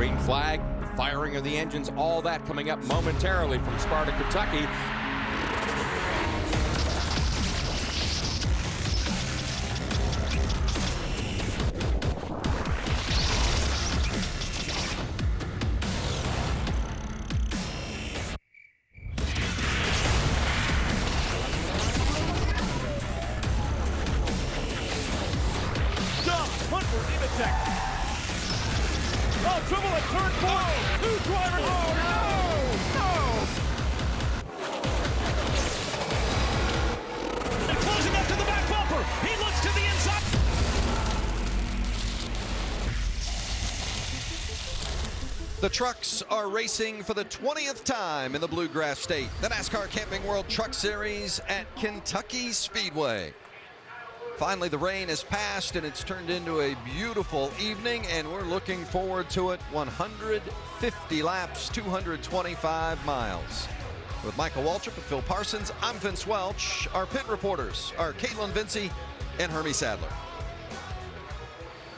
Green flag, firing of the engines, all that coming up momentarily from Sparta, Kentucky. Oh, trouble at turn 4. Two drivers. Oh, no. And closing up to the back bumper. He looks to the inside. The trucks are racing for the 20th time in the Bluegrass State. The NASCAR Camping World Truck Series at Kentucky Speedway. Finally, the rain has passed and it's turned into a beautiful evening, and we're looking forward to it. 150 laps, 225 miles. With Michael Waltrip and Phil Parsons, I'm Vince Welch. Our pit reporters are Caitlin Vincey and Hermie Sadler.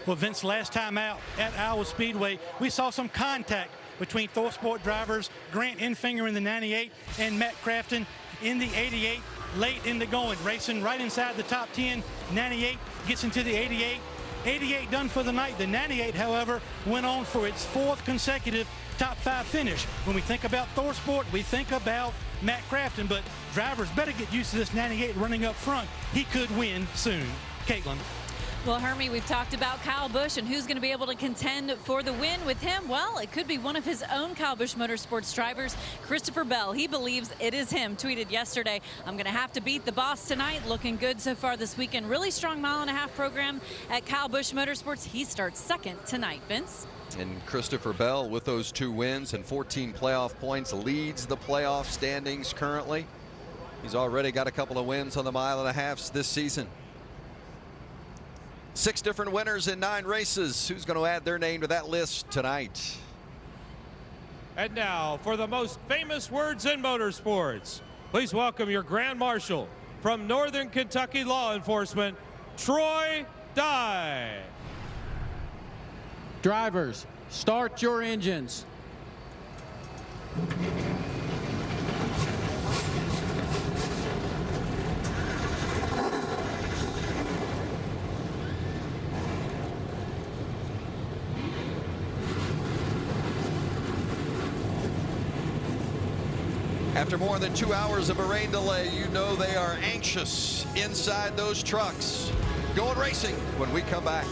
Well, Vince, last time out at Iowa Speedway, we saw some contact between ThorSport drivers Grant Enfinger in the 98 and Matt Crafton in the 88. Late in the going, racing right inside the top 10. 98 gets into the 88. 88 done for the night. The 98, however, went on for its 4th consecutive top 5 finish. When we think about ThorSport, we think about Matt Crafton, but drivers better get used to this 98 running up front. He could win soon. Caitlin. Well, Hermie, we've talked about Kyle Busch and who's going to be able to contend for the win with him. Well, it could be one of his own Kyle Busch Motorsports drivers, Christopher Bell. He believes it is him. Tweeted yesterday, I'm going to have to beat the boss tonight. Looking good so far this weekend. Really strong mile-and-a-half program at Kyle Busch Motorsports. He starts second tonight, Vince. And Christopher Bell, with those 2 wins and 14 playoff points, leads the playoff standings currently. He's already got a couple of wins on the mile-and-a-halfs this season. 6 different winners in 9 races. Who's going to add their name to that list tonight? And now for the most famous words in motorsports, please welcome your Grand Marshal from Northern Kentucky Law Enforcement, Troy Dye. Drivers, start your engines. After more than 2 hours of a rain delay, you know they are anxious inside those trucks. Going racing when we come back.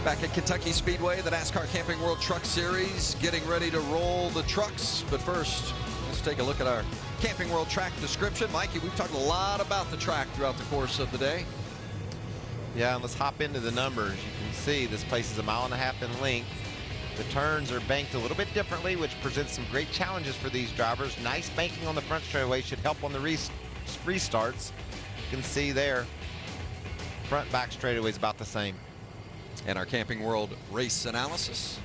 Back at Kentucky Speedway, the NASCAR Camping World Truck Series getting ready to roll the trucks. But first, let's take a look at our Camping World track description. Mikey, we've talked a lot about the track throughout the course of the day. Yeah, and let's hop into the numbers. You can see this place is 1.5 miles in length. The turns are banked a little bit differently, which presents some great challenges for these drivers. Nice banking on the front straightaway should help on the restarts. You can see there, front back straightaway is about the same. And our Camping World race analysis.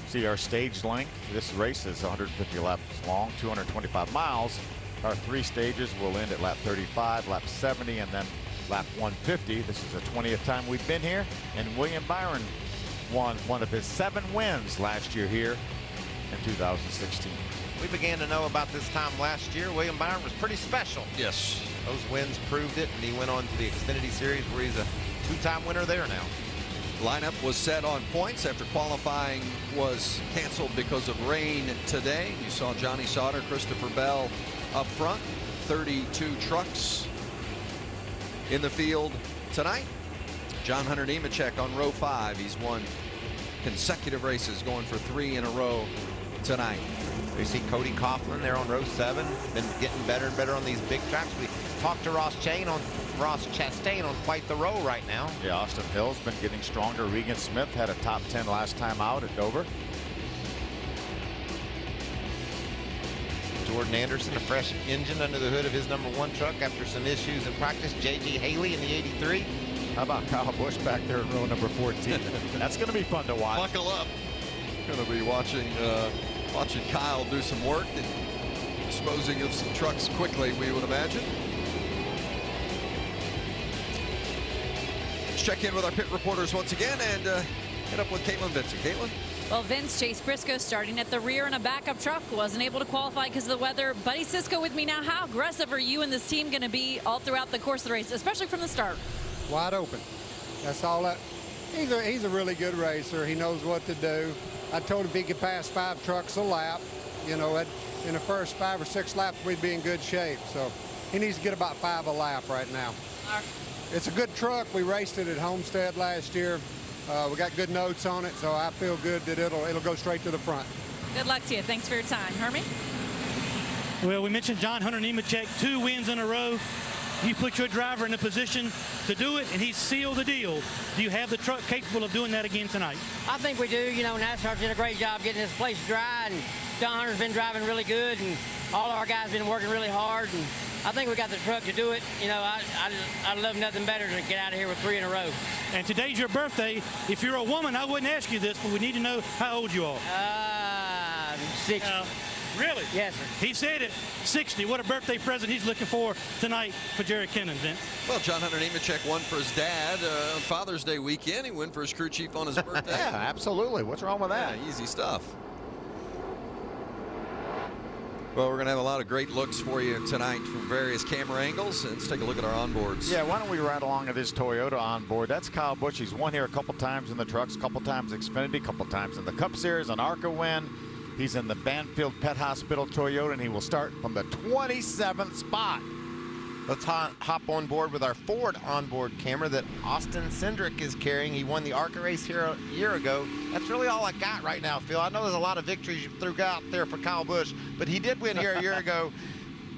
See our stage length. This race is 150 laps long, 225 miles. Our 3 stages will end at lap 35, lap 70, and then lap 150. This is the 20th time we've been here, and William Byron won one of his 7 wins last year here in 2016. We began to know about this time last year. William Byron was pretty special. Yes. Those wins proved it, and he went on to the Xfinity Series where he's a 2-time winner there now. Lineup was set on points after qualifying was canceled because of rain today. You saw Johnny Sauter, Christopher Bell up front. 32 trucks in the field tonight. John Hunter Nemechek on row 5. He's won consecutive races, going for 3 in a row tonight. We see Cody Coughlin there on row 7, been getting better and better on these big tracks. We talked to Ross Chastain on quite the row right now. Yeah, Austin Hill's been getting stronger. Regan Smith had a top 10 last time out at Dover. Jordan Anderson, a fresh engine under the hood of his #1 truck after some issues in practice. J.G. Haley in the 83. How about Kyle Busch back there in row number 14? That's going to be fun to watch. Buckle up. Going to be watching Kyle do some work and disposing of some trucks quickly, we would imagine. Let's check in with our pit reporters once again, and Hit up with Caitlin Vincent. Caitlin? Well, Vince, Chase Briscoe starting at the rear in a backup truck. Wasn't able to qualify because of the weather. Buddy Cisco with me now. How aggressive are you and this team going to be all throughout the course of the race, especially from the start? Wide open. That's all that. He's a really good racer. He knows what to do. I told him if he could pass 5 trucks a lap, you know, in the first 5 or 6 laps, we'd be in good shape. So he needs to get about 5 a lap right now. It's a good truck. We raced it at Homestead last year. We got good notes on it, so I feel good that it'll go straight to the front. Good luck to you. Thanks for your time. Hermie? Well, we mentioned John Hunter Nemechek, 2 wins in a row. You put your driver in a position to do it, and he sealed the deal. Do you have the truck capable of doing that again tonight? I think we do. You know, NASCAR did a great job getting this place dry, and John Hunter's been driving really good, and all of our guys been working really hard, and I think we got the truck to do it. You know, I'd love nothing better than to get out of here with 3 in a row. And today's your birthday. If you're a woman, I wouldn't ask you this, but we need to know how old you are. 60. Really? Yes, sir. He said it. 60. What a birthday present he's looking for tonight for Jerry Kennan, Vince. Well, John Hunter Nemechek won for his dad on Father's Day weekend. He won for his crew chief on his birthday. Yeah, absolutely. What's wrong with that? Yeah, easy stuff. Well, we're going to have a lot of great looks for you tonight from various camera angles. Let's take a look at our onboards. Yeah, why don't we ride along at his Toyota onboard? That's Kyle Busch. He's won here a couple times in the trucks, a couple times Xfinity, a couple times in the Cup Series, an ARCA win. He's in the Banfield Pet Hospital Toyota, and he will start from the 27th spot. Let's hop on board with our Ford onboard camera that Austin Cindric is carrying. He won the ARCA race here a year ago. That's really all I got right now, Phil. I know there's a lot of victories you threw out there for Kyle Busch, but he did win here a year ago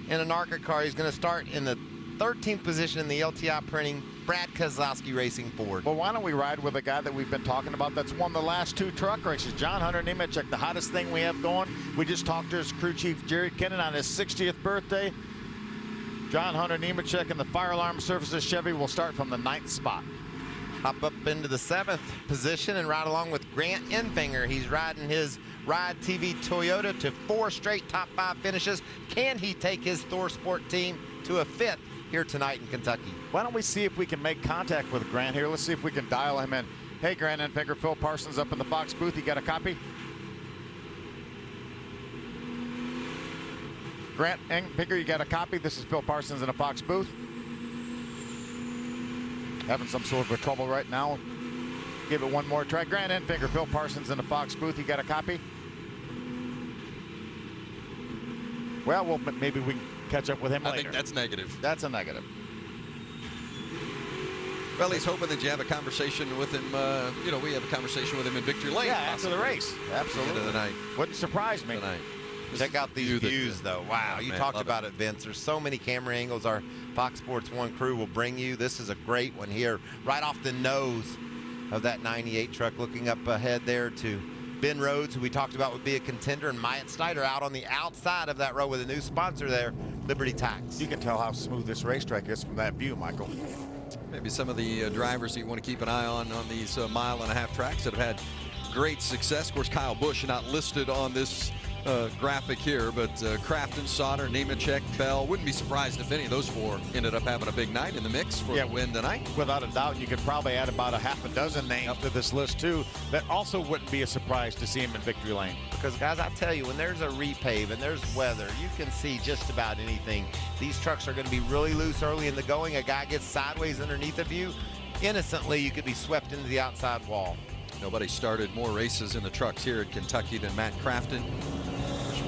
in an ARCA car. He's going to start in the 13th position in the LTI printing Brad Keselowski Racing Ford. Well, why don't we ride with a guy that we've been talking about that's won the last 2 truck races, John Hunter Nemechek, the hottest thing we have going. We just talked to his crew chief, Jerry Kennan, on his 60th birthday. John Hunter Nemechek in the Fire Alarm Services Chevy will start from the 9th spot. Hop up into the 7th position and ride along with Grant Enfinger. He's riding his Ride TV Toyota to 4 straight top 5 finishes. Can he take his Thor Sport team to a 5th here tonight in Kentucky? Why don't we see if we can make contact with Grant here? Let's see if we can dial him in. Hey, Grant Enfinger, Phil Parsons up in the Fox booth. You got a copy? Grant Enfinger, you got a copy? This is Phil Parsons in a Fox booth. Having some sort of a trouble right now. Give it one more try. Grant Enfinger, Phil Parsons in the Fox booth. You got a copy? Well, maybe we can catch up with him later. I think that's negative. That's a negative. Well, he's hoping that you have a conversation with him. You know, we have a conversation with him in Victory Lane. Yeah, after the race. Absolutely. End of the night. Wouldn't surprise me. Tonight. Check out these views, though. Wow, you man, talked about it, Vince. There's so many camera angles our Fox Sports 1 crew will bring you. This is a great one here, right off the nose of that 98 truck, looking up ahead there to Ben Rhodes, who we talked about would be a contender, and Myatt Snyder out on the outside of that row with a new sponsor there, Liberty Tax. You can tell how smooth this racetrack is from that view, Michael. Maybe some of the drivers that you want to keep an eye on these mile-and-a-half tracks that have had great success. Of course, Kyle Busch not listed on this graphic here, but Crafton, Sauter, Nemechek, Bell. Wouldn't be surprised if any of those 4 ended up having a big night in the mix for the win tonight. Without a doubt, you could probably add about a half a dozen names to this list too. That also wouldn't be a surprise to see him in Victory Lane. Because, guys, I tell you, when there's a repave and there's weather, you can see just about anything. These trucks are going to be really loose early in the going. A guy gets sideways underneath of you, innocently you could be swept into the outside wall. Nobody started more races in the trucks here at Kentucky than Matt Crafton.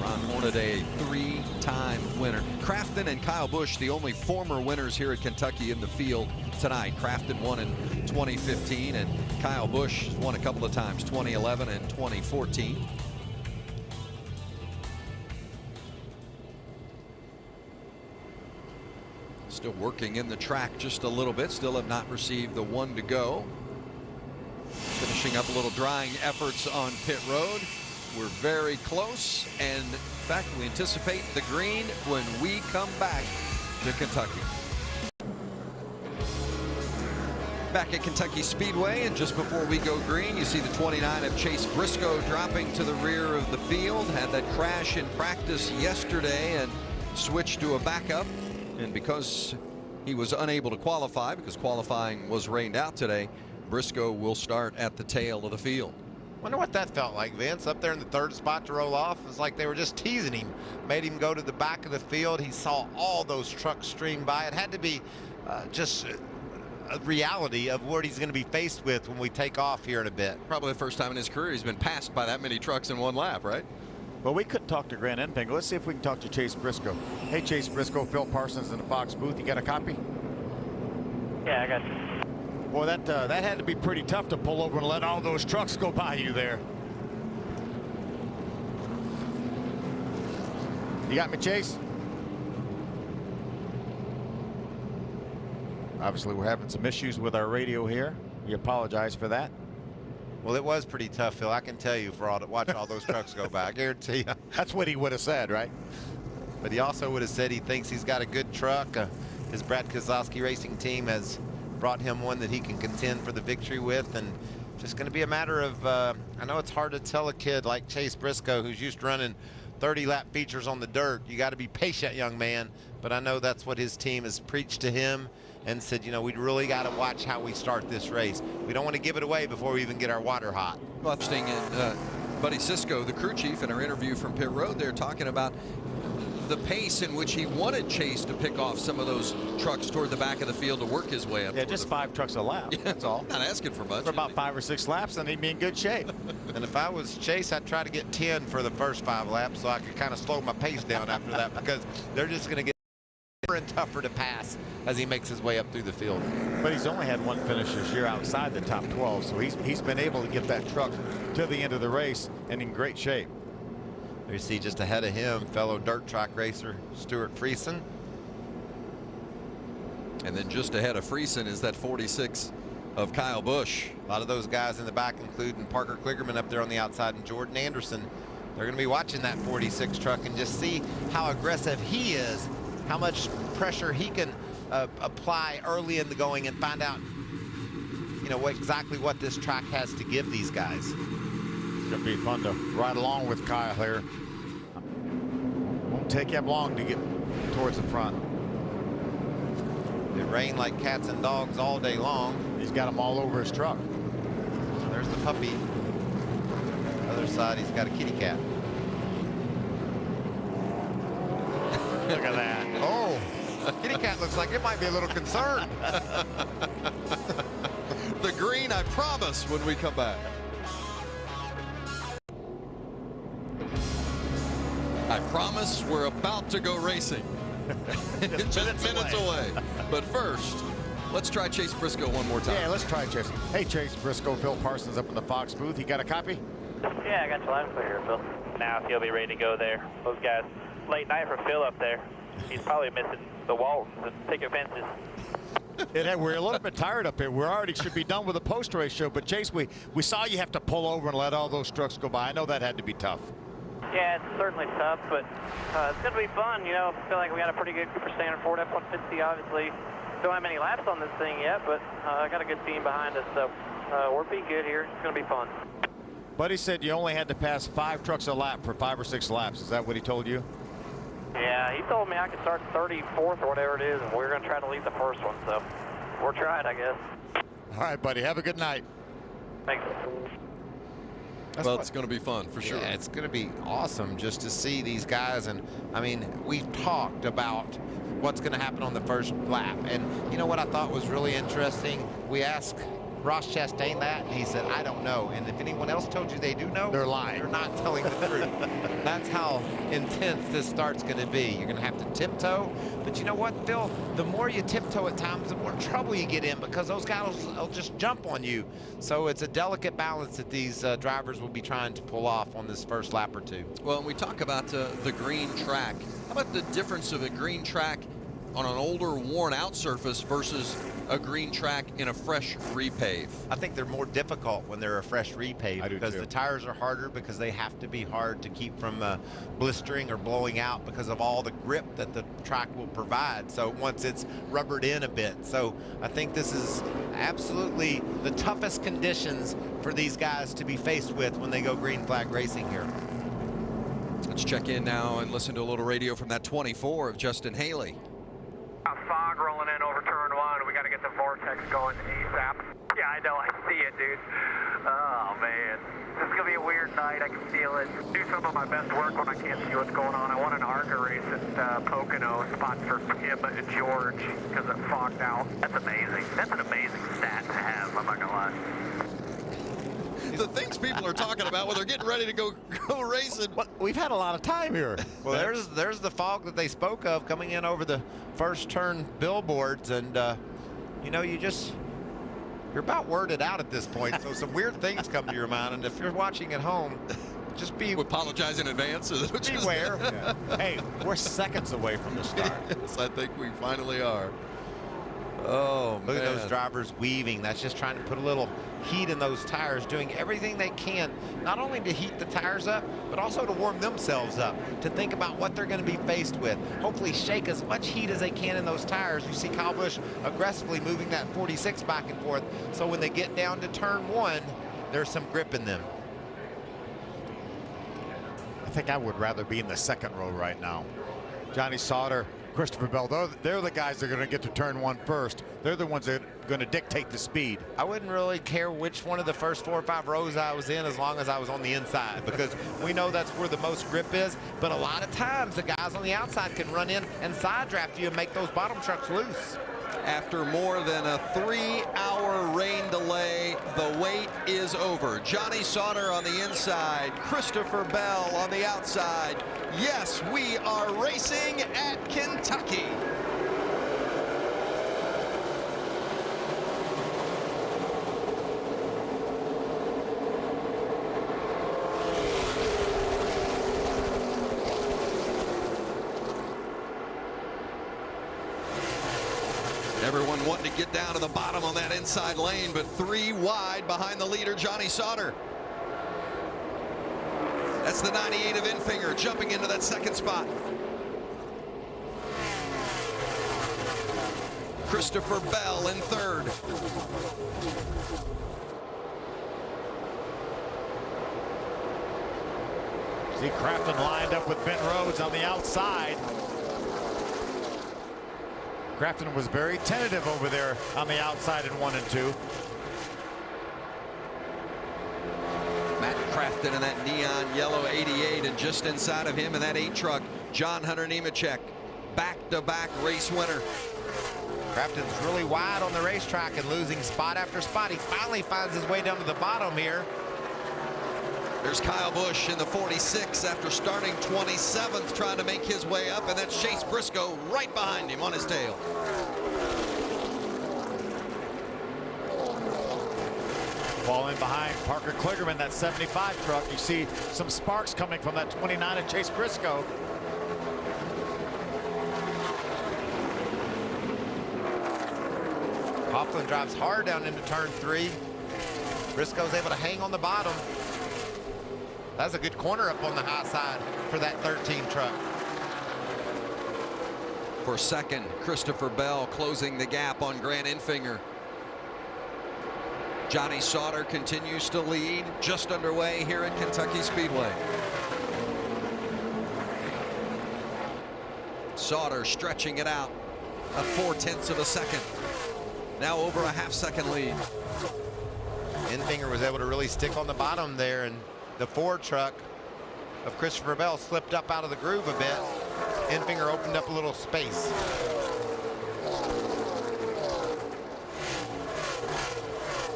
Ron Hornaday, 3-time winner. Crafton and Kyle Busch, the only former winners here at Kentucky in the field tonight. Crafton won in 2015, and Kyle Busch won a couple of times, 2011 and 2014. Still working in the track just a little bit. Still have not received the 1 to go. Finishing up a little drying efforts on pit road. We're very close, and in fact, we anticipate the green when we come back to Kentucky. Back at Kentucky Speedway, and just before we go green, you see the 29 of Chase Briscoe dropping to the rear of the field. Had that crash in practice yesterday and switched to a backup, and because he was unable to qualify, because qualifying was rained out today, Briscoe will start at the tail of the field. Wonder what that felt like, Vince, up there in the third spot to roll off. It was like they were just teasing him, made him go to the back of the field. He saw all those trucks stream by. It had to be just a reality of what he's going to be faced with when we take off here in a bit. Probably the first time in his career he's been passed by that many trucks in one lap, right? Well, we couldn't talk to Grant Enfinger. Let's see if we can talk to Chase Briscoe. Hey, Chase Briscoe, Phil Parsons in the Fox booth. You got a copy? Yeah, I got you. Boy, that had to be pretty tough to pull over and let all those trucks go by you there. You got me, Chase? Obviously, we're having some issues with our radio here. We apologize for that. Well, it was pretty tough, Phil. I can tell you, for all to watch all those trucks go by. I guarantee you. That's what he would have said, right? But he also would have said he thinks he's got a good truck. His Brad Kozlowski racing team has brought him one that he can contend for the victory with, and just going to be a matter of I know it's hard to tell a kid like Chase Briscoe, who's used to running 30-lap features on the dirt, you got to be patient, young man. But I know that's what his team has preached to him and said, you know, we really got to watch how we start this race. We don't want to give it away before we even get our water hot. Well, interesting, and Buddy Cisco, the crew chief, in our interview from pit road, they're talking about the pace in which he wanted Chase to pick off some of those trucks toward the back of the field to work his way up. Yeah, just 5 trucks a lap. Yeah, that's all. Not asking for much. For about 5 or 6 laps, and he'd be in good shape. And if I was Chase, I'd try to get 10 for the first 5 laps so I could kind of slow my pace down after that, because they're just going to get tougher and tougher to pass as he makes his way up through the field. But he's only had 1 finish this year outside the top 12, so he's been able to get that truck to the end of the race and in great shape. There you see just ahead of him, fellow dirt track racer Stuart Friesen. And then just ahead of Friesen is that 46 of Kyle Busch. A lot of those guys in the back, including Parker Kligerman up there on the outside and Jordan Anderson. They're going to be watching that 46 truck and just see how aggressive he is, how much pressure he can apply early in the going, and find out, you know, exactly what this track has to give these guys. It's going to be fun to ride along with Kyle here. Won't take him long to get towards the front. It rained like cats and dogs all day long. He's got them all over his truck. There's the puppy. Other side, he's got a kitty cat. Look at that. Oh, kitty cat looks like it might be a little concerned. The green, I promise, when we come back. I promise we're about to go racing. Just minutes away. But first, let's try Chase Briscoe one more time. Yeah, let's try Chase. Hey, Chase Briscoe, Phil Parsons up in the Fox booth. You got a copy? Yeah, I got you loud and clear here, Phil. Now if you'll be ready to go there. Those guys, late night for Phil up there. He's probably missing the Waltons and picket fences. We're a little bit tired up here. We already should be done with the post-race show. But Chase, we saw you have to pull over and let all those trucks go by. I know that had to be tough. Yeah, it's certainly tough, but it's going to be fun. You know, I feel like we got a pretty good Cooper Standard Ford F-150. Obviously, don't have many laps on this thing yet, but I got a good team behind us, so we're pretty good here. It's going to be fun. Buddy said you only had to pass 5 trucks a lap for 5 or 6 laps. Is that what he told you? Yeah, he told me I could start 34th or whatever it is, and we're going to try to lead the first one, so we're trying, I guess. All right, buddy. Have a good night. Thanks. Well, it's going to be fun for sure. Yeah, it's going to be awesome just to see these guys. And I mean, we've talked about what's going to happen on the first lap. And you know what I thought was really interesting? We asked Ross Chastain that, and he said, I don't know. And if anyone else told you they do know, they're lying. They're not telling the truth. That's how intense this start's going to be. You're going to have to tiptoe. But you know what, Phil? The more you tiptoe at times, the more trouble you get in, because those guys will just jump on you. So it's a delicate balance that these drivers will be trying to pull off on this first lap or two. Well, when we talk about the green track, how about the difference of a green track on an older, worn-out surface versus a green track in a fresh repave? I think they're more difficult when they're a fresh repave, because the tires are harder, because they have to be hard to keep from blistering or blowing out because of all the grip that the track will provide. So once it's rubbered in a bit. So I think this is absolutely the toughest conditions for these guys to be faced with when they go green flag racing here. Let's check in now and listen to a little radio from that 24 of Justin Haley. Fog rolling in over turn 1. We got to get the vortex going ASAP. Yeah, Yeah, I know. I see it, dude. Oh, man. This is going to be a weird night. I can feel it. Do some of my best work when I can't see what's going on. I won an ARCA race at Pocono, spot for him and George because it fogged out. That's amazing. That's an amazing stat to have, I'm not going to lie. The things people are talking about when they're getting ready to go racing. Well, we've had a lot of time here. Well, there's the fog that they spoke of coming in over the first turn billboards, and you know, you're about worded out at this point, so some weird things come to your mind, and if you're watching at home, just be... We apologize in advance. Beware. Yeah. Hey, we're seconds away from the start. Yes, I think we finally are. Oh, man. Look at those drivers weaving. That's just trying to put a little heat in those tires, doing everything they can, not only to heat the tires up, but also to warm themselves up, to think about what they're going to be faced with. Hopefully shake as much heat as they can in those tires. You see Kyle Busch aggressively moving that 46 back and forth, so when they get down to turn 1, there's some grip in them. I think I would rather be in the second row right now. Johnny Sauter, Christopher Bell, they're the guys that are going to get to turn 1 first. They're the ones that are going to dictate the speed. I wouldn't really care which one of the first 4 or 5 rows I was in, as long as I was on the inside, because we know that's where the most grip is. But a lot of times the guys on the outside can run in and side draft you and make those bottom trucks loose. After more than a 3-hour rain delay, the wait is over. Johnny Sauter on the inside, Christopher Bell on the outside. Yes, we are racing at Kentucky. Everyone wanting to get down to the bottom on that inside lane, but 3 wide behind the leader, Johnny Sauter. That's the 98 of Infinger jumping into that second spot. Christopher Bell in third. See Crafton lined up with Ben Rhodes on the outside. Crafton was very tentative over there on the outside in 1 and 2. Matt Crafton in that neon yellow 88, and just inside of him in that 8 truck, John Hunter Nemechek, back-to-back race winner. Crafton's really wide on the racetrack and losing spot after spot. He finally finds his way down to the bottom here. There's Kyle Busch in the 46 after starting 27th, trying to make his way up, and that's Chase Briscoe right behind him on his tail. Falling behind Parker Kligerman, that 75 truck. You see some sparks coming from that 29 of Chase Briscoe. Coughlin drives hard down into turn 3. Briscoe's able to hang on the bottom. That's a good corner up on the high side for that 13 truck. For second, Christopher Bell closing the gap on Grant Enfinger. Johnny Sauter continues to lead, just underway here at Kentucky Speedway. Sauter stretching it out, a 4/10 of a second. Now over a half-second lead. Enfinger was able to really stick on the bottom there, and the Ford truck of Christopher Bell slipped up out of the groove a bit. Enfinger opened up a little space.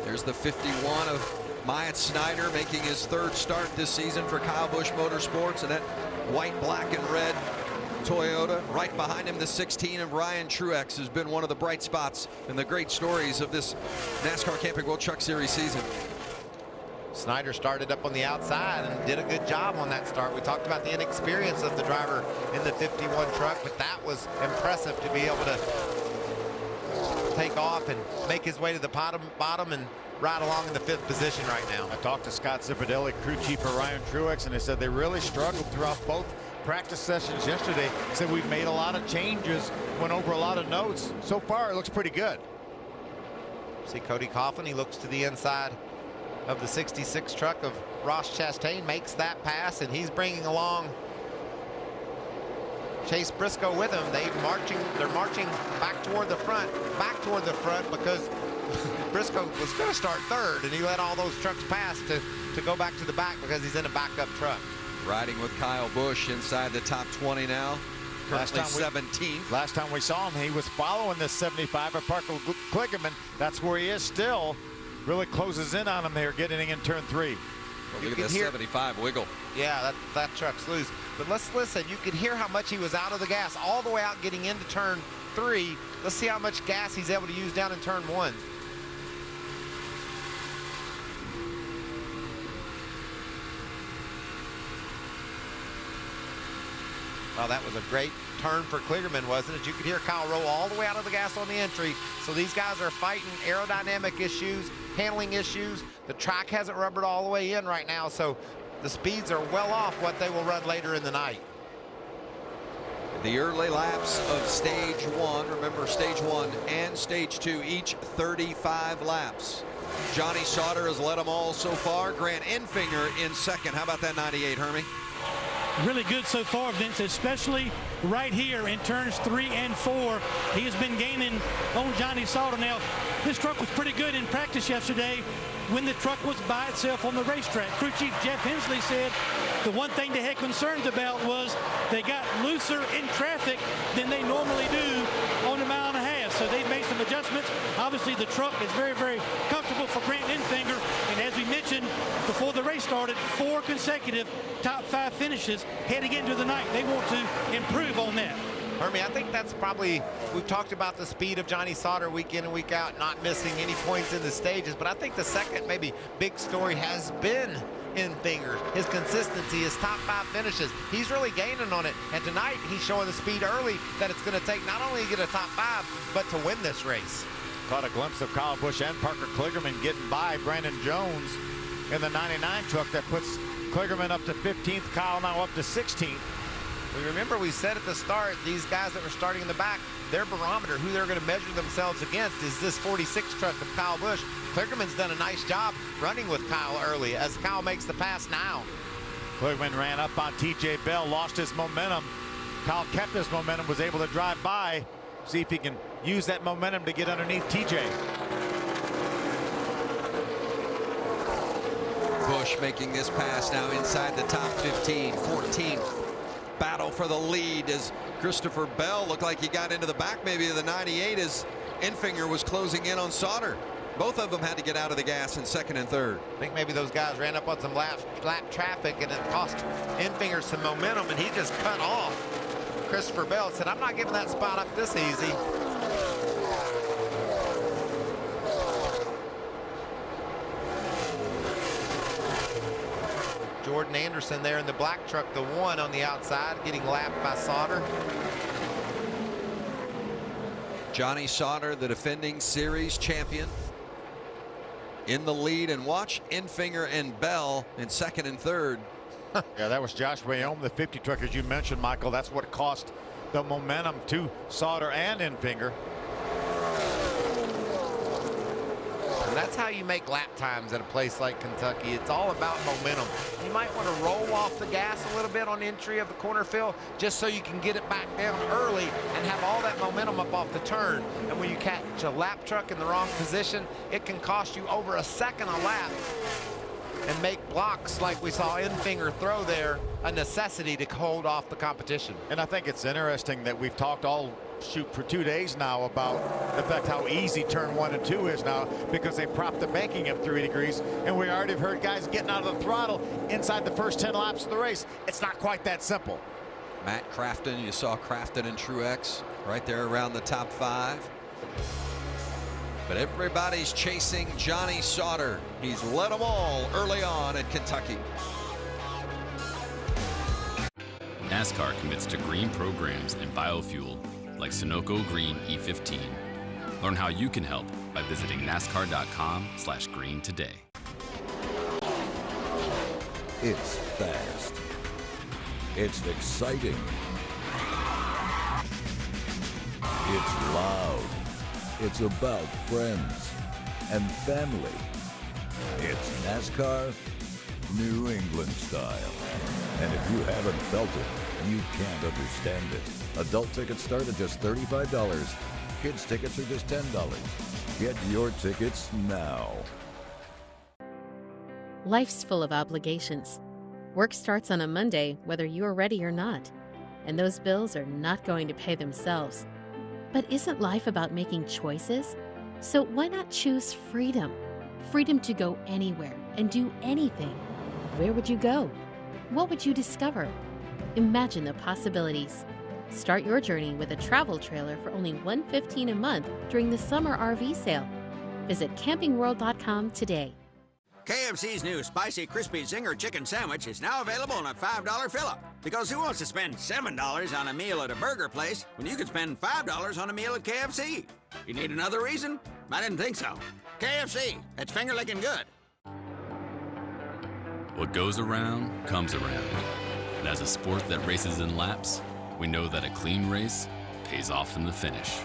There's the 51 of Myatt Snyder making his 3rd start this season for Kyle Busch Motorsports, and that white, black, and red Toyota. Right behind him, the 16 of Ryan Truex has been one of the bright spots and the great stories of this NASCAR Camping World Truck Series season. Snyder started up on the outside and did a good job on that start. We talked about the inexperience of the driver in the 51 truck, but that was impressive to be able to take off and make his way to the bottom and ride along in the 5th position right now. I talked to Scott Zipadelli, crew chief for Ryan Truex, and they said they really struggled throughout both practice sessions yesterday. Said we've made a lot of changes, went over a lot of notes. So far, it looks pretty good. See Cody Coughlin, he looks to the inside of the 66 truck of Ross Chastain, makes that pass, and he's bringing along Chase Briscoe with him. They're marching back toward the front because Briscoe was going to start third, and he let all those trucks pass to go back to the back because he's in a backup truck. Riding with Kyle Busch inside the top 20 now. Currently 17th. Last time we saw him, he was following this 75 of Parker Kligerman. That's where he is still. Really closes in on him there, getting in turn 3. Well, look at this 75 wiggle. Yeah, that truck's loose. But let's listen. You could hear how much he was out of the gas all the way out getting into turn 3. Let's see how much gas he's able to use down in turn 1. Well, that was a great turn for Kligerman, wasn't it? You could hear Kyle roll all the way out of the gas on the entry. So these guys are fighting aerodynamic issues, handling issues. The track hasn't rubbered all the way in right now, so the speeds are well off what they will run later in the night. The early laps of stage 1, remember stage 1 and stage 2, each 35 laps. Johnny Sauter has led them all so far. Grant Enfinger in second. How about that 98, Hermie? Really good so far, Vince, especially right here in turns 3 and 4. He has been gaining on Johnny Sauter. Now, this truck was pretty good in practice yesterday when the truck was by itself on the racetrack. Crew Chief Jeff Hensley said the one thing they had concerns about was they got looser in traffic than they normally do on the mile and a half. So they've made some adjustments. Obviously, the truck is very, very comfortable for Grant Enfinger. And as we mentioned before the race started, 4 consecutive top 5 finishes heading into the night. They want to improve on that. Hermie, I think that's probably, we've talked about the speed of Johnny Sauter week in and week out, not missing any points in the stages, but I think the second maybe big story has been Enfinger, his consistency, his top 5 finishes. He's really gaining on it, and tonight he's showing the speed early that it's going to take not only to get a top 5, but to win this race. Caught a glimpse of Kyle Busch and Parker Kligerman getting by Brandon Jones in the 99 truck that puts Kligerman up to 15th, Kyle now up to 16th. We remember we said at the start, these guys that were starting in the back, their barometer, who they're going to measure themselves against, is this 46 truck of Kyle Busch. Kligerman's done a nice job running with Kyle early as Kyle makes the pass now. Kligerman ran up on TJ Bell, lost his momentum. Kyle kept his momentum, was able to drive by. See if he can use that momentum to get underneath TJ. Busch making this pass now inside the top 15, 14th. Battle for the lead as Christopher Bell looked like he got into the back maybe of the 98 as Enfinger was closing in on Sauter. Both of them had to get out of the gas in second and third. I think maybe those guys ran up on some lap traffic and it cost Enfinger some momentum, and he just cut off Christopher Bell. Said, I'm not giving that spot up this easy. Jordan Anderson there in the black truck, the 1 on the outside, getting lapped by Sauter. Johnny Sauter, the defending series champion, in the lead, and watch Enfinger and Bell in second and third. Yeah, that was Josh Rayome, the 50 truck, as you mentioned, Michael. That's what cost the momentum to Sauter and Enfinger. And that's how you make lap times at a place like Kentucky. It's all about momentum. You might want to roll off the gas a little bit on entry of the corner fill just so you can get it back down early and have all that momentum up off the turn. And when you catch a lap truck in the wrong position, it can cost you over a second a lap and make blocks like we saw Enfinger throw there a necessity to hold off the competition. And I think it's interesting that we've talked all for 2 days now about the fact how easy turn 1 and 2 is now because they propped the banking up 3 degrees, and we already have heard guys getting out of the throttle inside the first 10 laps of the race. It's not quite that simple. Matt Crafton, you saw Crafton and Truex right there around the top 5. But everybody's chasing Johnny Sauter. He's led them all early on at Kentucky. NASCAR commits to green programs and biofuel like Sunoco Green E15. Learn how you can help by visiting NASCAR.com/green today. It's fast. It's exciting. It's loud. It's about friends and family. It's NASCAR New England style. And if you haven't felt it, you can't understand it. Adult tickets start at just $35. kids' tickets are just $10. Get your tickets now. Life's full of obligations. Work starts on a Monday, whether you are ready or not. And those bills are not going to pay themselves. But isn't life about making choices? So why not choose freedom? Freedom to go anywhere and do anything. Where would you go? What would you discover? Imagine the possibilities. Start your journey with a travel trailer for only $115 a month during the summer RV sale. Visit campingworld.com today. KFC's new Spicy Crispy Zinger Chicken Sandwich is now available in a $5 fill-up. Because who wants to spend $7 on a meal at a burger place when you could spend $5 on a meal at KFC? You need another reason? I didn't think so. KFC, it's finger-licking good. What goes around comes around. And as a sport that races in laps, we know that a clean race pays off in the finish.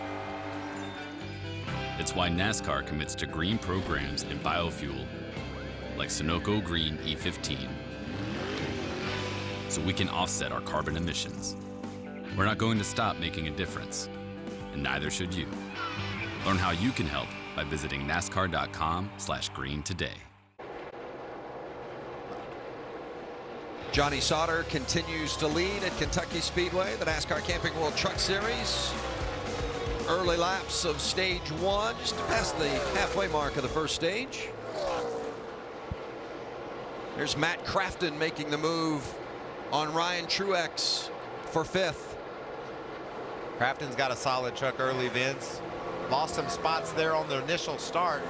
It's why NASCAR commits to green programs and biofuel, like Sunoco Green E15, so we can offset our carbon emissions. We're not going to stop making a difference, and neither should you. Learn how you can help by visiting NASCAR.com/green today. Johnny Sauter continues to lead at Kentucky Speedway, the NASCAR Camping World Truck Series. Early laps of stage 1, just past the halfway mark of the first stage. There's Matt Crafton making the move on Ryan Truex for 5th. Crafton's got a solid truck early, Vince. Lost some spots there on the initial start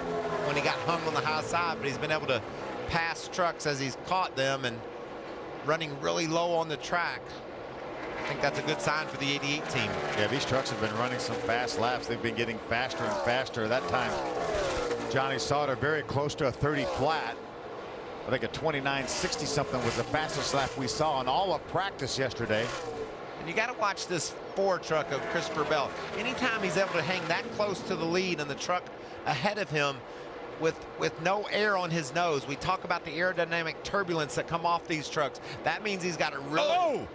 when he got hung on the high side, but he's been able to pass trucks as he's caught them and running really low on the track. I think that's a good sign for the 88 team. Yeah, these trucks have been running some fast laps. They've been getting faster and faster. That time, Johnny Sauter very close to a 30 flat. I think a 29.60 something was the fastest lap we saw in all of practice yesterday. And you got to watch this Ford truck of Christopher Bell. Anytime he's able to hang that close to the lead and the truck ahead of him with no air on his nose. We talk about the aerodynamic turbulence that come off these trucks. That means he's got a really... Oh!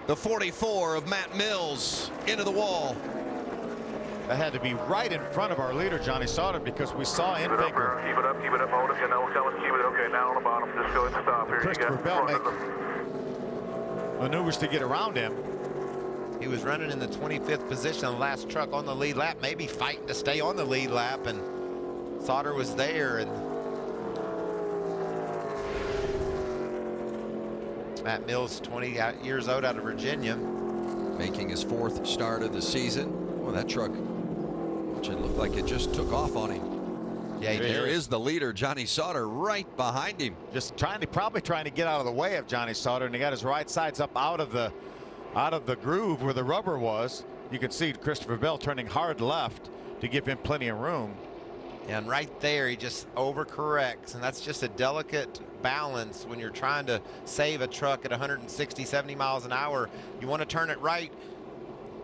The 44 of Matt Mills into the wall. That had to be right in front of our leader, Johnny Sauter, because we saw in finger. Keep it up, hold it. Now we're coming, keep it. Okay, now on the bottom. Just go ahead and stop here. Christopher Bell make maneuvers to get around him. He was running in the 25th position on the last truck on the lead lap, maybe fighting to stay on the lead lap, and Sauter was there. And Matt Mills, 20 years old, out of Virginia, making his 4th start of the season. Well, that truck, which it looked like it just took off on him. Yeah, there is the leader, Johnny Sauter, right behind him. Just probably trying to get out of the way of Johnny Sauter, and he got his right sides up out of the groove where the rubber was. You can see Christopher Bell turning hard left to give him plenty of room. And right there, he just overcorrects, and that's just a delicate balance when you're trying to save a truck at 160, 70 miles an hour. You want to turn it right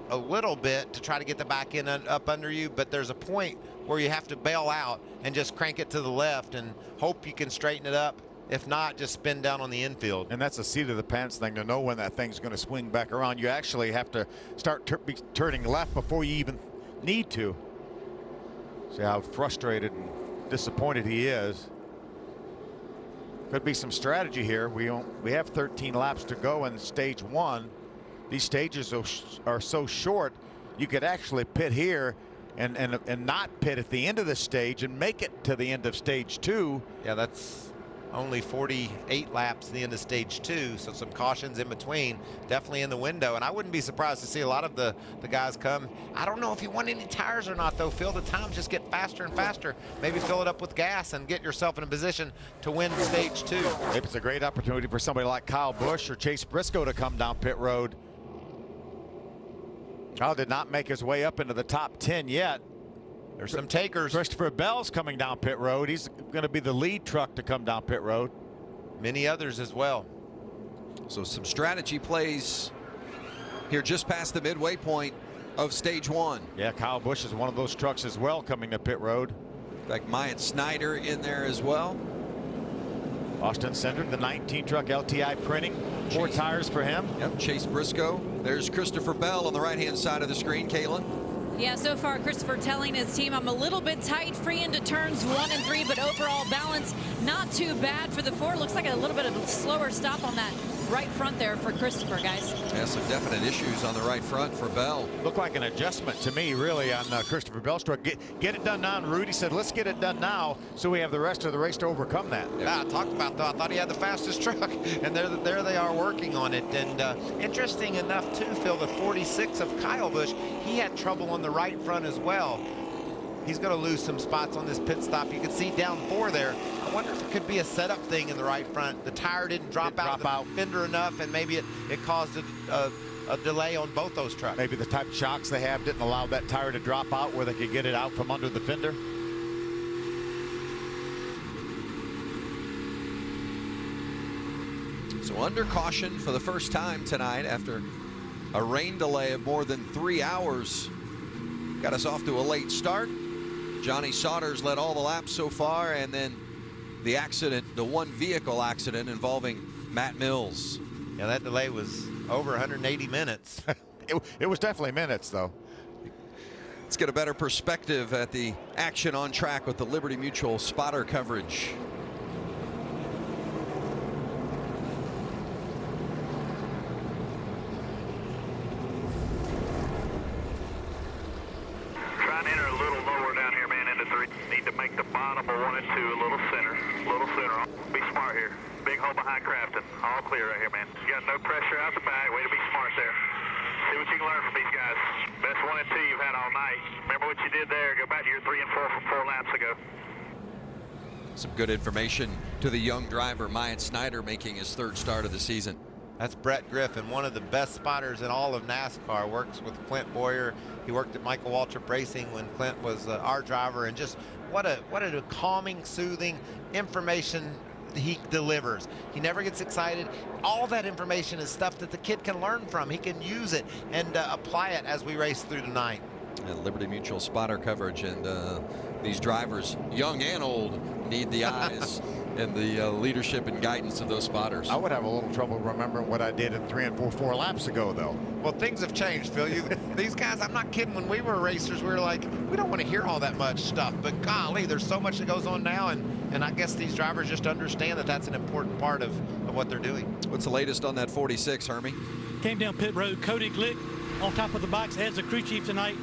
a little bit to try to get the back end up under you, but there's a point where you have to bail out and just crank it to the left and hope you can straighten it up. If not, just spin down on the infield. And that's a seat of the pants thing, to know when that thing's going to swing back around. You actually have to start turning left before you even need to. See how frustrated and disappointed he is. Could be some strategy here. We have 13 laps to go in stage 1. These stages are so short, you could actually pit here and not pit at the end of the stage and make it to the end of stage 2. Yeah, that's only 48 laps to the end of stage 2, so some cautions in between, definitely in the window. And I wouldn't be surprised to see a lot of the guys come. I don't know if you want any tires or not, though, Phil. The times just get faster and faster. Maybe fill it up with gas and get yourself in a position to win stage 2. Maybe it's a great opportunity for somebody like Kyle Busch or Chase Briscoe to come down pit road. Kyle did not make his way up into the top 10 yet. There's some takers. Christopher Bell's coming down pit road. He's going to be the lead truck to come down pit road. Many others as well. So some strategy plays here just past the midway point of stage 1. Yeah, Kyle Busch is one of those trucks as well coming to pit road. In fact, Myatt Snyder in there as well. Austin Center, the 19 truck LTI printing. 4 tires for him. Yep, Chase Briscoe. There's Christopher Bell on the right-hand side of the screen, Kalen. Yeah, so far Christopher telling his team, I'm a little bit tight, free into turns 1 and 3, but overall balance not too bad for the 4. Looks like a little bit of a slower stop on that right front there for Christopher, guys. Yeah, some definite issues on the right front for Bell. Looked like an adjustment to me, really, on Christopher Bell's truck. Get it done now. And Rudy said, let's get it done now so we have the rest of the race to overcome that. Yeah, I talked about that. I thought he had the fastest truck, and there they are working on it. And interesting enough, too, Phil, the 46 of Kyle Busch, he had trouble on the right front as well. He's going to lose some spots on this pit stop. You can see down 4 there. I wonder if it could be a setup thing in the right front. The tire didn't drop out the fender enough, and maybe it caused a delay on both those trucks. Maybe the type of shocks they have didn't allow that tire to drop out where they could get it out from under the fender. So under caution for the first time tonight after a rain delay of more than 3 hours. Got us off to a late start. Johnny Sauters led all the laps so far, and then the accident, the one vehicle accident involving Matt Mills. Yeah, that delay was over 180 minutes. It was definitely minutes, though. Let's get a better perspective at the action on track with the Liberty Mutual spotter coverage. Trying to enter a little lower down here, man, into 3. Need to make the bottom of 1 and 2 a little center. Be smart here. Big hole behind Crafton. All clear right here, man. You got no pressure out the back. Way to be smart there. See what you can learn from these guys. Best 1 and 2 you've had all night. Remember what you did there. Go back to your 3 and 4 from 4 laps ago. Some good information to the young driver, Myatt Snyder, making his 3rd start of the season. That's Brett Griffin, one of the best spotters in all of NASCAR. Works with Clint Boyer. He worked at Michael Waltrip Racing when Clint was our driver, and just what a calming, soothing information he delivers. He never gets excited. All that information is stuff that the kid can learn from. He can use it and apply it as we race through tonight. And Liberty Mutual spotter coverage, and these drivers, young and old, need the eyes and the leadership and guidance of those spotters. I would have a little trouble remembering what I did in 3 and 4 laps ago, though. Well, things have changed, Phil. These guys, I'm not kidding. When we were racers, we were like, we don't want to hear all that much stuff. But golly, there's so much that goes on now, and I guess these drivers just understand that that's an important part of what they're doing. What's the latest on that 46, Hermie? Came down pit road. Cody Glick on top of the box as the crew chief tonight.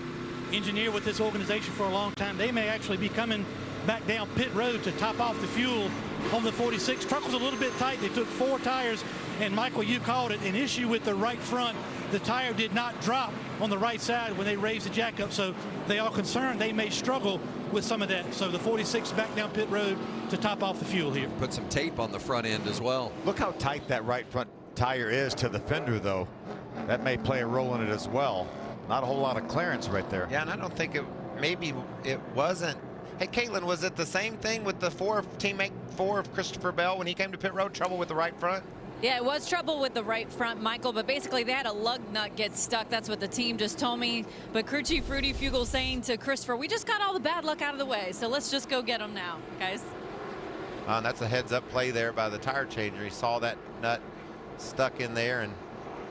Engineer with this organization for a long time. They may actually be coming back down pit road to top off the fuel on the 46. Truck was a little bit tight. They took 4 tires, and Michael, you called it, an issue with the right front. The tire did not drop on the right side when they raised the jack up, so they are concerned they may struggle with some of that. So the 46 back down pit road to top off the fuel here. Put some tape on the front end as well. Look how tight that right front tire is to the fender, though. That may play a role in it as well. Not a whole lot of clearance right there. Yeah, and I don't think maybe it wasn't. Hey, Caitlin, was it the same thing with the teammate 4 of Christopher Bell when he came to pit road? Trouble with the right front? Yeah, it was trouble with the right front, Michael, but basically they had a lug nut get stuck. That's what the team just told me. But crew chief Rudy Fugel saying to Christopher, we just got all the bad luck out of the way, so let's just go get them now, guys. That's a heads-up play there by the tire changer. He saw that nut stuck in there and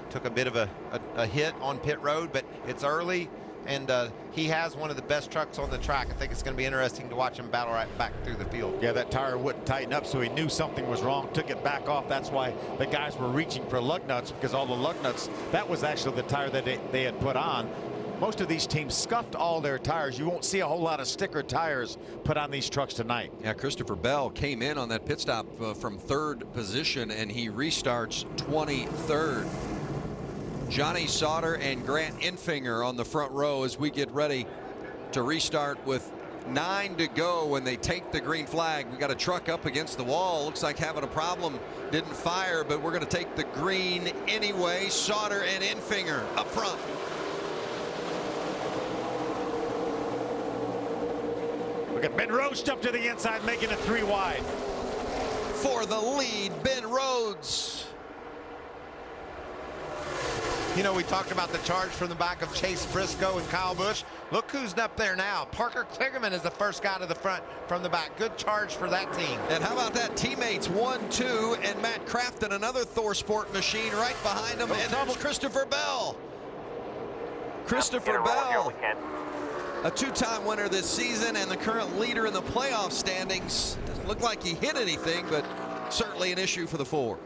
took a bit of a hit on pit road, but it's early, and he has one of the best trucks on the track. I think it's going to be interesting to watch him battle right back through the field. Yeah, that tire wouldn't tighten up, so he knew something was wrong, took it back off. That's why the guys were reaching for lug nuts, because all the lug nuts, that was actually the tire that they had put on. Most of these teams scuffed all their tires. You won't see a whole lot of sticker tires put on these trucks tonight. Yeah, Christopher Bell came in on that pit stop from 3rd position, and he restarts 23rd. Johnny Sauter and Grant Infinger on the front row as we get ready to restart with 9 to go when they take the green flag. We got a truck up against the wall. Looks like having a problem. Didn't fire, but we're going to take the green anyway. Sauter and Infinger up front. Look at Ben Rhodes jump to the inside, making it 3 wide. For the lead, Ben Rhodes. You know, we talked about the charge from the back of Chase Briscoe and Kyle Busch. Look who's up there now. Parker Kligerman is the first guy to the front from the back. Good charge for that team. And how about that? Teammates 1, 2, and Matt Crafton, another Thor Sport machine right behind him. And there's Christopher Bell. Christopher Bell A two-time winner this season and the current leader in the playoff standings. Doesn't look like he hit anything, but certainly an issue for the 4.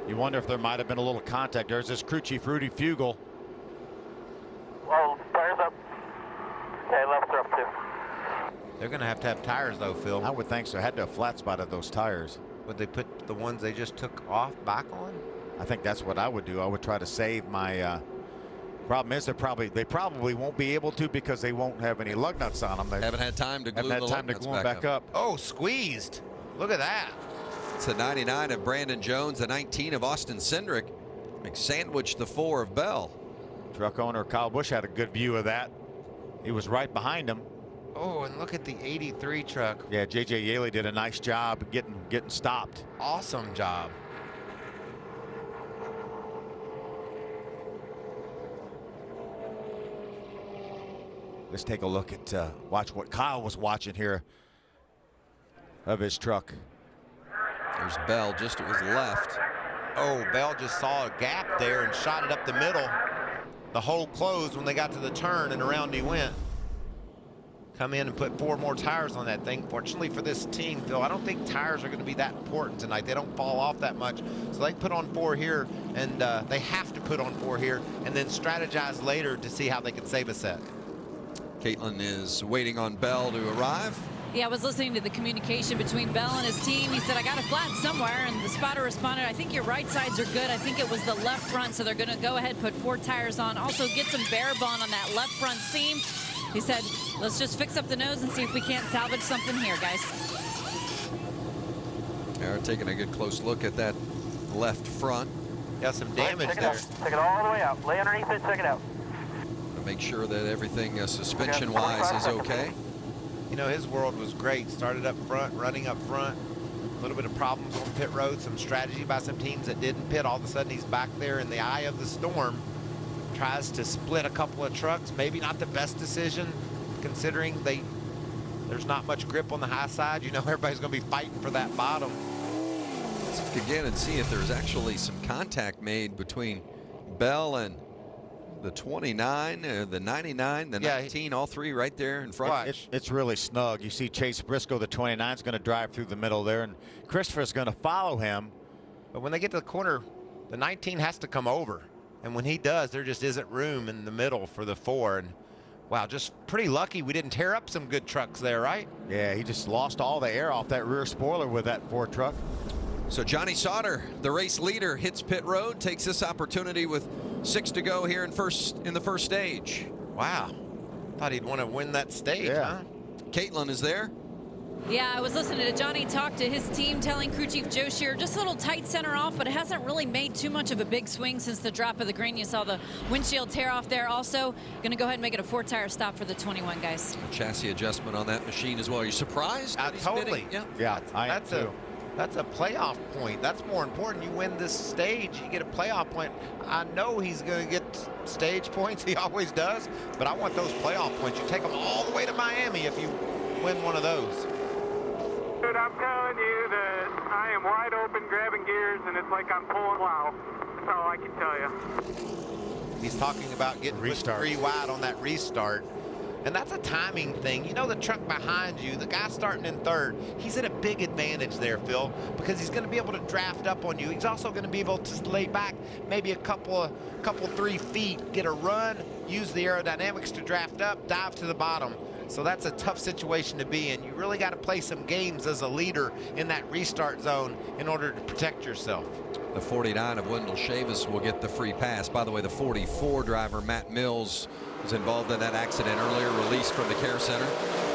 You wonder if there might have been a little contact. There's this crew chief, Rudy Fugel. Oh, tires up. Okay, left are up too. They're going to have tires, though, Phil. I would think so. Had to have flat spotted those tires. Would they put the ones they just took off back on? I think that's what I would do. I would try to save my. Problem is, they probably won't be able to because they won't have any lug nuts on them. They haven't had time to glue them back up. Oh, squeezed. Look at that. It's the 99 of Brandon Jones, the 19 of Austin Cindric. McSandwich, the 4 of Bell. Truck owner Kyle Busch had a good view of that. He was right behind him. Oh, and look at the 83 truck. Yeah, J.J. Yaley did a nice job getting stopped. Awesome job. Let's take a look at watch what Kyle was watching here of his truck. There's Bell just to his left. Oh, Bell just saw a gap there and shot it up the middle. The hole closed when they got to the turn and around he went. Come in and put 4 more tires on that thing. Fortunately for this team, Phil, I don't think tires are going to be that important tonight. They don't fall off that much. So they put on 4 here, and they have to put on 4 here and then strategize later to see how they can save a set. Caitlin is waiting on Bell to arrive. Yeah, I was listening to the communication between Bell and his team. He said, I got a flat somewhere, and the spotter responded, I think your right sides are good. I think it was the left front, so they're going to go ahead, put 4 tires on. Also get some bare bond on that left front seam. He said, let's just fix up the nose and see if we can't salvage something here, guys. They're taking a good close look at that left front. Got some damage there. Take it all the way out. Lay underneath it, check it out. To make sure that everything suspension-wise is okay. You know, his world was great. Started up front, running up front. A little bit of problems on pit road, some strategy by some teams that didn't pit. All of a sudden, he's back there in the eye of the storm. Tries to split a couple of trucks. Maybe not the best decision, considering there's not much grip on the high side. You know, everybody's going to be fighting for that bottom. Let's look again and see if there's actually some contact made between Bell and the 29, the 99, the 19, all 3 right there in front. It's really snug. You see Chase Briscoe, the 29, is going to drive through the middle there, and Christopher's going to follow him. But when they get to the corner, the 19 has to come over. And when he does, there just isn't room in the middle for the 4. And wow, just pretty lucky we didn't tear up some good trucks there, right? Yeah, he just lost all the air off that rear spoiler with that 4 truck. So Johnny Sauter, the race leader, hits pit road, takes this opportunity with 6 to go here in the first stage. Wow. Thought he'd want to win that stage, huh? Caitlin is there. Yeah, I was listening to Johnny talk to his team, telling crew chief Joe Shear, just a little tight center off, but it hasn't really made too much of a big swing since the drop of the green. You saw the windshield tear off there. Also, going to go ahead and make it a 4-tire stop for the 21, guys. A chassis adjustment on that machine as well. Are you surprised? Totally. Yeah, I am too. That's a playoff point. That's more important. You win this stage, you get a playoff point. I know he's going to get stage points. He always does. But I want those playoff points. You take them all the way to Miami if you win one of those. Dude, I'm telling you that I am wide open grabbing gears, and it's like I'm pulling wow. That's all I can tell you. He's talking about getting 3 wide on that restart. And that's a timing thing. You know, the truck behind you, the guy starting in 3rd, he's at a big advantage there, Phil, because he's going to be able to draft up on you. He's also going to be able to lay back maybe a couple 3 feet, get a run, use the aerodynamics to draft up, dive to the bottom. So that's a tough situation to be in. You really got to play some games as a leader in that restart zone in order to protect yourself. The 49 of Wendell Chavis will get the free pass. By the way, the 44 driver, Matt Mills, was involved in that accident earlier, released from the care center.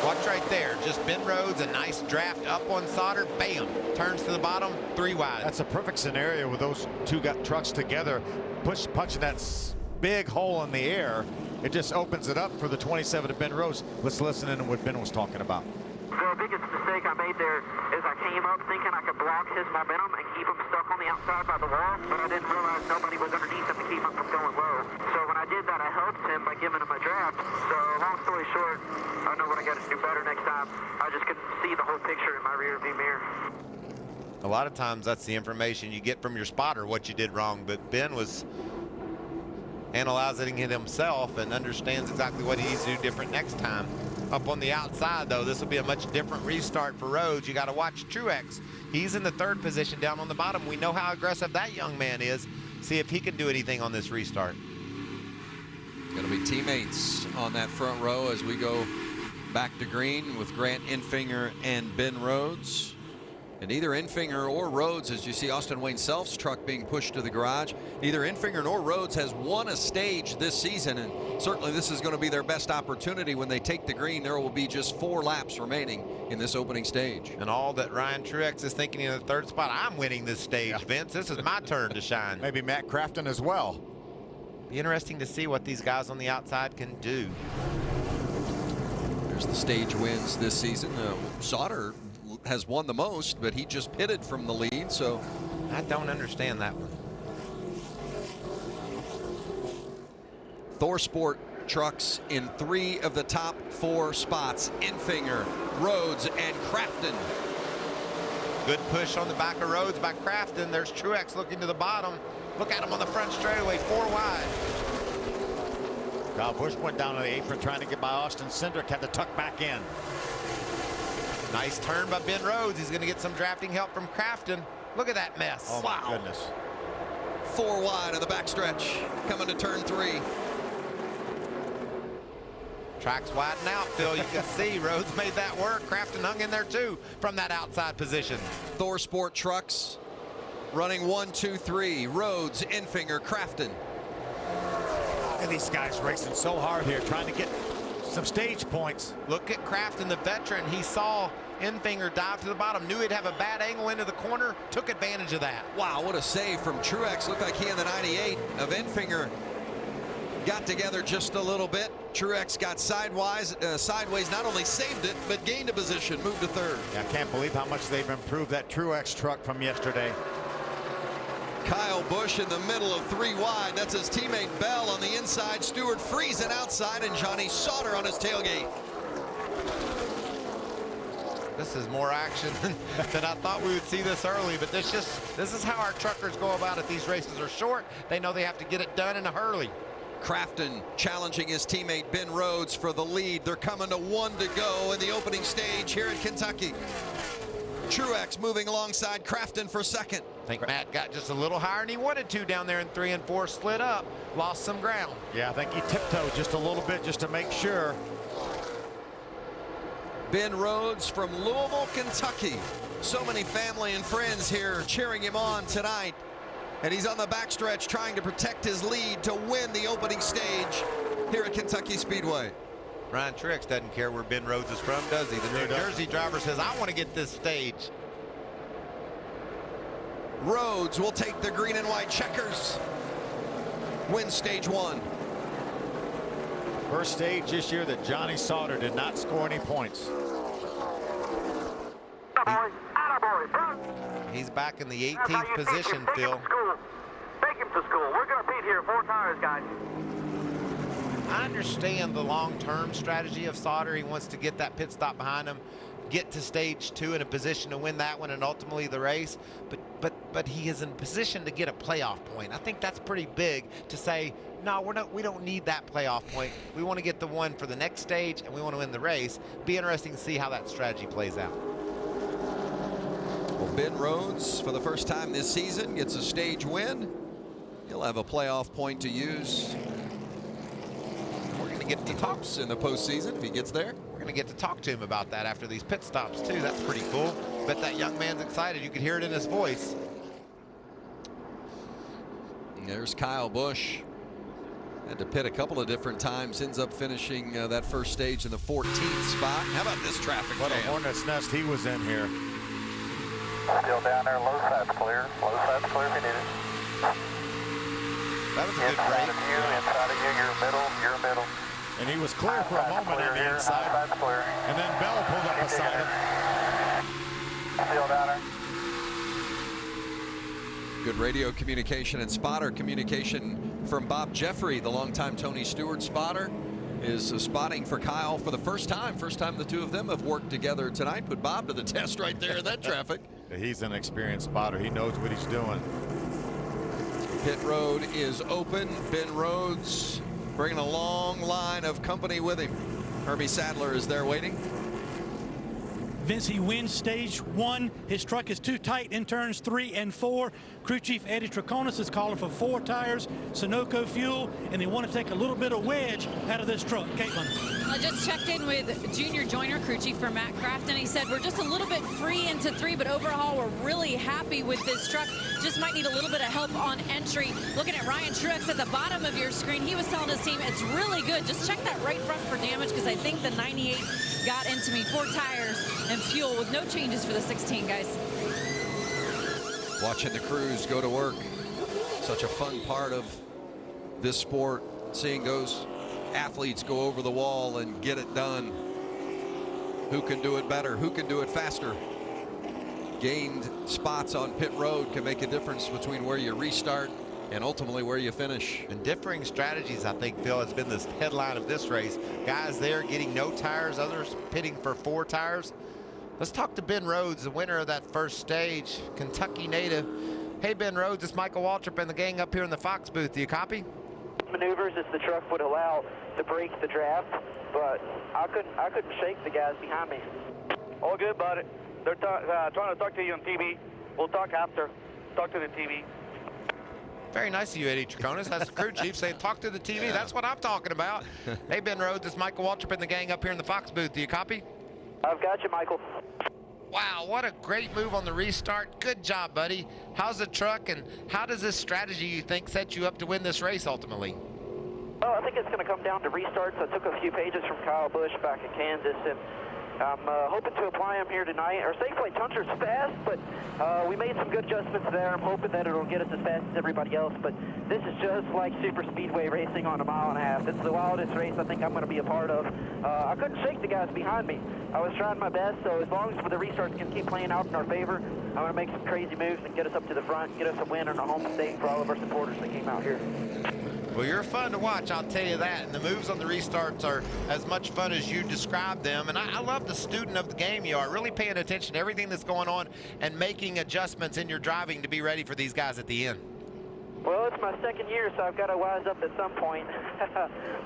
Watch right there. Just Ben Rhodes, a nice draft up on Sauter. Bam. Turns to the bottom, 3 wide. That's a perfect scenario with those 2 trucks together, punching that big hole in the air. It just opens it up for the 27 of Ben Rhodes. Let's listen in to what Ben was talking about. The biggest mistake I made there is I came up thinking I could block his momentum and keep him stuck on the outside by the wall, but I didn't realize nobody was underneath him to keep him from going low. So when I did that, I helped him by giving him a draft. So long story short, I know what I got to do better next time. I just couldn't see the whole picture in my rear view mirror. A lot of times that's the information you get from your spotter, what you did wrong, but Ben was analyzing it himself and understands exactly what he needs to do different next time. Up on the outside, though, this will be a much different restart for Rhodes. You got to watch Truex. He's in the 3rd position down on the bottom. We know how aggressive that young man is. See if he can do anything on this restart. Going to be teammates on that front row as we go back to green with Grant Enfinger and Ben Rhodes. And either Enfinger or Rhodes, as you see Austin Wayne Self's truck being pushed to the garage, neither Enfinger nor Rhodes has won a stage this season, and certainly this is going to be their best opportunity when they take the green. There will be just 4 laps remaining in this opening stage. And all that Ryan Truex is thinking in the 3rd spot, I'm winning this stage, Vince. This is my turn to shine. Maybe Matt Crafton as well. Be interesting to see what these guys on the outside can do. There's the stage wins this season. Sauter has won the most, but he just pitted from the lead, so I don't understand that one. ThorSport trucks in 3 of the top 4 spots. Enfinger, Rhodes, and Crafton. Good push on the back of Rhodes by Crafton. There's Truex looking to the bottom. Look at him on the front straightaway, 4 wide. Kyle Busch went down on the apron trying to get by Austin Cindric, had to tuck back in. Nice turn by Ben Rhodes. He's going to get some drafting help from Crafton. Look at that mess. Oh, my goodness. 4 wide of the backstretch coming to turn 3. Track's widen out, Phil. You can see Rhodes made that work. Crafton hung in there too from that outside position. ThorSport trucks running 1, 2, 3. Rhodes, Enfinger, Crafton. And these guys racing so hard here, trying to get some stage points. Look at Crafton, the veteran. He saw Enfinger dive to the bottom, knew he'd have a bad angle into the corner, took advantage of that. Wow, what a save from Truex. Looked like he and the 98 of Enfinger got together just a little bit. Truex got sideways, not only saved it, but gained a position, moved to 3rd. Yeah, I can't believe how much they've improved that Truex truck from yesterday. Kyle Busch in the middle of 3 wide. That's his teammate Bell on the inside. Stewart Friesen outside, and Johnny Sauter on his tailgate. This is more action than I thought we would see this early, but this is how our truckers go about it. These races are short. They know they have to get it done in a hurry. Crafton challenging his teammate Ben Rhodes for the lead. They're coming to 1 to go in the opening stage here at Kentucky. Truex moving alongside Crafton for 2nd. I think Matt got just a little higher than he wanted to down there in 3 and 4, slid up, lost some ground. Yeah, I think he tiptoed just a little bit just to make sure. Ben Rhodes from Louisville, Kentucky. So many family and friends here cheering him on tonight. And he's on the backstretch trying to protect his lead to win the opening stage here at Kentucky Speedway. Ryan Truex doesn't care where Ben Rhodes is from, does he? The New Jersey driver says, I want to get this stage. Rhodes will take the green and white checkers. Win stage 1. First stage this year that Johnny Sauter did not score any points. He's back in the 18th position, Phil. Take him to school. We're going to beat here 4 tires, guys. I understand the long-term strategy of Sauter. He wants to get that pit stop behind him, get to stage 2 in a position to win that one and ultimately the race. But he is in position to get a playoff point. I think that's pretty big to say, no, we don't need that playoff point. We want to get the one for the next stage and we want to win the race. Be interesting to see how that strategy plays out. Well, Ben Rhodes, for the first time this season, gets a stage win. He'll have a playoff point to use. We're going to get to tops in the postseason if he gets there. We're going to get to talk to him about that after these pit stops, too. That's pretty cool. Bet that young man's excited. You could hear it in his voice. There's Kyle Busch. Had to pit a couple of different times. Ends up finishing that first stage in the 14th spot. How about this traffic jam? What a hornet's nest he was in here. Still down there, low side's clear. Low side's clear if you need it. That was a good break. Inside of you, you're middle. And he was clear for a moment on the inside. And then Bell pulled up beside him. Still down there. Good radio communication and spotter communication from Bob Jeffrey, the longtime Tony Stewart spotter, is spotting for Kyle for the first time. First time the two of them have worked together tonight. Put Bob to the test right there in that traffic. He's an experienced spotter. He knows what he's doing. Pit road is open. Ben Rhodes bringing a long line of company with him. Herbie Sadler is there waiting. Vince, he wins stage 1. His truck is too tight in turns 3 and 4. Crew Chief Eddie Traconis is calling for 4 tires, Sunoco fuel, and they want to take a little bit of wedge out of this truck. Caitlin. I just checked in with Junior Joyner, crew chief for Matt Crafton. He said we're just a little bit free into 3, but overall we're really happy with this truck. Just might need a little bit of help on entry. Looking at Ryan Truex at the bottom of your screen, he was telling his team it's really good. Just check that right front for damage because I think the 98 got into me. 4 tires and fuel with no changes for the 16, guys. Watching the crews go to work. Such a fun part of this sport, seeing those athletes go over the wall and get it done. Who can do it better? Who can do it faster? Gained spots on pit road can make a difference between where you restart and ultimately where you finish. And differing strategies, I think, Phil, has been the headline of this race. Guys there getting no tires, others pitting for 4 tires. Let's talk to Ben Rhodes, the winner of that first stage, Kentucky native. Hey, Ben Rhodes, it's Michael Waltrip and the gang up here in the Fox booth. Do you copy? Maneuvers as the truck would allow to break the draft, but I couldn't shake the guys behind me. All good, bud. They're trying to talk to you on TV. We'll talk after. Talk to the TV. Very nice of you, Eddie Traconis. That's the crew chief saying, talk to the TV. Yeah. That's what I'm talking about. Hey, Ben Rhodes, it's Michael Waltrip and the gang up here in the Fox booth. Do you copy? I've got you, Michael. Wow, what a great move on the restart. Good job, buddy. How's the truck, and how does this strategy, you think, set you up to win this race ultimately? Well, I think it's going to come down to restarts. I took a few pages from Kyle Busch back in Kansas, and I'm hoping to apply them here tonight. Our safe plate Hunter's fast, but we made some good adjustments there. I'm hoping that it'll get us as fast as everybody else, but this is just like super speedway racing on a 1.5 miles. It's the wildest race I think I'm going to be a part of. I couldn't shake the guys behind me. I was trying my best, so as long as the restarts can keep playing out in our favor, I'm going to make some crazy moves and get us up to the front, get us a win on our home state for all of our supporters that came out here. Well, you're fun to watch, I'll tell you that. And the moves on the restarts are as much fun as you described them. And I love the student of the game you are, really paying attention to everything that's going on and making adjustments in your driving to be ready for these guys at the end. Well, it's my 2nd year, so I've got to wise up at some point.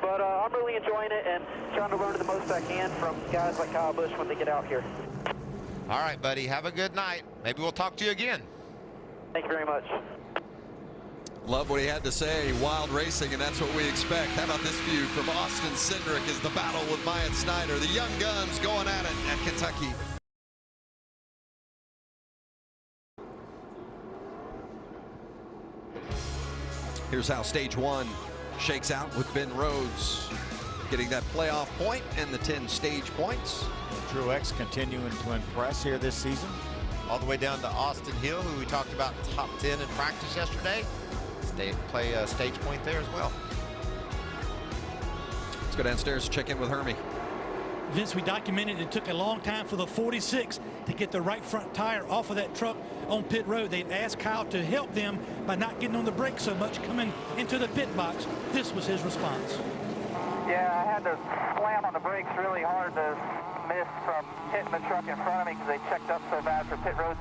But I'm really enjoying it and trying to learn the most I can from guys like Kyle Busch when they get out here. All right, buddy. Have a good night. Maybe we'll talk to you again. Thank you very much. Love what he had to say. Wild racing, and that's what we expect. How about this view from Austin Cindric as the battle with Myatt Snyder. The young guns going at it at Kentucky. Here's how stage 1 shakes out with Ben Rhodes getting that playoff point and the 10 stage points. Truex continuing to impress here this season. All the way down to Austin Hill, who we talked about top 10 in practice yesterday. Play a stage point there as well. Let's go downstairs and check in with Hermie. Vince, we documented it took a long time for the 46 to get the right front tire off of that truck on pit road. They've asked Kyle to help them by not getting on the brakes so much coming into the pit box. This was his response. Yeah, I had to slam on the brakes really hard to miss from hitting the truck in front of me because they checked up so bad for pit roads.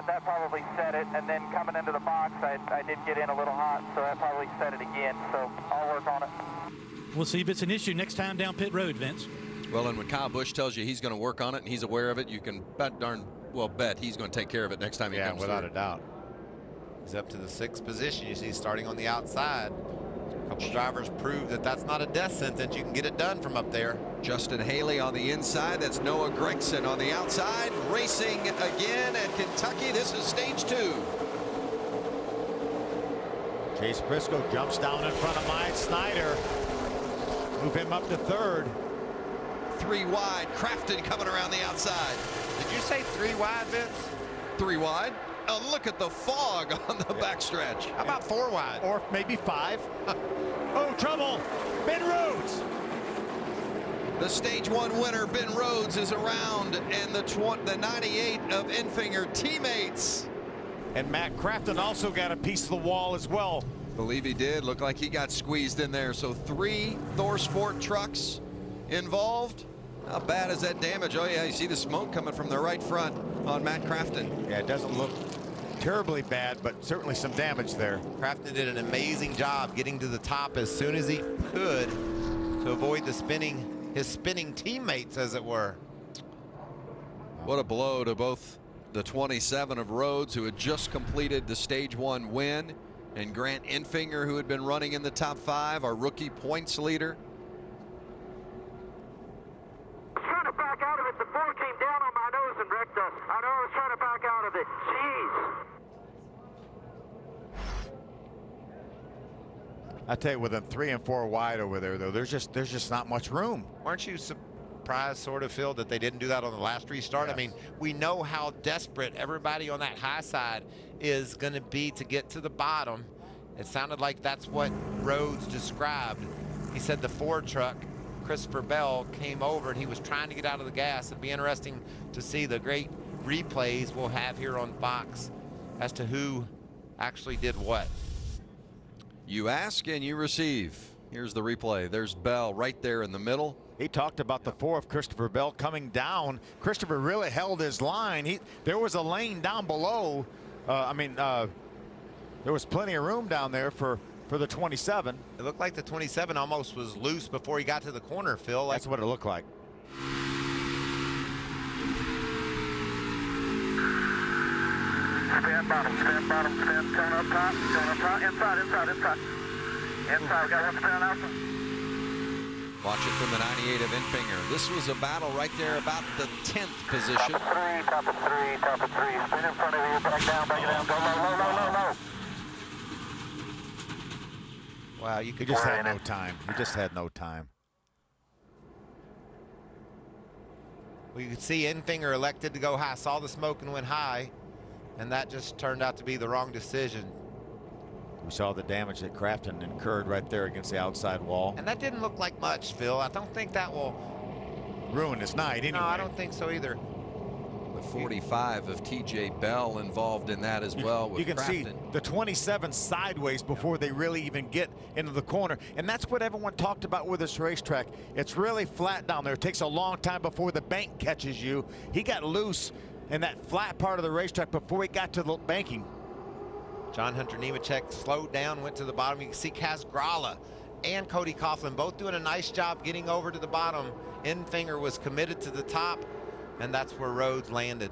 That probably set it, and then coming into the box, I did get in a little hot, so that probably set it again, so I'll work on it. We'll see if it's an issue next time down pit road, Vince. Well, and when Kyle Busch tells you he's going to work on it and he's aware of it, you can bet he's going to take care of it next time he comes without a doubt. He's up to the 6th position. You see starting on the outside. A couple drivers prove that that's not a death sentence. You can get it done from up there. Justin Haley on the inside. That's Noah Gragson on the outside. Racing again at Kentucky. This is stage 2. Chase Briscoe jumps down in front of Myatt Snyder. Move him up to 3rd. 3 wide. Crafton coming around the outside. Did you say 3 wide, Vince? 3 wide. Oh, look at the fog on the backstretch. How about 4 wide? Or maybe 5. Oh, trouble. Ben Rhodes. The stage 1 winner, Ben Rhodes, is around, and the 98 of Enfinger teammates. And Matt Crafton also got a piece of the wall as well. Believe he did. Looked like he got squeezed in there. So 3 Thor Sport trucks involved. How bad is that damage? Oh yeah, you see the smoke coming from the right front on Matt Crafton. Yeah, it doesn't look terribly bad, but certainly some damage there. Crafton did an amazing job getting to the top as soon as he could to avoid his spinning teammates, as it were. What a blow to both the 27 of Rhodes, who had just completed the Stage 1 win, and Grant Enfinger, who had been running in the top 5, our rookie points leader. Trying to back out of it. The ball came down on my nose and wrecked us. I know I was trying to back out of it. Jeez. I tell you, with them 3 and 4 wide over there, though, there's just not much room. Aren't you surprised, sort of, Phil, that they didn't do that on the last restart? Yes. I mean, we know how desperate everybody on that high side is going to be to get to the bottom. It sounded like that's what Rhodes described. He said the Ford truck, Christopher Bell, came over and he was trying to get out of the gas. It'd be interesting to see the great replays we'll have here on Fox as to who actually did what. You ask and you receive. Here's the replay. There's Bell right there in the middle. He talked about the 4 of Christopher Bell coming down. Christopher really held his line. There was a lane down below. There was plenty of room down there for the 27. It looked like the 27 almost was loose before he got to the corner, Phil. That's what it looked like. Stand bottom, turn up top, inside. Inside, we got one spin out. Watch it from the 98 of Enfinger. This was a battle right there about the 10th position. Top of three. Spin in front of you, back down, go low. Wow, He just had no time. He just had no time. Well, you could see Enfinger elected to go high, saw the smoke and went high, and that just turned out to be the wrong decision. We saw the damage that Crafton incurred right there against the outside wall. And that didn't look like much, Phil. I don't think that will ruin his night anyway. No, I don't think so either. The 45 of TJ Bell involved in that as well. With you can Crafton. see the 27 sideways before they really even get into the corner. And that's what everyone talked about with this racetrack. It's really flat down there. It takes a long time before the bank catches you. He got loose in that flat part of the racetrack before he got to the banking. John Hunter Nemechek slowed down, went to the bottom. You can see Kaz Grala and Cody Coughlin both doing a nice job getting over to the bottom. Enfinger was committed to the top, and that's where Rhodes landed.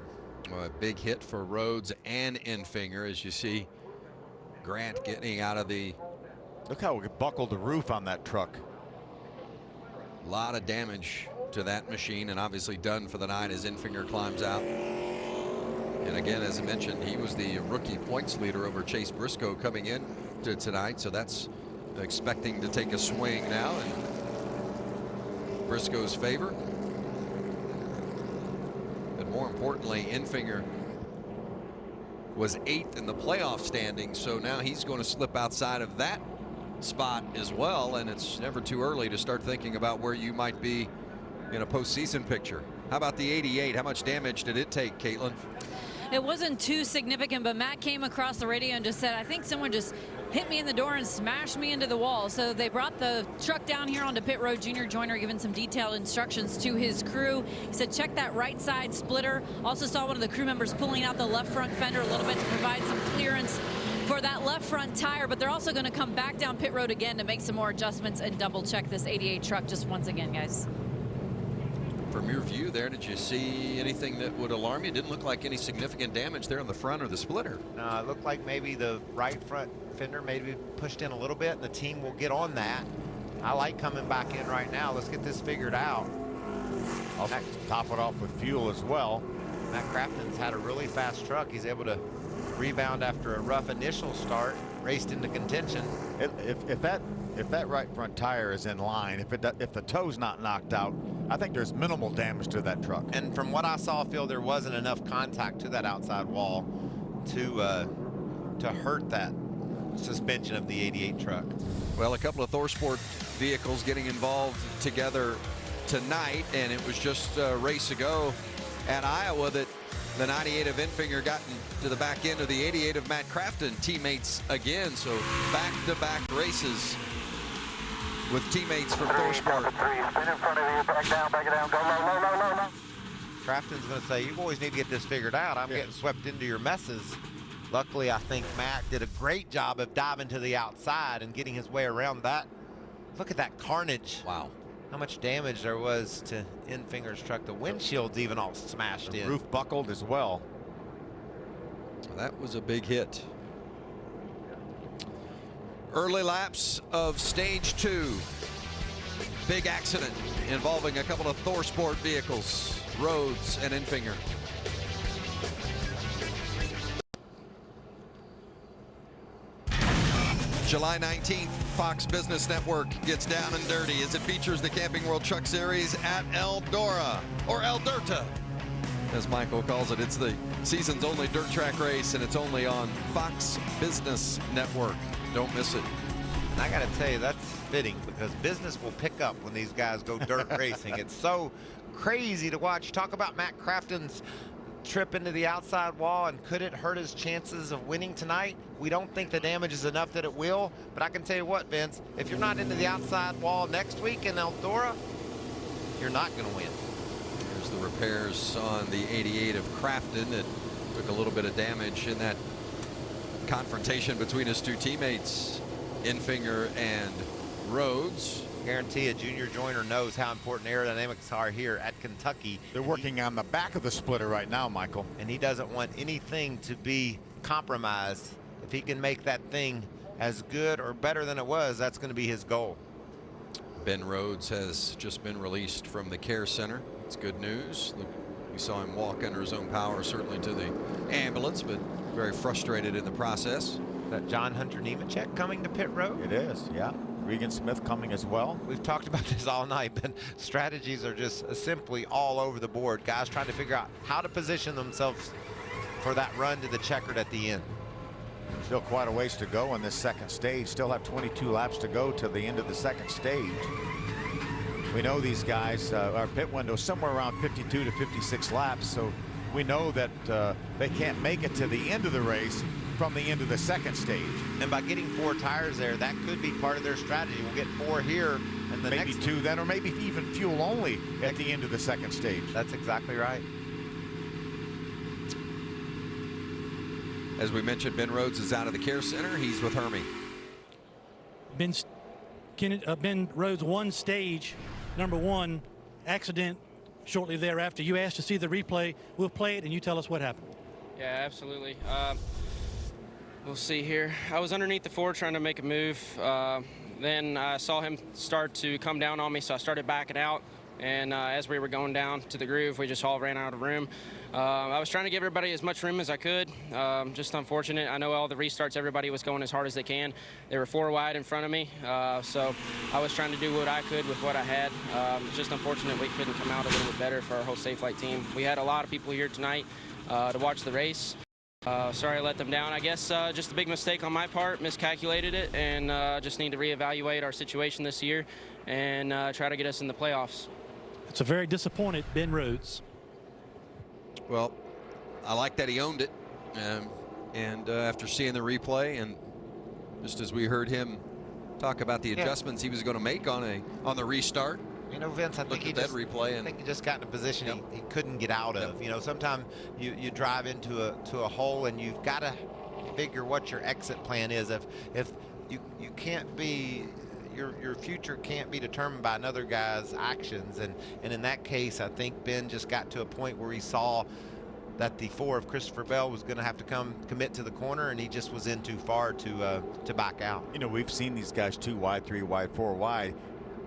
Well, a big hit for Rhodes and Enfinger, as you see Grant getting out of the... Look how we buckled the roof on that truck. A lot of damage to that machine, and obviously done for the night as Enfinger climbs out. And again, as I mentioned, he was the rookie points leader over Chase Briscoe coming in to tonight, so that's expecting to take a swing now in Briscoe's favor. But more importantly, Enfinger was 8th in the playoff standing, so now he's going to slip outside of that spot as well, and it's never too early to start thinking about where you might be in a postseason picture. How about the 88? How much damage did it take, Caitlin? It wasn't too significant, but Matt came across the radio and just said, I think someone just hit me in the door and smashed me into the wall. So they brought the truck down here onto pit road. Junior Joyner giving some detailed instructions to his crew. He said, check that right side splitter. Also saw one of the crew members pulling out the left front fender a little bit to provide some clearance for that left front tire, but they're also going to come back down pit road again to make some more adjustments and double check this 88 truck just once again, guys. From your view there, did you see anything that would alarm you? Didn't look like any significant damage there on the front or the splitter. No, it looked like maybe the right front fender maybe pushed in a little bit, and the team will get on that. I like coming back in right now. Let's get this figured out. I'll top it off with fuel as well. Matt Crafton's had a really fast truck. He's able to rebound after a rough initial start, raced into contention. If that right front tire is in line, if the toe's not knocked out, I think there's minimal damage to that truck. And from what I saw, Phil, there wasn't enough contact to that outside wall to hurt that suspension of the 88 truck. Well, a couple of ThorSport vehicles getting involved together tonight, and it was just a race ago at Iowa that the 98 of Enfinger got to the back end of the 88 of Matt Crafton teammates again. So back-to-back races with teammates from ThorSport. Spin in front of you, back down, go low. Crafton's going to say, you boys need to get this figured out. I'm getting swept into your messes. Luckily, I think Matt did a great job of diving to the outside and getting his way around that. Look at that carnage. Wow. How much damage there was to Infinger's truck. The windshield's even all smashed in. Roof buckled as well. That was a big hit. Early laps of stage 2. Big accident involving a couple of Thor Sport vehicles, Rhodes and Infinger. July 19th, Fox Business Network gets down and dirty as it features the Camping World Truck Series at Eldora, or Eldorta, as Michael calls it. It's the season's only dirt track race, and it's only on Fox Business Network. Don't miss it. And I got to tell you, that's fitting, because business will pick up when these guys go dirt racing. It's so crazy to watch. Talk about Matt Crafton's trip into the outside wall, and could it hurt his chances of winning tonight? We don't think the damage is enough that it will, but I can tell you what, Vince, if you're not into the outside wall next week in Eldora, you're not going to win. Here's the repairs on the 88 of Crafton. It took a little bit of damage in that confrontation between his two teammates, Infinger and Rhodes. Guarantee a junior joiner knows how important aerodynamics are here at Kentucky. They're working on the back of the splitter right now, Michael. And he doesn't want anything to be compromised. If he can make that thing as good or better than it was, that's going to be his goal. Ben Rhodes has just been released from the care center. It's good news. We saw him walk under his own power, certainly to the ambulance, but very frustrated in the process. That John Hunter Nemechek coming to pit road? It is, yeah. Regan Smith coming as well. We've talked about this all night, but strategies are just simply all over the board. Guys trying to figure out how to position themselves for that run to the checkered at the end. Still quite a ways to go on this second stage. Still have 22 laps to go to the end of the second stage. We know these guys, our pit window is somewhere around 52 to 56 laps, so we know that they can't make it to the end of the race from the end of the second stage. And by getting 4 tires there, that could be part of their strategy. We'll get 4 here, and the maybe next 2 then, or maybe even fuel only at the end of the second stage. That's exactly right. As we mentioned, Ben Rhodes is out of the care center. He's with Hermie. Ben Rhodes won stage number 1 accident shortly thereafter. You asked to see the replay. We'll play it and you tell us what happened. Yeah, absolutely. We'll see here. I was underneath the Ford trying to make a move. Then I saw him start to come down on me, so I started backing out. And as we were going down to the groove, we just all ran out of room. I was trying to give everybody as much room as I could. Just unfortunate. I know all the restarts, everybody was going as hard as they can. They were 4 wide in front of me, so I was trying to do what I could with what I had. Just unfortunate we couldn't come out a little bit better for our whole Safe Flight team. We had a lot of people here tonight to watch the race. Sorry I let them down. I guess just a big mistake on my part, miscalculated it, and just need to reevaluate our situation this year and try to get us in the playoffs. It's a very disappointed Ben Rhodes. Well, I like that he owned it. And after seeing the replay, and just as we heard him talk about the adjustments he was going to make on the restart. You know, Vince, I think he just got in a position he couldn't get out of. You know, sometimes you drive into a hole and you've got to figure what your exit plan is. If you can't be, your future can't be determined by another guy's actions, and in that case, I think Ben just got to a point where he saw that the 4 of Christopher Bell was going to have to commit to the corner, and he just was in too far to back out. You know, we've seen these guys 2 wide, 3 wide, 4 wide.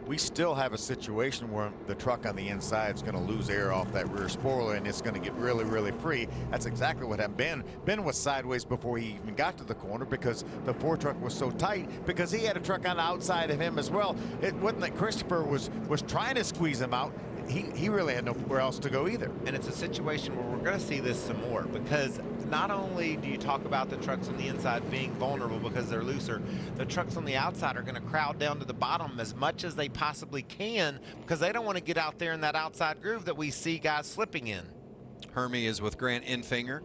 We still have a situation where the truck on the inside is going to lose air off that rear spoiler, and it's going to get really, really free. That's exactly what happened. Ben was sideways before he even got to the corner because the Ford truck was so tight, because he had a truck on the outside of him as well. It wasn't that Christopher was trying to squeeze him out. He really had nowhere else to go either. And it's a situation where we're going to see this some more, because not only do you talk about the trucks on the inside being vulnerable because they're looser, the trucks on the outside are going to crowd down to the bottom as much as they possibly can, because they don't want to get out there in that outside groove that we see guys slipping in. Hermie is with Grant Infinger.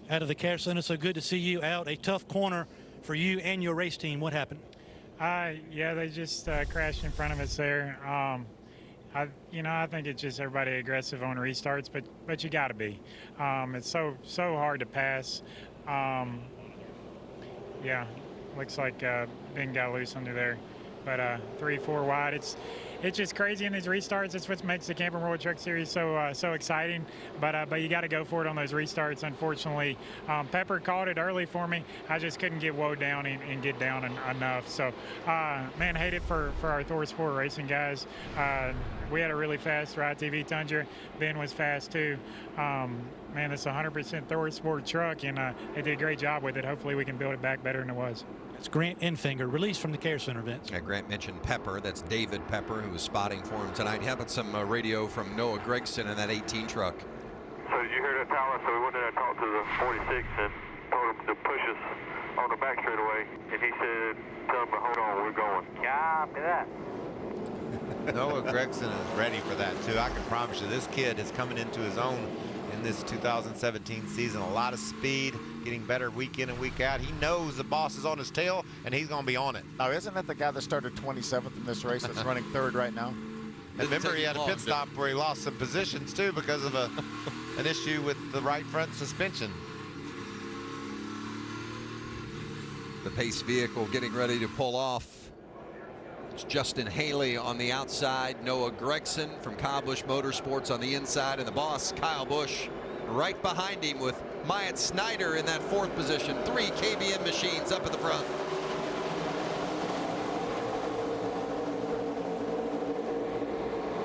Out of the care center, so good to see you out. A tough corner for you and your race team. What happened? Yeah, they just crashed in front of us there. I think it's just everybody aggressive on restarts, but you got to be. It's so hard to pass. Yeah, looks like Ben got loose under there. But 3-4 wide, it's just crazy in these restarts. It's what makes the Camping World Truck Series so exciting. But you got to go for it on those restarts. Unfortunately, Pepper caught it early for me. I just couldn't get woed down and get down enough. So, man, hate it for our Thor Sport Racing guys. We had a really fast Ride TV Tundra. Ben was fast too. Man, it's a 100% Thor Sport truck, and they did a great job with it. Hopefully, we can build it back better than it was. It's Grant Enfinger, released from the Care Center, Vince. Grant mentioned Pepper. That's David Pepper, who was spotting for him tonight. How about some radio from Noah Gregson in that 18 truck? So did you hear that, Tyler? So we went in and talked to the 46 and told him to push us on the back straightaway. And he said, tell him to hold on, we're going. Copy that. Noah Gregson is ready for that, too. I can promise you, this kid is coming into his own in this 2017 season. A lot of speed, getting better week in and week out. He knows the boss is on his tail, and he's going to be on it. Now, isn't that the guy that started 27th in this race that's running third right now? And remember, he had a pit stop where he lost some positions, too, because of an issue with the right front suspension. The Pace vehicle getting ready to pull off. It's Justin Haley on the outside, Noah Gregson from Kyle Busch Motorsports on the inside, and the boss, Kyle Busch, right behind him with Myatt Snyder in that fourth position. 3 KBM machines up at the front.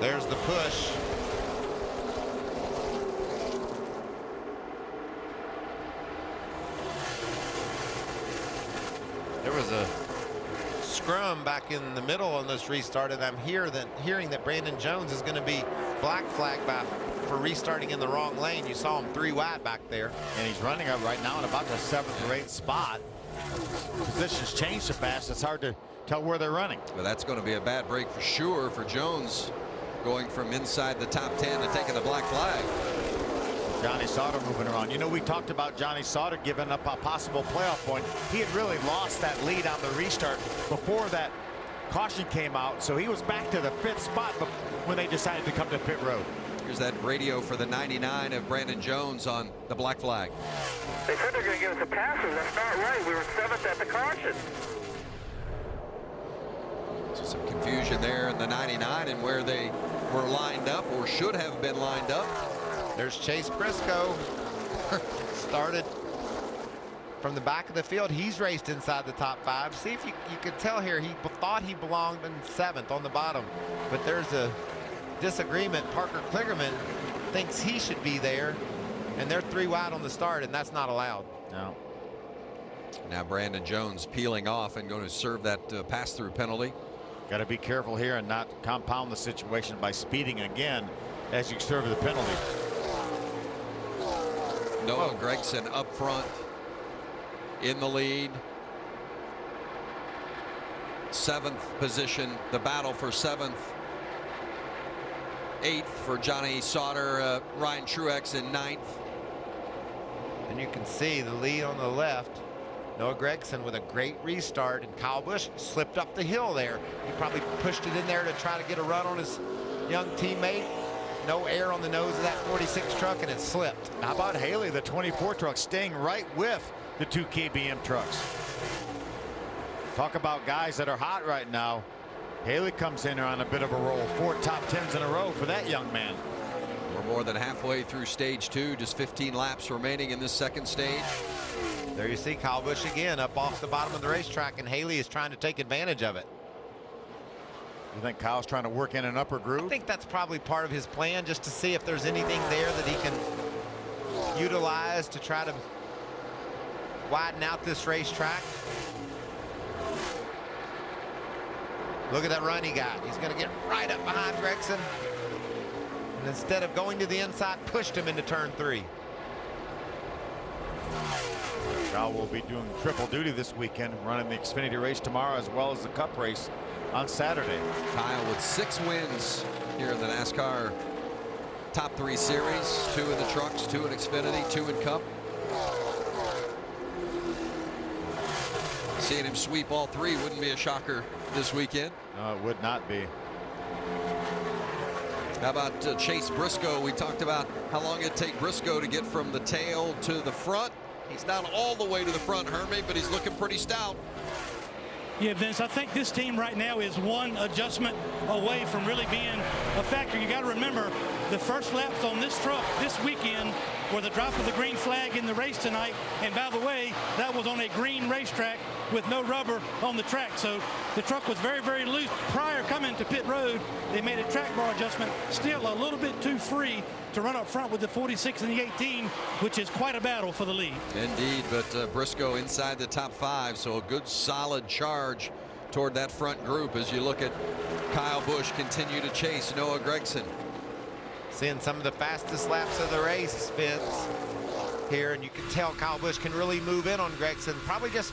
There's the push. There was a scrum back in the middle on this restart, and I'm hearing that Brandon Jones is going to be black flagged for restarting in the wrong lane. You saw him 3 wide back there. And he's running up right now in about the 7th or 8th spot. Positions change so fast, it's hard to tell where they're running. Well, that's going to be a bad break for sure for Jones, going from inside the top 10 to taking the black flag. Johnny Sauter moving around. You know, we talked about Johnny Sauter giving up a possible playoff point. He had really lost that lead on the restart before that caution came out, so he was back to the 5th spot when they decided to come to pit road. Here's that radio for the 99 of Brandon Jones on the black flag. They said they're going to give us a passer. That's not right. We were 7th at the caution. So some confusion there in the 99 and where they were lined up or should have been lined up. There's Chase Briscoe. Started from the back of the field. He's raced inside the top 5. See if you could tell here, he thought he belonged in 7th on the bottom, but there's a disagreement. Parker Kligerman thinks he should be there, and they're 3 wide on the start, and that's not allowed. No. Now Brandon Jones peeling off and going to serve that pass-through penalty. Got to be careful here and not compound the situation by speeding again as you serve the penalty. Noah Gregson up front in the lead. 7th position, the battle for 7th. 8th for Johnny Sauter, Ryan Truex in 9th. And you can see the lead on the left. Noah Gregson with a great restart, and Kyle Busch slipped up the hill there. He probably pushed it in there to try to get a run on his young teammate. No air on the nose of that 46 truck, and it slipped. How about Haley, the 24 truck, staying right with the 2 KBM trucks? Talk about guys that are hot right now. Haley comes in on a bit of a roll. 4 top 10s in a row for that young man. We're more than halfway through stage 2, just 15 laps remaining in this second stage. There you see Kyle Busch again up off the bottom of the racetrack, and Haley is trying to take advantage of it. You think Kyle's trying to work in an upper groove? I think that's probably part of his plan, just to see if there's anything there that he can utilize to try to widen out this racetrack. Look at that run he got. He's going to get right up behind Gregson. And instead of going to the inside, pushed him into turn 3. Kyle will be doing triple duty this weekend, running the Xfinity race tomorrow as well as the Cup race on Saturday. Kyle with 6 wins here in the NASCAR top 3 series. 2 in the trucks, 2 in Xfinity, 2 in Cup. Seeing him sweep all 3 wouldn't be a shocker this weekend. No, it would not be. How about Chase Briscoe? We talked about how long it'd take Briscoe to get from the tail to the front. He's not all the way to the front, Hermie, but he's looking pretty stout. Yeah, Vince, I think this team right now is one adjustment away from really being a factor. You got to remember, the first laps on this truck this weekend were the drop of the green flag in the race tonight. And by the way, that was on a green racetrack with no rubber on the track. So the truck was very, very loose. Prior coming to pit road, they made a track bar adjustment, still a little bit too free to run up front with the 46 and the 18, which is quite a battle for the lead. Indeed, but Briscoe inside the top 5, so a good solid charge toward that front group as you look at Kyle Busch continue to chase Noah Gragson. Seeing some of the fastest laps of the race, Vince, here, and you can tell Kyle Busch can really move in on Gragson, probably just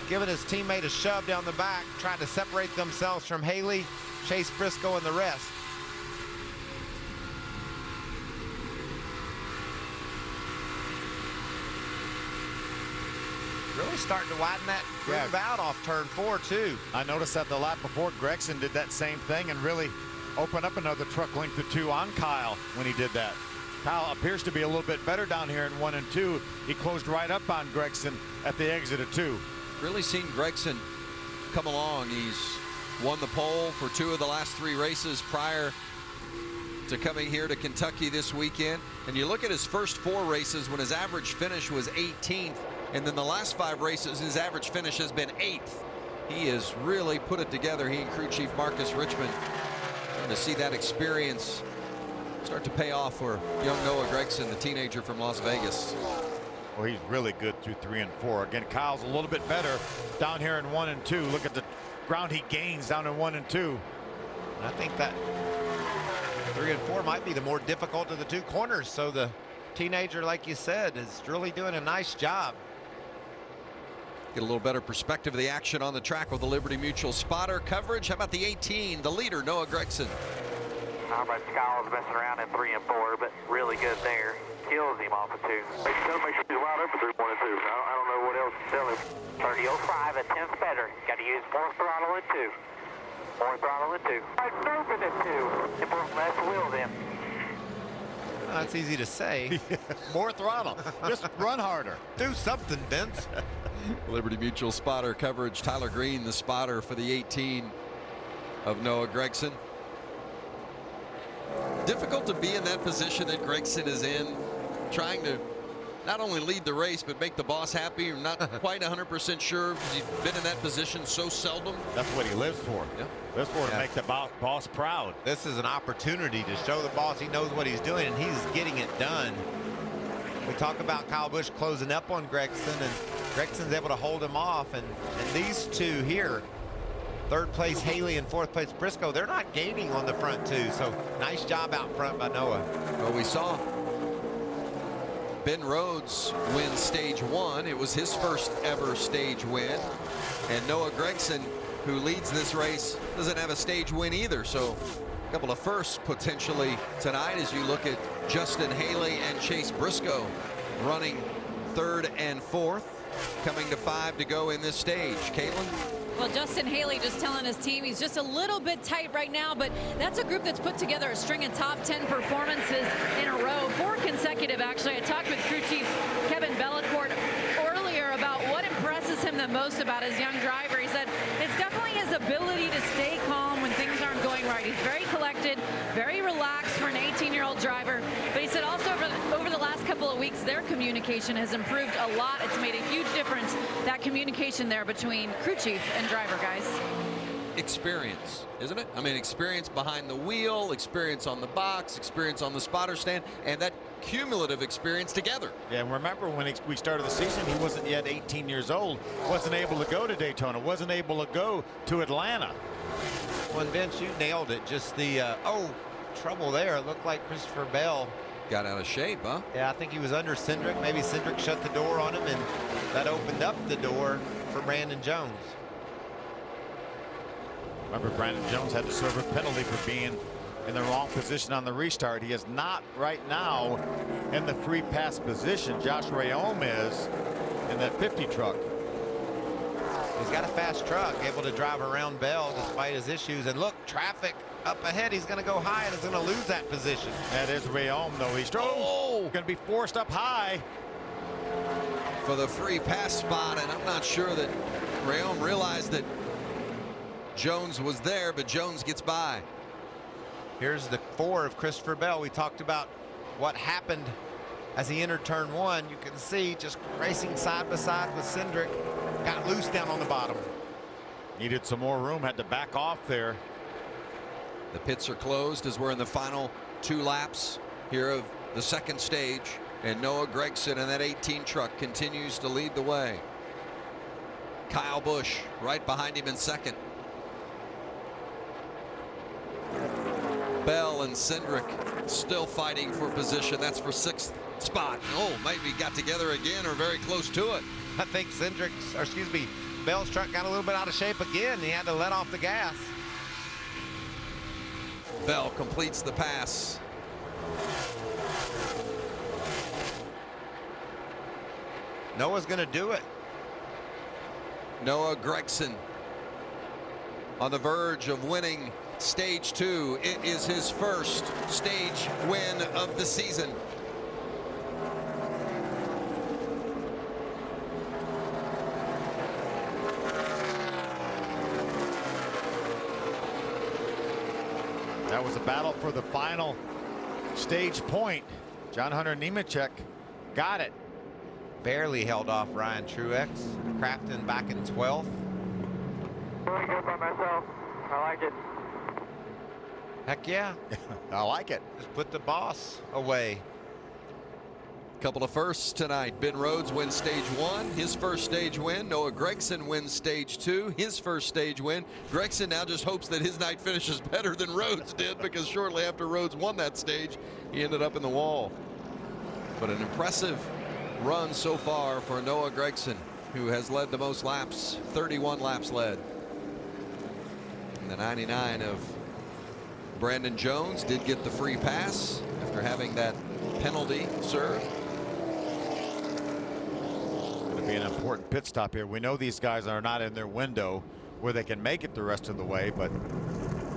giving his teammate a shove down the back, trying to separate themselves from Haley, Chase Briscoe, and the rest. Really starting to widen that groove out off turn 4 too. I noticed that the lap before Gragson did that same thing and really opened up another truck length or 2 on Kyle when he did that. Kyle appears to be a little bit better down here in 1 and 2. He closed right up on Gragson at the exit of 2. Really seen Gragson come along. He's won the pole for 2 of the last 3 races prior to coming here to Kentucky this weekend. And you look at his first 4 races when his average finish was 18th. And then the last 5 races, his average finish has been 8th. He has really put it together, he and crew chief Marcus Richmond. Starting to see that experience start to pay off for young Noah Gragson, the teenager from Las Vegas. Well, he's really good through 3 and 4. Again, Kyle's a little bit better down here in 1 and 2. Look at the ground he gains down in 1 and 2. And I think that 3 and 4 might be the more difficult of the 2 corners. So the teenager, like you said, is really doing a nice job. Get a little better perspective of the action on the track with the Liberty Mutual spotter coverage. How about the 18, the leader, Noah Gragson? Not much. Kyle's messing around in 3 and 4, but really good there. Kills him off of 2. Make sure he's wide open through 1 and 2. I don't know what else to tell him. 30.05, a tenth better. Got to use more throttle in 2. More throttle in 2. Right open at 2. And put less wheel then. That's easy to say. More throttle. Just run harder. Do something, Vince. Liberty Mutual spotter coverage. Tyler Green, the spotter for the 18 of Noah Gragson. Difficult to be in that position that Gragson is in, trying to not only lead the race but make the boss happy. You're not quite 100% sure because he's been in that position so seldom. That's what he lives for. Yeah. Lives for to make the boss proud. This is an opportunity to show the boss he knows what he's doing, and he's getting it done. We talk about Kyle Busch closing up on Gragson, and Gregson's able to hold him off. And these 2 here, 3rd place Haley and 4th place Briscoe, they're not gaining on the front 2. So nice job out front by Noah. Well, we saw Ben Rhodes win stage 1. It was his first ever stage win. And Noah Gragson, who leads this race, doesn't have a stage win either. So a couple of firsts potentially tonight as you look at Justin Haley and Chase Briscoe running 3rd and 4th, coming to 5 to go in this stage. Caitlin? Well, Justin Haley just telling his team he's just a little bit tight right now, but that's a group that's put together a string of top 10 performances in a row, 4 consecutive actually. I talked with crew chief Kevin Bellicourt earlier about what impresses him the most about his young driver. He said it's definitely his ability to stay calm when things aren't going right. He's very collected, very relaxed for an 18-year-old driver, but he said also over the last couple of weeks their communication has improved a lot. It's made a huge difference, that communication there between crew chief and driver, guys. Experience, isn't it? I mean, experience behind the wheel, experience on the box, experience on the spotter stand, and that cumulative experience together. Yeah, and remember when we started the season, he wasn't yet 18 years old, wasn't able to go to Daytona, wasn't able to go to Atlanta. Well, Vince, you nailed it. Just the, trouble there. It looked like Christopher Bell got out of shape, huh? Yeah, I think he was under Cindric. Maybe Cindric shut the door on him, and that opened up the door for Brandon Jones. Remember, Brandon Jones had to serve a penalty for being in the wrong position on the restart. He is not right now in the free pass position. Josh Rayome is in that 50 truck. He's got a fast truck, able to drive around Bell despite his issues. And look, traffic up ahead. He's going to go high and is going to lose that position. That is Rayome, though. He's going to be forced up high. for the free pass spot, and I'm not sure that Rayom realized that Jones was there, but Jones gets by. Here's the 4 of Christopher Bell. We talked about what happened as he entered turn 1. You can see just racing side by side with Cindric. Got loose down on the bottom. Needed some more room, had to back off there. The pits are closed as we're in the final 2 laps here of the second stage, and Noah Gragson in that 18 truck continues to lead the way. Kyle Busch right behind him in second. Bell and Cindric still fighting for position. That's for 6th spot. Oh, maybe got together again or very close to it. I think Bell's truck got a little bit out of shape again. He had to let off the gas. Bell completes the pass. Noah's going to do it. Noah Gragson on the verge of winning stage 2. It is his first stage win of the season. That was a battle for the final stage point. John Hunter Nemechek got it. Barely held off Ryan Truex. Crafton back in 12th. Really good by myself. I like it. Heck yeah. I like it. Just put the boss away. Couple of firsts tonight. Ben Rhodes wins stage 1, his first stage win. Noah Gragson wins stage 2, his first stage win. Gragson now just hopes that his night finishes better than Rhodes did, because shortly after Rhodes won that stage, he ended up in the wall. But an impressive run so far for Noah Gragson, who has led the most laps, 31 laps led. And the 99 of Brandon Jones did get the free pass after having that penalty served. Going to be an important pit stop here. We know these guys are not in their window where they can make it the rest of the way, but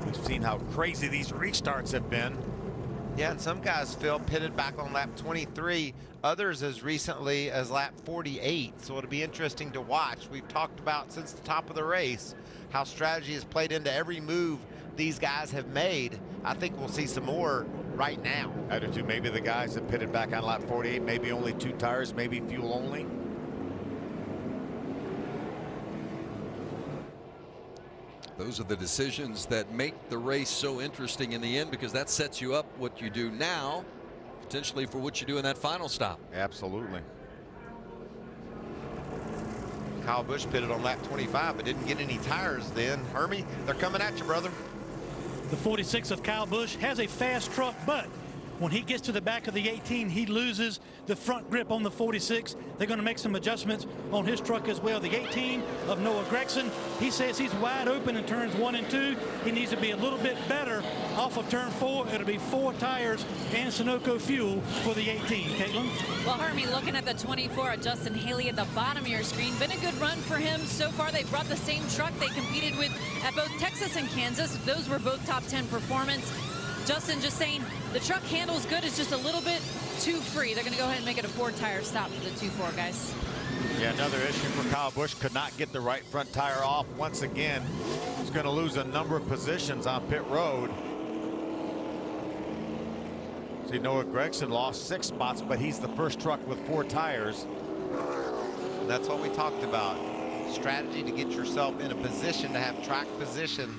we've seen how crazy these restarts have been. Yeah, and some guys, Phil, pitted back on lap 23, others as recently as lap 48. So it'll be interesting to watch. We've talked about since the top of the race how strategy has played into every move these guys have made. I think we'll see some more right now. I do too. Maybe the guys that pitted back on lap 48, maybe only 2 tires, maybe fuel only. Those are the decisions that make the race so interesting in the end, because that sets you up what you do now, potentially for what you do in that final stop. Absolutely. Kyle Busch pitted on lap 25, but didn't get any tires then. Hermie, they're coming at you, brother. The 46 of Kyle Busch has a fast truck, but when he gets to the back of the 18, he loses the front grip on the 46. They're going to make some adjustments on his truck as well. The 18 of Noah Gragson, he says he's wide open in turns 1 and 2. He needs to be a little bit better off of turn 4. It'll be 4 tires and Sunoco fuel for the 18. Caitlin? Well, Hermie, looking at the 24 of Justin Haley at the bottom of your screen, been a good run for him so far. They brought the same truck they competed with at both Texas and Kansas. Those were both top 10 performance. Justin just saying the truck handles good, it's just a little bit too free. They're going to go ahead and make it a 4-tire stop for the 2-4, guys. Yeah, another issue for Kyle Busch. Could not get the right front tire off. Once again, he's going to lose a number of positions on pit road. See, Noah Gragson lost 6 spots, but he's the first truck with 4 tires. And that's what we talked about. Strategy to get yourself in a position to have track position.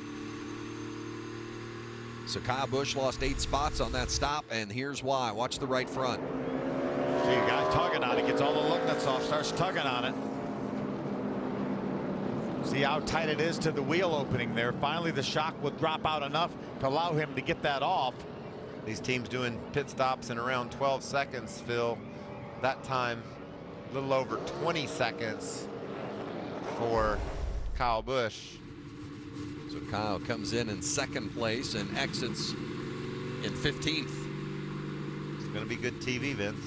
So Kyle Busch lost 8 spots on that stop, and here's why. Watch the right front. See a guy tugging on it, gets all the lug nuts off, starts tugging on it. See how tight it is to the wheel opening there. Finally, the shock will drop out enough to allow him to get that off. These teams doing pit stops in around 12 seconds, Phil. That time, a little over 20 seconds for Kyle Busch. So Kyle comes in 2nd place and exits in 15th. It's going to be good TV, Vince.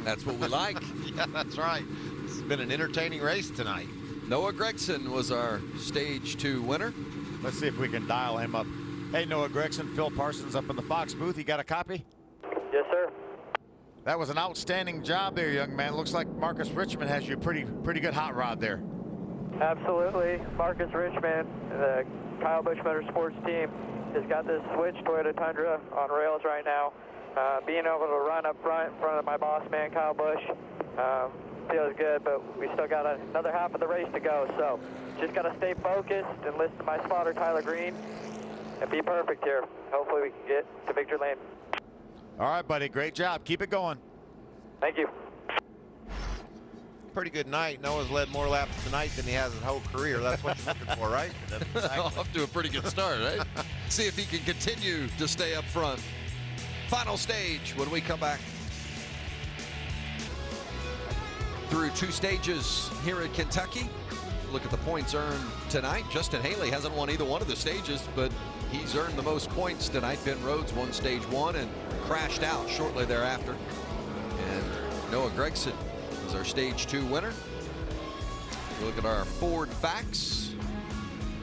That's what we like. Yeah, that's right. This has been an entertaining race tonight. Noah Gragson was our stage 2 winner. Let's see if we can dial him up. Hey, Noah Gragson, Phil Parsons up in the Fox booth. You got a copy? Yes, sir. That was an outstanding job there, young man. Looks like Marcus Richmond has you pretty good hot rod there. Absolutely. Marcus Richmond, the Kyle Busch Motorsports team, has got this switch Toyota Tundra on rails right now. Being able to run up front in front of my boss man, Kyle Busch, feels good, but we still got another half of the race to go. So just got to stay focused and listen to my spotter, Tyler Green, and be perfect here. Hopefully we can get to victory lane. All right, buddy. Great job. Keep it going. Thank you. Pretty good night. Noah's led more laps tonight than he has his whole career. That's what you're looking for, right? Off to a pretty good start, right? See if he can continue to stay up front. Final stage when we come back. Through 2 stages here at Kentucky. Look at the points earned tonight. Justin Haley hasn't won either one of the stages, but he's earned the most points tonight. Ben Rhodes won stage 1 and crashed out shortly thereafter. And Noah Gragson is our stage 2 winner. We look at our Ford facts.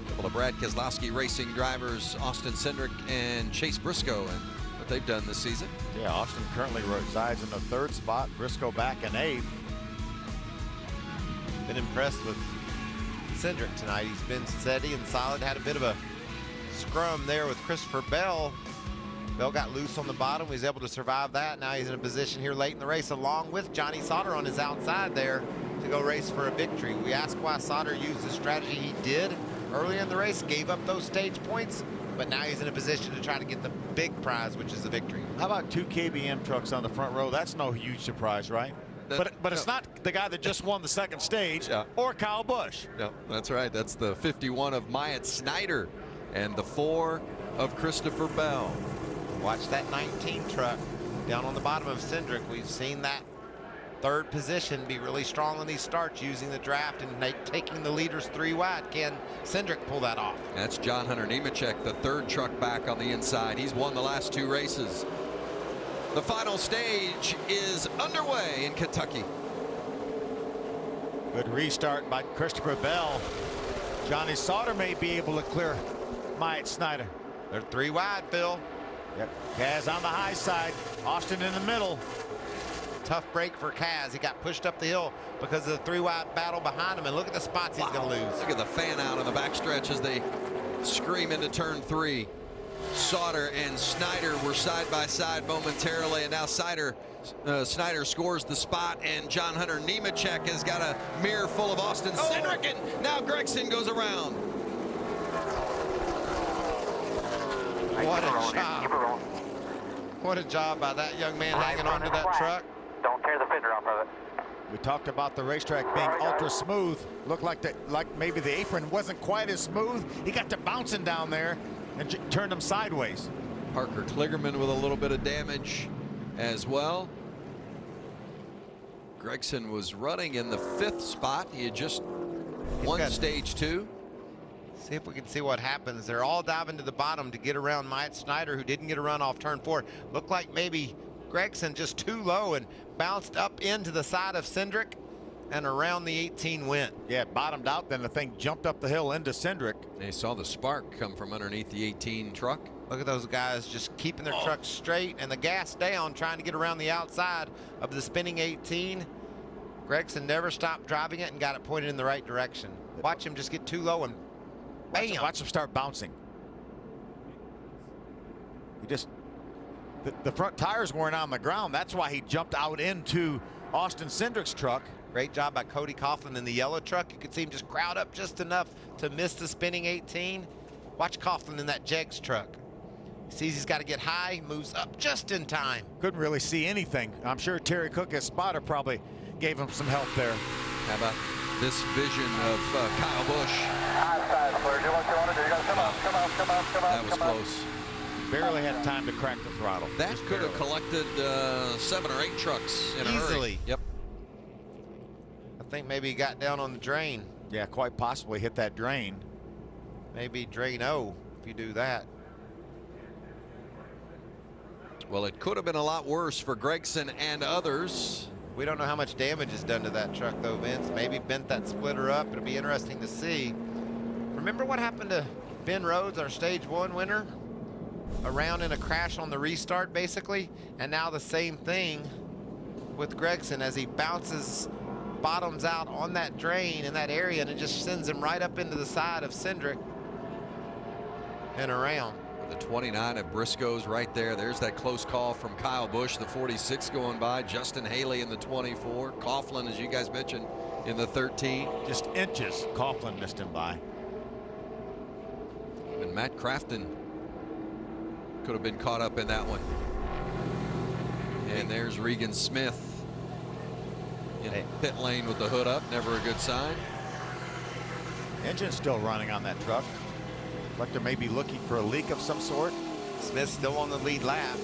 A couple of Brad Keselowski racing drivers, Austin Cindric and Chase Briscoe, and what they've done this season. Yeah, Austin currently resides in the 3rd spot. Briscoe back in 8th. Been impressed with Cindric tonight. He's been steady and solid. Had a bit of a scrum there with Christopher Bell. Bell got loose on the bottom. He was able to survive that. Now he's in a position here late in the race along with Johnny Sauter on his outside there to go race for a victory. We asked why Sauter used the strategy he did earlier in the race, gave up those stage points, but now he's in a position to try to get the big prize, which is the victory. How about 2 KBM trucks on the front row? That's no huge surprise, right? But it's not the guy that just won the 2nd stage or Kyle Busch. No, that's right. That's the 51 of Myatt Snyder and the 4 of Christopher Bell. Watch that 19 truck down on the bottom of Cindric. We've seen that 3rd position be really strong on these starts, using the draft and taking the leaders 3 wide. Can Cindric pull that off? That's John Hunter Nemechek, the 3rd truck back on the inside. He's won the last 2 races. The final stage is underway in Kentucky. Good restart by Christopher Bell. Johnny Sauter may be able to clear Myatt Snyder. They're 3 wide, Phil. Yep. Kaz on the high side. Austin in the middle. Tough break for Kaz. He got pushed up the hill because of the 3 wide battle behind him, and look at the spots he's going to lose. Look at the fan out in the backstretch as they scream into turn 3. Sauter and Snyder were side by side momentarily, and now Snyder scores the spot, and John Hunter Nemechek has got a mirror full of Austin Cindric, and now Gragson goes around. What a job. What a job by that young man hanging onto that truck. Don't tear the fender off of it. We talked about the racetrack being ultra smooth. Looked like maybe the apron wasn't quite as smooth. He got to bouncing down there and turned him sideways. Parker Kligerman with a little bit of damage as well. Gragson was running in the 5th spot. He had just won stage 2. See if we can see what happens. They're all diving to the bottom to get around Myatt Snyder, who didn't get a run off turn 4. Looked like maybe Gragson just too low and bounced up into the side of Cindric and around the 18 went. Yeah, it bottomed out, then the thing jumped up the hill into Cindric. They saw the spark come from underneath the 18 truck. Look at those guys just keeping their trucks straight and the gas down, trying to get around the outside of the spinning 18. Gragson never stopped driving it and got it pointed in the right direction. Watch him just get too low and bam. Watch him start bouncing. He just, the front tires weren't on the ground. That's why he jumped out into Austin Cindric's truck. Great job by Cody Coughlin in the yellow truck. You could see him just crowd up just enough to miss the spinning 18. Watch Coughlin in that Jegs truck. He sees he's got to get high, moves up just in time. Couldn't really see anything. I'm sure Terry Cook, his spotter, probably gave him some help there. How about this vision of Kyle Busch? That was close. Barely had time to crack the throttle. That could have collected 7 or 8 trucks in a hurry. Easily. Yep. I think maybe he got down on the drain. Yeah, quite possibly hit that drain. Maybe drain O if you do that. Well, it could have been a lot worse for Gragson and others. We don't know how much damage is done to that truck, though, Vince. Maybe bent that splitter up. It'll be interesting to see. Remember what happened to Ben Rhodes, our stage 1 winner? Around in a crash on the restart, basically. And now the same thing with Gregson as he bottoms out on that drain in that area, and it just sends him right up into the side of Cindric and around. The 29 of Briscoe's right there. There's that close call from Kyle Busch, the 46 going by. Justin Haley in the 24. Coughlin, as you guys mentioned, in the 13. Just inches. Coughlin missed him by. And Matt Crafton could have been caught up in that one. And there's Regan Smith in pit lane with the hood up. Never a good sign. Engine's still running on that truck. Like they may be looking for a leak of some sort. Smith's still on the lead lap.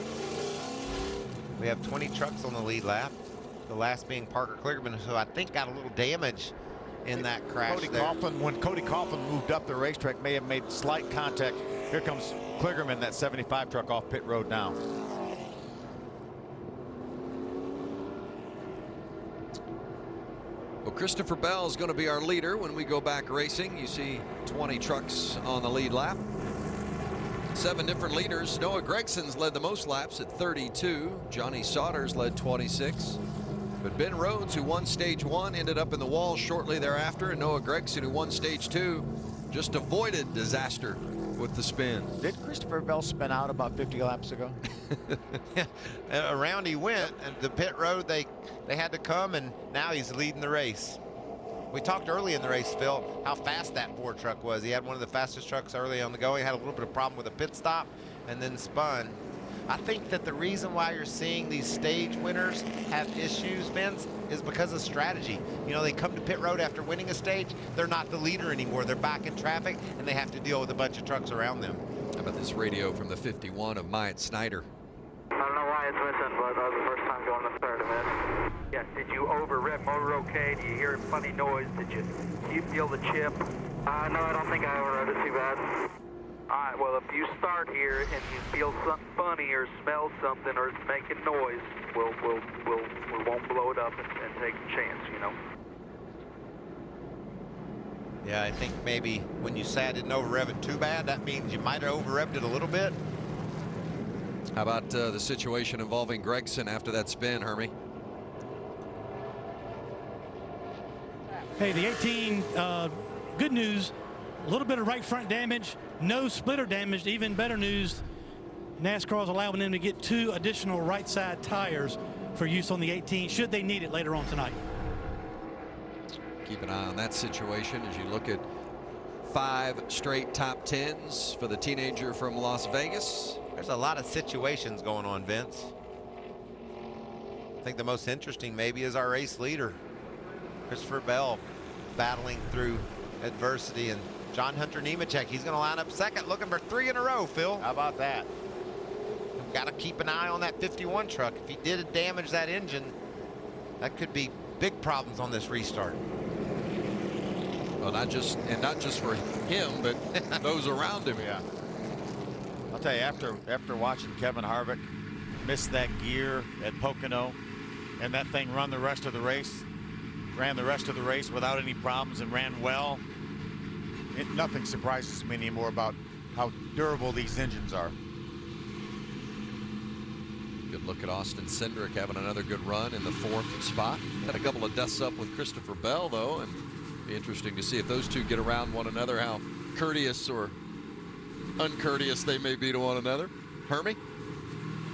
We have 20 trucks on the lead lap. The last being Parker Kligerman, who I think got a little damage in that crash. When Cody Coughlin moved up the racetrack, may have made slight contact. Here comes Kligerman, that 75 truck off pit road now. Well, Christopher Bell is going to be our leader when we go back racing. You see 20 trucks on the lead lap. 7 different leaders. Noah Gregson's led the most laps at 32. Johnny Sauters led 26. But Ben Rhodes, who won stage 1, ended up in the wall shortly thereafter. And Noah Gregson, who won stage 2, just avoided disaster with the spin. Did Christopher Bell spin out about 50 laps ago? Around he went, and the pit road they had to come, and now he's leading the race. We talked early in the race, Phil, how fast that Ford truck was. He had one of the fastest trucks early on the go. He had a little bit of problem with a pit stop and then spun. I think that the reason why you're seeing these stage winners have issues, Vince, is because of strategy. You know, they come to pit road after winning a stage, they're not the leader anymore. They're back in traffic, and they have to deal with a bunch of trucks around them. How about this radio from the 51 of Myatt Snyder? I don't know why it's missing, but that was the first time going to 30 minutes. Yes, did you over-rev motor okay? Do you hear a funny noise? Did you feel the chip? No, I don't think I over-revved it too bad. All right, well, if you start here and you feel something funny or smell something or it's making noise, we won't blow it up and take a chance, you know. Yeah, I think maybe when you say I didn't over-rev it too bad, that means you might have over-revved it a little bit. How about the situation involving Gregson after that spin, Hermie? Hey, the 18, good news, a little bit of right front damage, no splitter damage. Even better news, NASCAR is allowing them to get 2 additional right side tires for use on the 18 should they need it later on tonight. Keep an eye on that situation as you look at 5 straight top 10s for the teenager from Las Vegas. There's a lot of situations going on, Vince. I think the most interesting maybe is our race leader, Christopher Bell, battling through adversity, and John Hunter Nemechek, he's going to line up second, looking for 3 in a row, Phil. How about that? We've got to keep an eye on that 51 truck. If he did damage that engine, that could be big problems on this restart. Well, not just for him, but those around him. Yeah. I'll tell you, after watching Kevin Harvick miss that gear at Pocono, and that thing ran the rest of the race without any problems and ran well, nothing surprises me anymore about how durable these engines are. Good look at Austin Cindric having another good run in the 4th spot. Had a couple of deaths up with Christopher Bell, though, and be interesting to see if those two get around one another, how courteous or uncourteous they may be to one another. Hermie?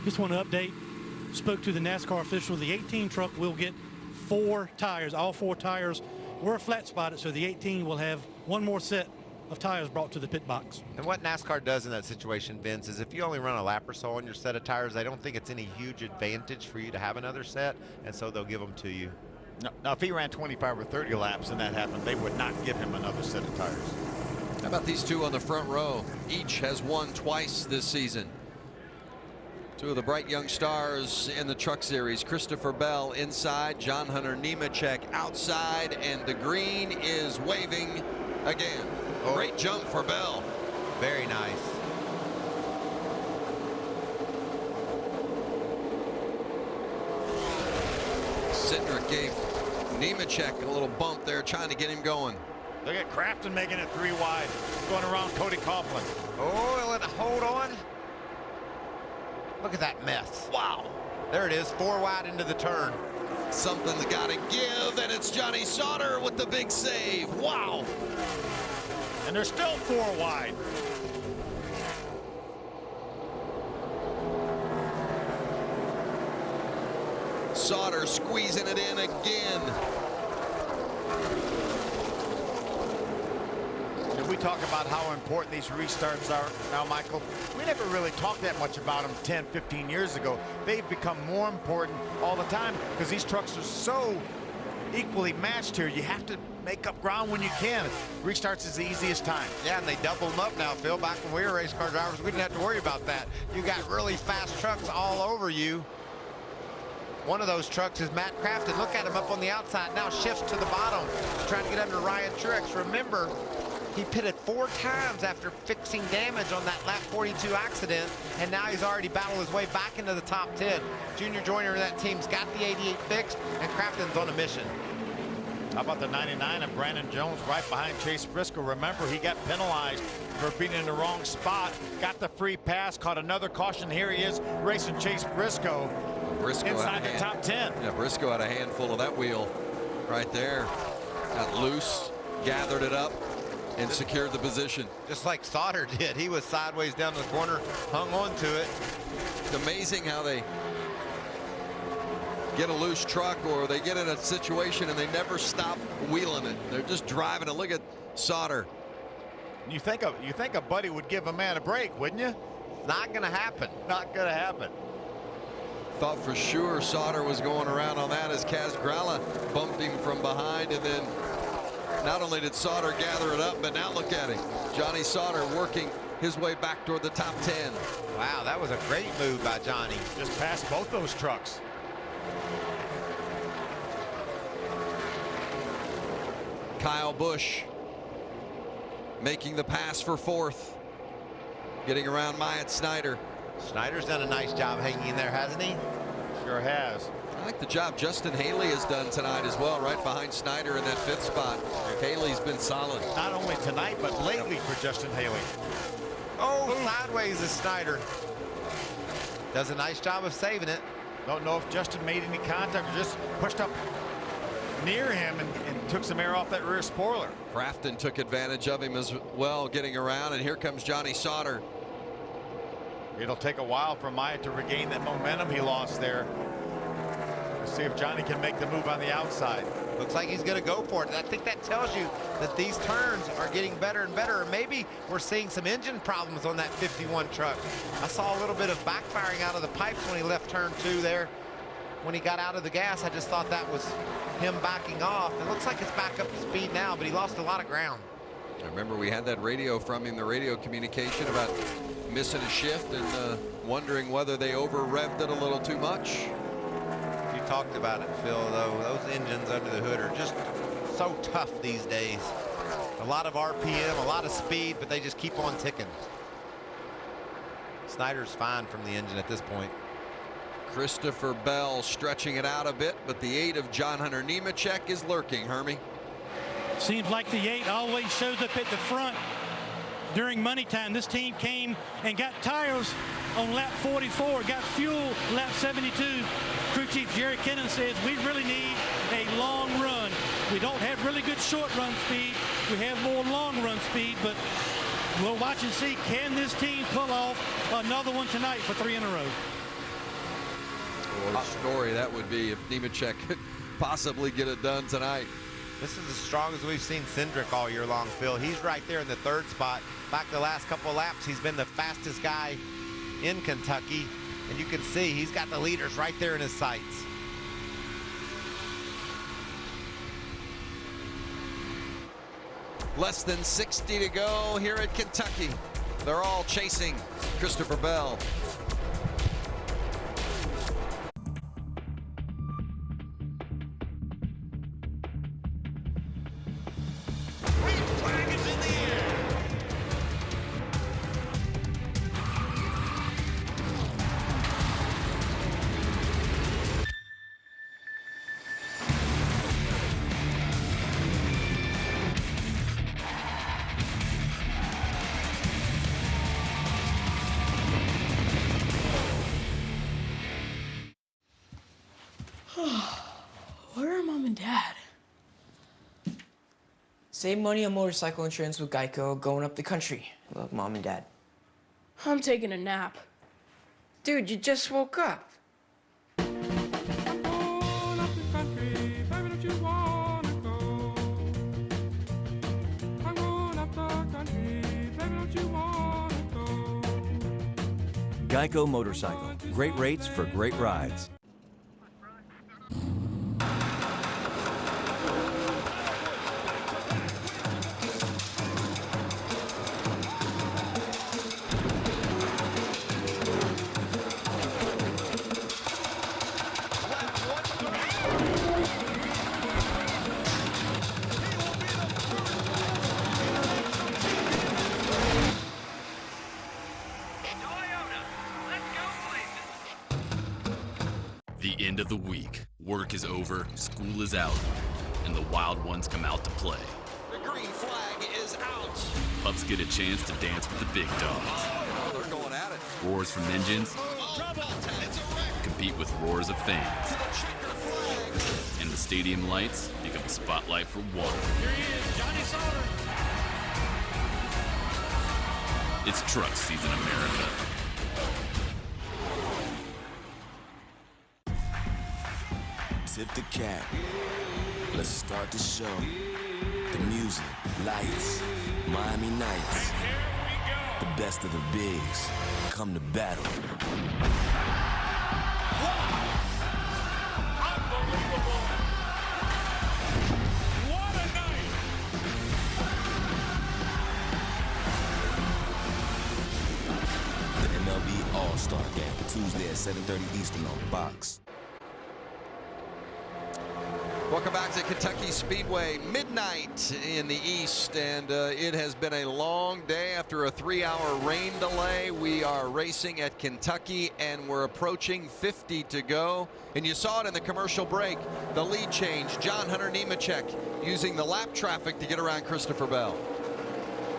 Just want to update. Spoke to the NASCAR official. The 18 truck will get 4 tires. All 4 tires were flat spotted, so the 18 will have 1 more set of tires brought to the pit box. And what NASCAR does in that situation, Vince, is if you only run a lap or so on your set of tires, they don't think it's any huge advantage for you to have another set, and so they'll give them to you. Now, if he ran 25 or 30 laps and that happened, they would not give him another set of tires. How about these two on the front row? Each has won twice this season. 2 of the bright young stars in the Truck Series. Christopher Bell inside, John Hunter Nemechek outside, and the green is waving again. Oh. Great jump for Bell. Very nice. Cindric gave Nemechek a little bump there, trying to get him going. Look at Crafton making it 3 wide, going around Cody Coughlin. Oh, let it hold on. Look at that mess. Wow. There it is, 4 wide into the turn. Something's got to give, and it's Johnny Sauter with the big save. Wow. And they're still 4 wide. Sauter squeezing it in again. And we talk about how important these restarts are now, Michael. We never really talked that much about them 10, 15 years ago. They've become more important all the time because these trucks are so equally matched here. You have to make up ground when you can. Restarts is the easiest time. Yeah, and they double them up now, Phil. Back when we were race car drivers, we didn't have to worry about that. You got really fast trucks all over you. One of those trucks is Matt Crafton. Look at him up on the outside. Now shifts to the bottom. He's trying to get under Ryan Truex. Remember, he pitted 4 times after fixing damage on that lap 42 accident, and now he's already battled his way back into the top 10. Junior Joyner and that team's got the 88 fixed, and Crafton's on a mission. How about the 99 of Brandon Jones right behind Chase Briscoe? Remember, he got penalized for being in the wrong spot. Got the free pass, caught another caution. Here he is racing Chase Briscoe. Inside the top 10. Yeah, Briscoe had a handful of that wheel right there. Got loose, gathered it up, and secured the position. Just like Sauter did. He was sideways down the corner, hung on to it. It's amazing how they get a loose truck or they get in a situation and they never stop wheeling it. They're just driving it. Look at Sauter. You think a buddy would give a man a break, wouldn't you? Not gonna happen. Not gonna happen. Thought for sure Sauter was going around on that as Kaz Gralla bumped him from behind, and then not only did Sauter gather it up, but now look at him. Johnny Sauter working his way back toward the top 10. Wow, that was a great move by Johnny. Just passed both those trucks. Kyle Busch making the pass for 4th, getting around Myatt Snyder. Snyder's done a nice job hanging in there, hasn't he? Sure has. I like the job Justin Haley has done tonight as well, right behind Snyder in that 5th spot. Haley's been solid. Not only tonight, but lately for Justin Haley. Oh, sideways is Snyder. Does a nice job of saving it. Don't know if Justin made any contact or just pushed up near him and took some air off that rear spoiler. Crafton took advantage of him as well, getting around, and here comes Johnny Sauter. It'll take a while for Myatt to regain that momentum he lost there. Let's see if Johnny can make the move on the outside. Looks like he's going to go for it. And I think that tells you that these turns are getting better and better. Or maybe we're seeing some engine problems on that 51 truck. I saw a little bit of backfiring out of the pipes when he left turn 2 there. When he got out of the gas, I just thought that was him backing off. It looks like it's back up to speed now, but he lost a lot of ground. I remember we had that radio from him, the radio communication about missing a shift and wondering whether they over-revved it a little too much. You talked about it, Phil, though. Those engines under the hood are just so tough these days. A lot of RPM, a lot of speed, but they just keep on ticking. Snyder's fine from the engine at this point. Christopher Bell stretching it out a bit, but the 8 of John Hunter Nemechek is lurking, Hermie. Seems like the 8 always shows up at the front during money time. This team came and got tires on lap 44, got fuel lap 72. Crew Chief Jerry Kennan says we really need a long run. We don't have really good short run speed. We have more long run speed, but we'll watch and see, can this team pull off another one tonight for 3 in a row? What a story that would be if Nemechek could possibly get it done tonight. This is as strong as we've seen Cindric all year long, Phil. He's right there in the 3rd spot. Back the last couple of laps, he's been the fastest guy in Kentucky. And you can see he's got the leaders right there in his sights. Less than 60 to go here at Kentucky. They're all chasing Christopher Bell. Save money on motorcycle insurance with Geico going up the country. Love, Mom and Dad. I'm taking a nap. Dude, you just woke up. Geico Motorcycle. Great rates for great rides. The end of the week. Work is over, school is out, and the wild ones come out to play. The green flag is out. Pups get a chance to dance with the big dogs. Oh, they're going at it. Roars from engines compete with roars of fans. And the stadium lights become a spotlight for one. Here he is, Johnny Sauter. It's truck season, America. Tip the cap. Let's start the show. The music, lights, Miami Nights. The best of the bigs come to battle. Unbelievable. What a night. The MLB All-Star Game, Tuesday at 7:30 Eastern on Fox. Welcome back to Kentucky Speedway, midnight in the east, and it has been a long day after a 3-hour rain delay. We are racing at Kentucky, and we're approaching 50 to go. And you saw it in the commercial break, the lead change. John Hunter Nemechek using the lap traffic to get around Christopher Bell.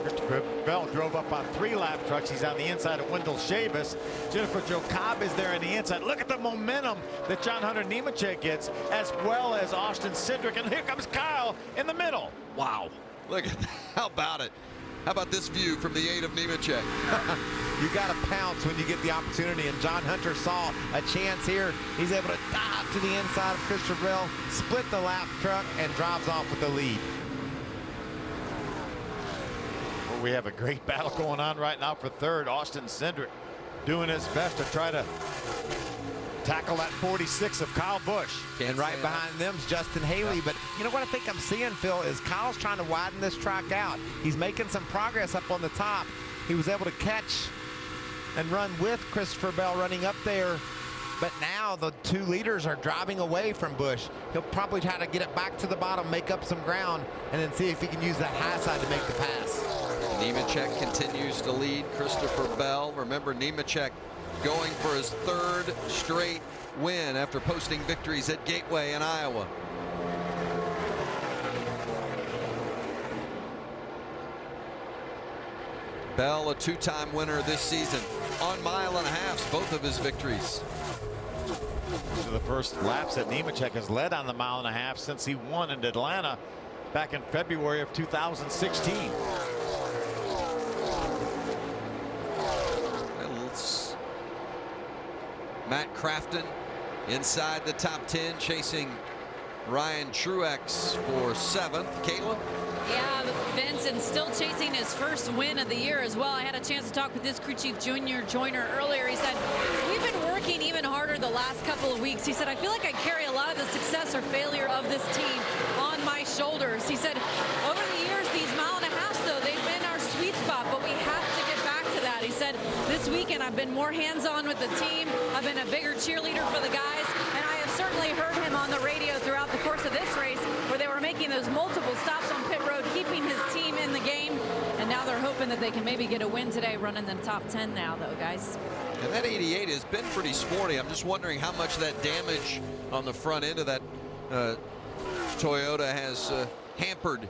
Christopher Bell drove up on 3 lap trucks. He's on the inside of Wendell Chavis. Jennifer Joe Cobb is there on the inside. Look at the momentum that John Hunter Nemechek gets, as well as Austin Cindric. And here comes Kyle in the middle. Wow. Look at that. How about it? How about this view from the 8 of Nemechek? You got to pounce when you get the opportunity, and John Hunter saw a chance here. He's able to dive to the inside of Christopher Bell, split the lap truck, and drives off with the lead. We have a great battle going on right now for third. Austin Cindric doing his best to try to tackle that 46 of Kyle Busch. And right behind them's Justin Haley. But you know what I think I'm seeing, Phil, is Kyle's trying to widen this track out. He's making some progress up on the top. He was able to catch and run with Christopher Bell running up there. But now the 2 leaders are driving away from Busch. He'll probably try to get it back to the bottom, make up some ground, and then see if he can use that high side to make the pass. Nemechek continues to lead Christopher Bell. Remember, Nemechek going for his 3rd straight win after posting victories at Gateway in Iowa. Bell, a 2-time winner this season on mile and a half, both of his victories. These are the first laps that Nemechek has led on the mile and a half since he won in Atlanta back in February of 2016. Matt Crafton inside the top 10, chasing Ryan Truex for 7th. Kayla? Yeah, Vincent still chasing his first win of the year as well. I had a chance to talk with this crew chief, Junior Joyner, earlier. He said, we've been working even harder the last couple of weeks. He said, I feel like I carry a lot of the success or failure of this team on my shoulders. He said, over the years, these mile and a half, though, they've been our sweet spot, but we have to get back to that. He said, this weekend, I've been more hands-on with the team. I've been a bigger cheerleader for the guys, and I have certainly heard him on the radio throughout the course of this race where they were making those multiple stops on pit road, keeping his team in the game, and now they're hoping that they can maybe get a win today, running the top 10 now, though, guys. And that 88 has been pretty sporty. I'm just wondering how much that damage on the front end of that Toyota has hampered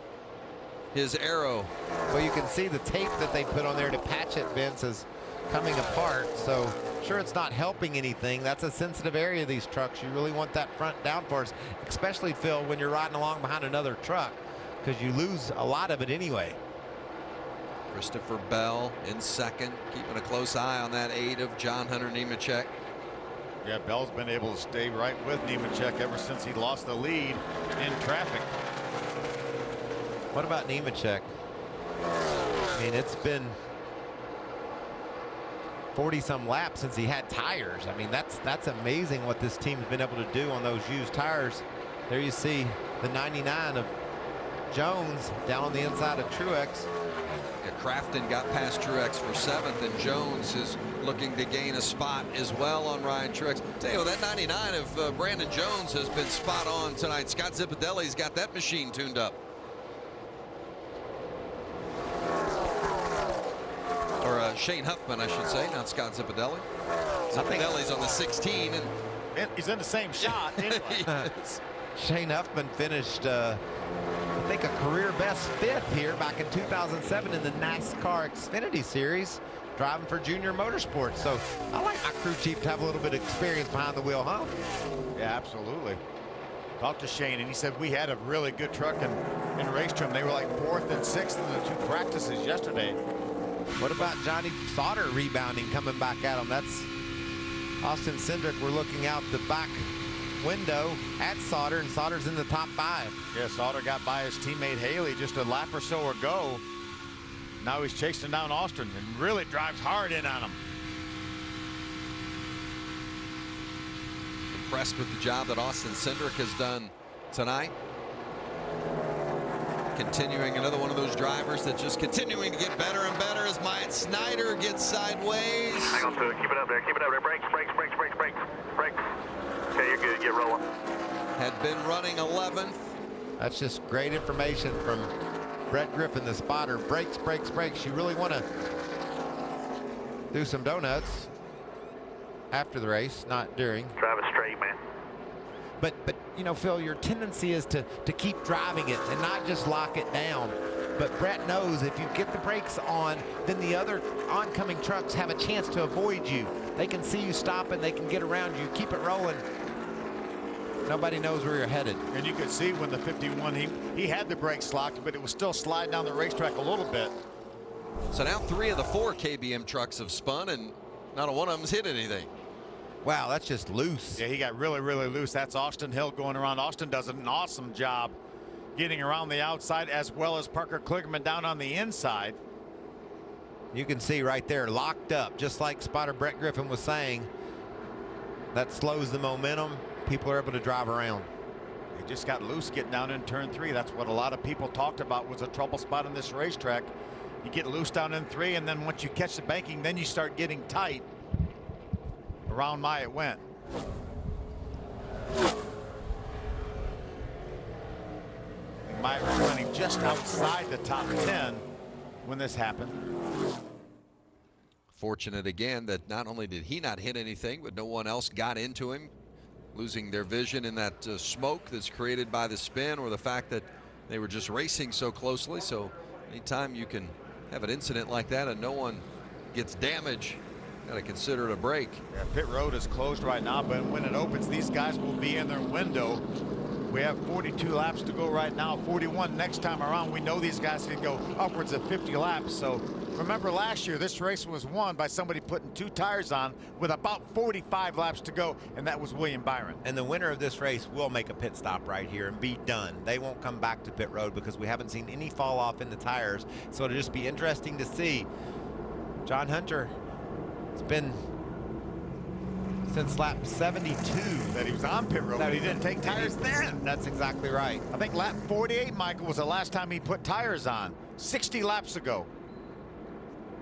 his aero. Well, you can see the tape that they put on there to patch it, Vince, is coming apart. So sure, it's not helping anything. That's a sensitive area of these trucks. You really want that front downforce, especially, Phil, when you're riding along behind another truck. because you lose a lot of it anyway. Christopher Bell in second, keeping a close eye on that 8 of John Hunter Nemechek. Yeah, Bell's been able to stay right with Nemechek ever since he lost the lead in traffic. What about Nemechek? I mean, it's been 40-some laps since he had tires. I mean, that's amazing what this team's been able to do on those used tires. There you see the 99 of Jones down on the inside of Truex. Yeah, Crafton got past Truex for 7th, and Jones is looking to gain a spot as well on Ryan Truex. Tell you, that 99 of Brandon Jones has been spot on tonight. Scott Zipadelli's got that machine tuned up. Or Shane Huffman, I should say, not Scott Zipadelli. Zipadelli's on the 16, and he's in the same shot. Anyway. Shane Huffman finished, I think, a career best 5th here back in 2007 in the NASCAR Xfinity Series, driving for Junior Motorsports. So I like my crew chief to have a little bit of experience behind the wheel, huh? Yeah, absolutely. Talked to Shane, and he said we had a really good truck in race trim. They were like 4th and 6th in the 2 practices yesterday. What about Johnny Sauter rebounding, coming back at him? That's Austin Cindric. We're looking out the back window at Sauter, and Sauter's in the top 5. Yeah, Sauter got by his teammate Haley just a lap or so ago. Now he's chasing down Austin and really drives hard in on him. Impressed with the job that Austin Cindric has done tonight. Continuing another one of those drivers that's just continuing to get better and better as Myatt Snyder gets sideways. Hang on to it. Keep it up there. Keep it up there. Brakes, brakes, brakes, brakes, brakes, brakes. Okay, you're good. Get rolling. Had been running 11th. That's just great information from Brett Griffin, the spotter. Brakes, brakes, brakes. You really want to do some donuts after the race, not during. Drive it straight, man. But you know, Phil, your tendency is to keep driving it and not just lock it down. But Brett knows if you get the brakes on, then the other oncoming trucks have a chance to avoid you. They can see you stopping, they can get around you. Keep it rolling. Nobody knows where you're headed. And you could see when the 51, he had the brakes locked, but it was still sliding down the racetrack a little bit. So now 3 of the 4 KBM trucks have spun, and not a one of them's hit anything. Wow, that's just loose. Yeah, he got really, really loose. That's Austin Hill going around. Austin does an awesome job getting around the outside, as well as Parker Kligerman down on the inside. You can see right there, locked up, just like spotter Brett Griffin was saying. That slows the momentum. People are able to drive around. He just got loose getting down in turn 3. That's what a lot of people talked about was a trouble spot in this racetrack. You get loose down in 3, and then once you catch the banking, then you start getting tight. Around Myatt went. Myatt was running just outside the top 10 when this happened. Fortunate again that not only did he not hit anything, but no one else got into him, losing their vision in that smoke that's created by the spin, or the fact that they were just racing so closely. So anytime you can have an incident like that and no one gets damage, got to consider it a break. Yeah, pit road is closed right now, but when it opens, these guys will be in their window. We have 42 laps to go right now, 41 next time around. We know these guys can go upwards of 50 laps. So remember last year, this race was won by somebody putting 2 tires on with about 45 laps to go, and that was William Byron. And the winner of this race will make a pit stop right here and be done. They won't come back to pit road because we haven't seen any fall off in the tires. So it'll just be interesting to see. John Hunter, it's been since lap 72 that he was on pit road, but he didn't take tires then. That's exactly right. I think lap 48, Michael, was the last time he put tires on, 60 laps ago.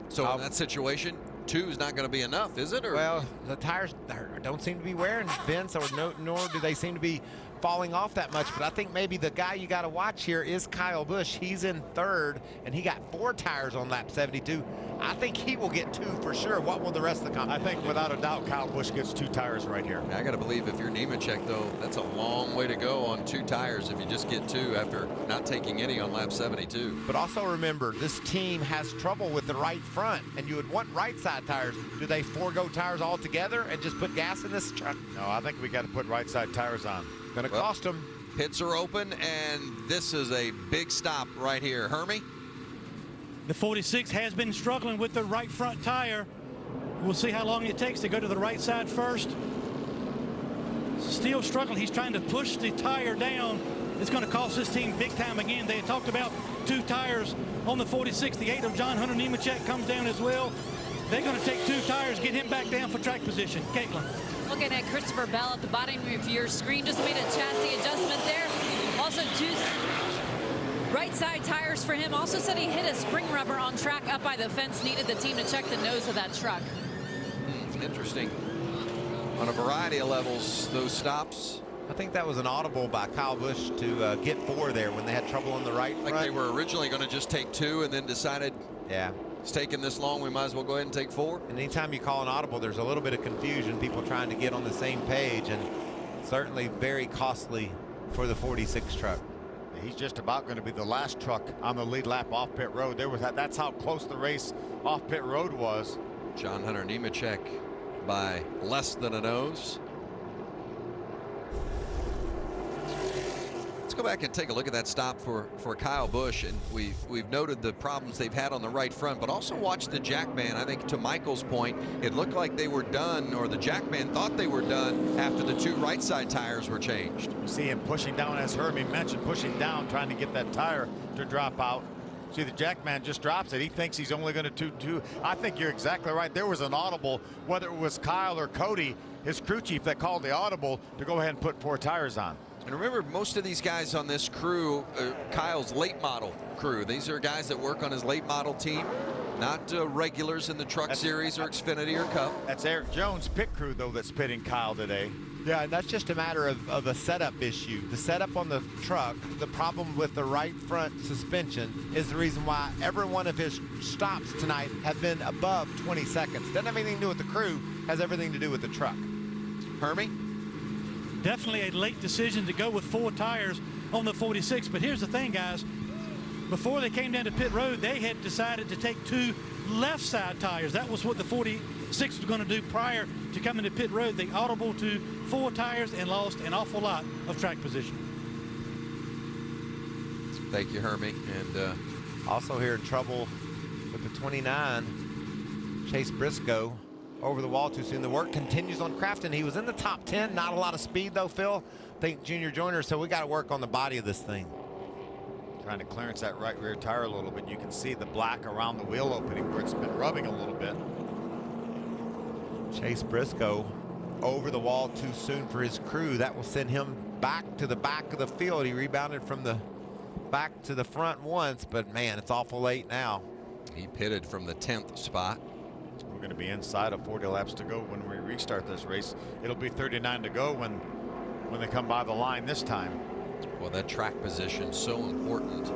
So in that situation, 2 is not going to be enough, is it? Or? Well, the tires don't seem to be wearing, Vince, or nor do they seem to be falling off that much. But I think maybe the guy you got to watch here is Kyle Busch. He's in 3rd, and he got 4 tires on lap 72. I think he will get 2 for sure. What will the rest of the competition? I think without a doubt Kyle Busch gets 2 tires right here. I got to believe if you're Nemechek, though, that's a long way to go on 2 tires if you just get 2 after not taking any on lap 72. But also remember, this team has trouble with the right front, and you would want right side tires. Do they forego tires altogether and just put gas in this truck? No, I think we got to put right side tires on. Going to cost them. Pits are open, and this is a big stop right here. Hermie? The 46 has been struggling with the right front tire. We'll see how long it takes to go to the right side first. Still struggling. He's trying to push the tire down. It's going to cost this team big time again. They had talked about 2 tires on the 46. The 8 of John Hunter Nemechek comes down as well. They're going to take 2 tires, get him back down for track position. Caitlin. Looking at Christopher Bell at the bottom of your screen, just made a chassis adjustment there. Also 2 right side tires for him. Also said he hit a spring rubber on track up by the fence. Needed the team to check the nose of that truck. Interesting. On a variety of levels, those stops. I think that was an audible by Kyle Busch to get 4 there when they had trouble on the right front. Like they were originally going to just take 2 and then decided, yeah, it's taking this long, we might as well go ahead and take 4. And anytime you call an audible, there's a little bit of confusion, people trying to get on the same page, and certainly very costly for the 46 truck. He's just about going to be the last truck on the lead lap off pit road. That's how close the race off pit road was. John Hunter Nemechek by less than a nose. Let's go back and take a look at that stop for Kyle Busch, and we've noted the problems they've had on the right front, but also watch the Jackman. I think to Michael's point, it looked like they were done, or the Jackman thought they were done after the 2 right side tires were changed. You see him pushing down, as Hermie mentioned, pushing down, trying to get that tire to drop out. See, the Jackman just drops it. He thinks he's only going to do. I think you're exactly right. There was an audible, whether it was Kyle or Cody, his crew chief, that called the audible to go ahead and put 4 tires on. And remember, most of these guys on this crew, Kyle's late model crew, these are guys that work on his late model team, not regulars in the Truck Series or Xfinity or Cup. That's Eric Jones' pit crew, though, that's pitting Kyle today. Yeah, that's just a matter of a setup issue. The setup on the truck, the problem with the right front suspension is the reason why every one of his stops tonight have been above 20 seconds. Doesn't have anything to do with the crew, has everything to do with the truck. Hermie? Definitely a late decision to go with 4 tires on the 46. But here's the thing, guys. Before they came down to pit road, they had decided to take 2 left side tires. That was what the 46 was going to do prior to coming to pit road. They audible to 4 tires and lost an awful lot of track position. Thank you, Hermie. And also here in trouble with the 29, Chase Briscoe. Over the wall too soon. The work continues on Crafton. He was in the top 10. Not a lot of speed though, Phil. I think Junior Joyner, so we got to work on the body of this thing. Trying to clearance that right rear tire a little bit. You can see the black around the wheel opening where it's been rubbing a little bit. Chase Briscoe over the wall too soon for his crew. That will send him back to the back of the field. He rebounded from the back to the front once, but man, it's awful late now. He pitted from the 10th spot. We're going to be inside of 40 laps to go when we restart this race. It'll be 39 to go when they come by the line this time. Well, that track position so important.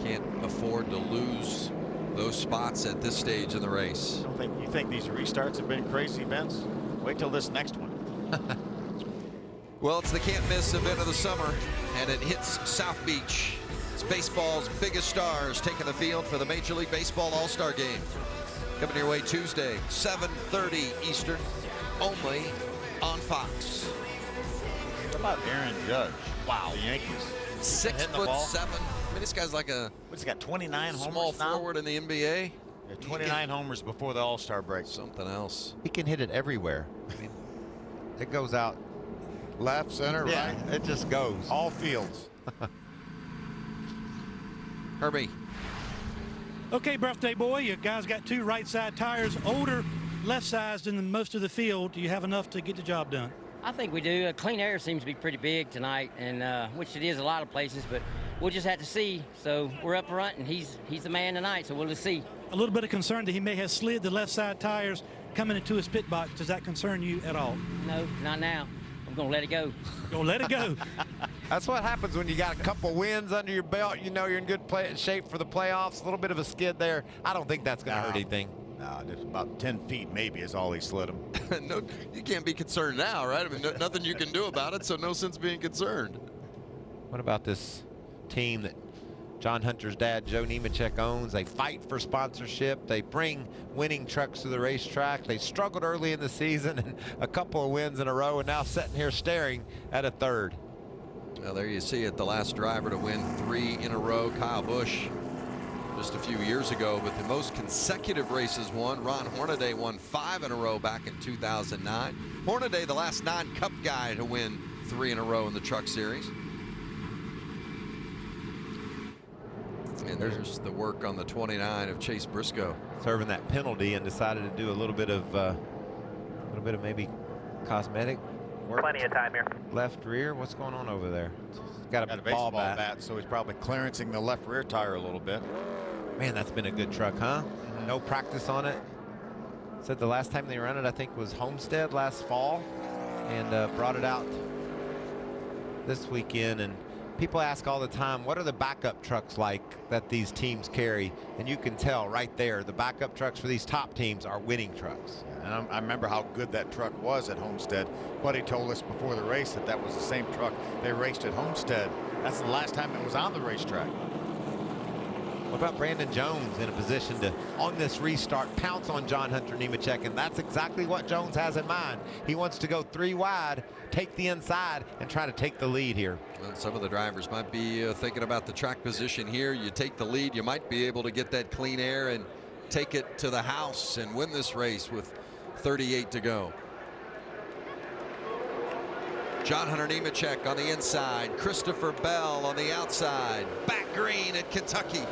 Can't afford to lose those spots at this stage of the race. You think these restarts have been crazy events? Wait till this next one. Well, it's the can't miss event of the summer, and it hits South Beach. It's baseball's biggest stars taking the field for the Major League Baseball All-Star Game. Coming your way Tuesday, 7:30 Eastern, only on Fox. What about Aaron Judge? Wow, the Yankees. 6'7". I mean, this guy's like a. What's he got? 29 homers small now? forward in the NBA. Yeah, 29 homers before the All-Star break. Something else. He can hit it everywhere. I mean, it goes out left, center, yeah, right. It just goes. All fields. Herbie. Okay, birthday boy, you guys got 2 right side tires, older, left sides than most of the field. Do you have enough to get the job done? I think we do. Clean air seems to be pretty big tonight, and which it is a lot of places, but we'll just have to see. So we're up front, and he's the man tonight, so we'll just see. A little bit of concern that he may have slid the left side tires coming into his pit box. Does that concern you at all? No, not now. I'm going to let it go. Gonna let it go. That's what happens when you got a couple wins under your belt. You know you're in good shape for the playoffs. A little bit of a skid there. I don't think that's going to hurt anything. No, just about 10 feet maybe is all he slid him. No, you can't be concerned now, right? I mean, nothing you can do about it, so no sense being concerned. What about this team that John Hunter's dad, Joe Nemechek, owns? They fight for sponsorship. They bring winning trucks to the racetrack. They struggled early in the season and a couple of wins in a row, and now sitting here staring at a third. Well, there you see it, the last driver to win 3 in a row, Kyle Busch, just a few years ago, but the most consecutive races won. Ron Hornaday won 5 in a row back in 2009. Hornaday, the last non-Cup guy to win 3 in a row in the Truck Series. And there's the work on the 29 of Chase Briscoe. Serving that penalty and decided to do a little bit of maybe cosmetic work. Plenty of time here. Left rear, what's going on over there? Got a baseball bat, so he's probably clearancing the left rear tire a little bit. Man, that's been a good truck, huh? No practice on it. Said the last time they ran it, I think, was Homestead last fall, and brought it out this weekend. And people ask all the time, what are the backup trucks like that these teams carry? And you can tell right there, the backup trucks for these top teams are winning trucks. And I remember how good that truck was at Homestead. Buddy told us before the race that that was the same truck they raced at Homestead. That's the last time it was on the racetrack. What about Brandon Jones in a position to, on this restart, pounce on John Hunter Nemechek? And that's exactly what Jones has in mind. He wants to go 3 wide, take the inside, and try to take the lead here. Well, some of the drivers might be thinking about the track position here. You take the lead, you might be able to get that clean air and take it to the house and win this race with 38 to go. John Hunter Nemechek on the inside, Christopher Bell on the outside, back green at Kentucky.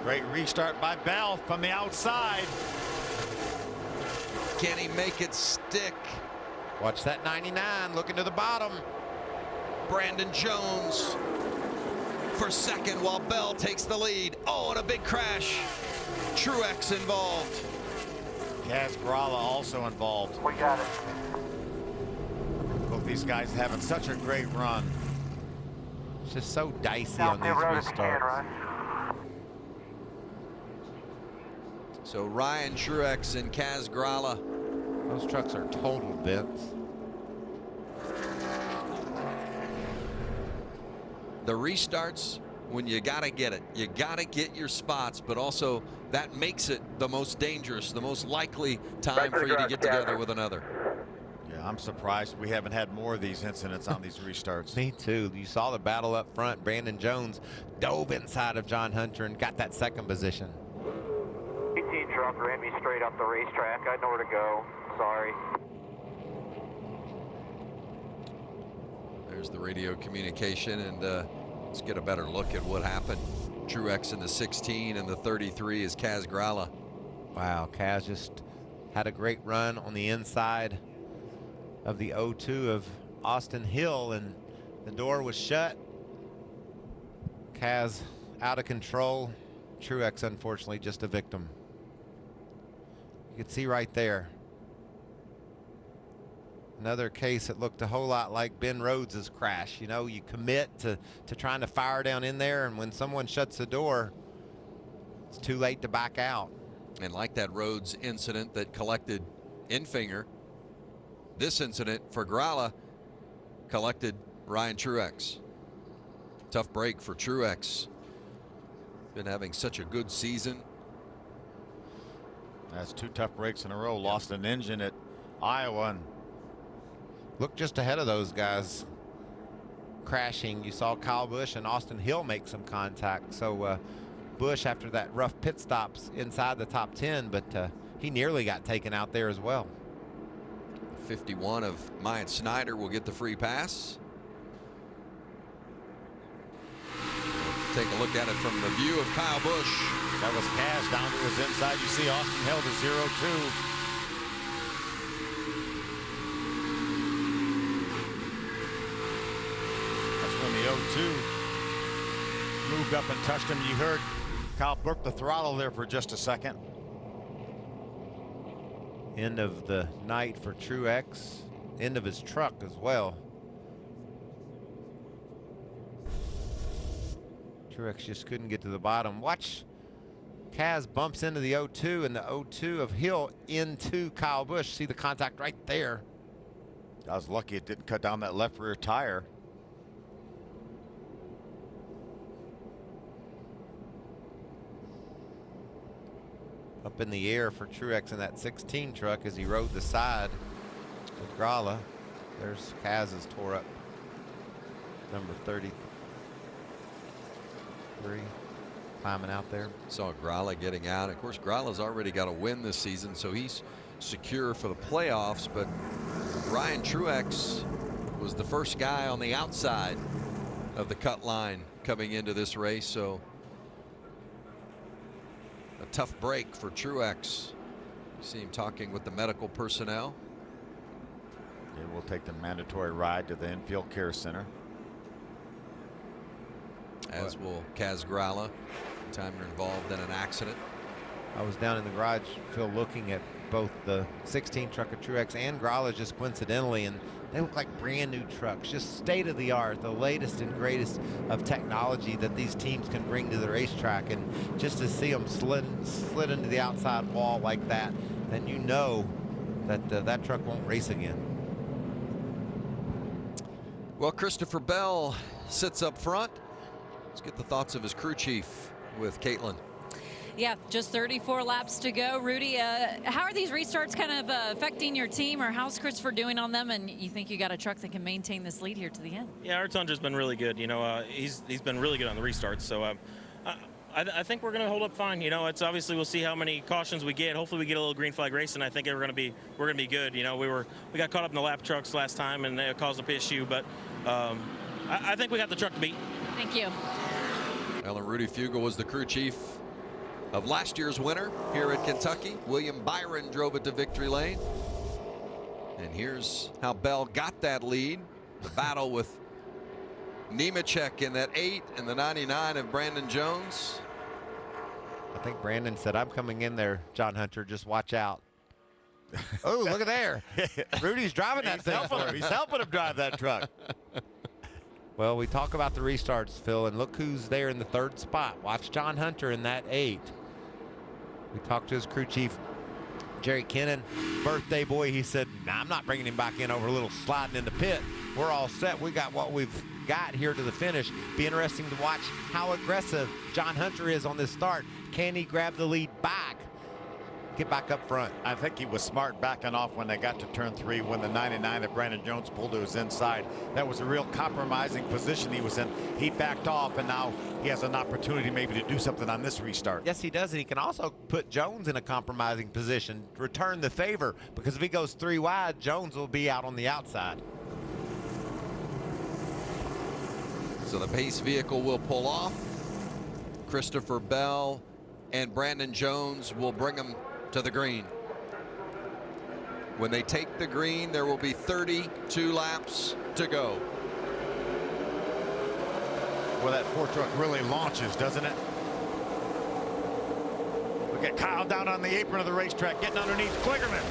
Great restart by Bell from the outside. Can he make it stick? Watch that 99 looking to the bottom. Brandon Jones for second while Bell takes the lead. Oh, and a big crash. Truex involved. Kaz Grala also involved. We got it. Both these guys having such a great run. It's just so dicey on these restarts. So Ryan Truex and Kaz Grala. Those trucks are total bents. The restarts, when you got to get it. You got to get your spots, but also that makes it the most dangerous, the most likely time for you to get together with another. Yeah, I'm surprised we haven't had more of these incidents on these restarts. Me too. You saw the battle up front. Brandon Jones dove inside of John Hunter and got that second position. 18 truck ran me straight up the racetrack. I know where to go. Sorry. There's the radio communication, and let's get a better look at what happened. Truex in the 16 and the 33 is Kaz Grala. Wow, Kaz just had a great run on the inside of the 02 of Austin Hill, and the door was shut. Kaz out of control. Truex, unfortunately, just a victim. You can see right there. Another case that looked a whole lot like Ben Rhodes' crash. You know, you commit to trying to fire down in there, and when someone shuts the door, it's too late to back out. And like that Rhodes incident that collected Infinger, this incident for Grala collected Ryan Truex. Tough break for Truex. Been having such a good season. That's 2 tough breaks in a row. Lost an engine at Iowa. And look just ahead of those guys crashing. You saw Kyle Busch and Austin Hill make some contact. So Busch, after that rough pit stops inside the top 10, but he nearly got taken out there as well. 51 of Myatt Snyder will get the free pass. Take a look at it from the view of Kyle Busch. That was Kaz down to his inside. You see Austin Hill to 0-2. That's when the 0-2 moved up and touched him. You heard Kyle burp the throttle there for just a second. End of the night for Truex. End of his truck as well. Truex just couldn't get to the bottom. Watch, Kaz bumps into the 0-2, and the 0-2 of Hill into Kyle Busch. See the contact right there. I was lucky it didn't cut down that left rear tire. up in the air for Truex in that 16 truck as he rode the side with Gralla. There's Kaz's tore up number 33 climbing out there. Saw Gralla getting out. Of course, Gralla's already got a win this season, so he's secure for the playoffs, but Ryan Truex was the first guy on the outside of the cut line coming into this race, so a tough break for Truex. You see him talking with the medical personnel. He will take the mandatory ride to the infield care center. As will Kaz Gralla. Time you're involved in an accident. I was down in the garage, Phil, looking at both the 16 truck of Truex and Gralla just coincidentally, and they look like brand new trucks, just state of the art, the latest and greatest of technology that these teams can bring to the racetrack. And just to see them slid into the outside wall like that, then you know that that truck won't race again. Well, Christopher Bell sits up front. Let's get the thoughts of his crew chief with Caitlin. Yeah, just 34 laps to go. Rudy, how are these restarts kind of affecting your team, or how's Christopher doing on them? And you think you got a truck that can maintain this lead here to the end? Yeah, our Tundra's been really good. You know, he's been really good on the restarts. So I think we're going to hold up fine. You know, it's obviously we'll see how many cautions we get. Hopefully we get a little green flag race, and I think we're going to be good. You know, we got caught up in the lap trucks last time, and it caused a issue. But I think we got the truck to beat. Thank you. Well, and Rudy Fugle was the crew chief of last year's winner here at Kentucky. William Byron drove it to victory lane. And here's how Bell got that lead. The battle with Nemechek in that 8 and the 99 of Brandon Jones. I think Brandon said, "I'm coming in there, John Hunter, just watch out." Oh, look at there. Rudy's driving that thing. He's helping him drive that truck. Well, we talk about the restarts, Phil, and look who's there in the 3rd spot. Watch John Hunter in that 8. We talked to his crew chief, Jerry Kennan, birthday boy. He said, "Nah, I'm not bringing him back in over a little sliding in the pit. We're all set. We got what we've got here to the finish." Be interesting to watch how aggressive John Hunter is on this start. Can he grab the lead back? Get back up front. I think he was smart backing off when they got to turn 3 when the 99 of Brandon Jones pulled to his inside. That was a real compromising position he was in. He backed off, and now he has an opportunity maybe to do something on this restart. Yes, he does, and he can also put Jones in a compromising position, return the favor, because if he goes 3 wide, Jones will be out on the outside. So the pace vehicle will pull off. Christopher Bell and Brandon Jones will bring him to the green. When they take the green, there will be 32 laps to go. Well, that 4 truck really launches, doesn't it? Look at Kyle down on the apron of the racetrack, getting underneath Kligerman.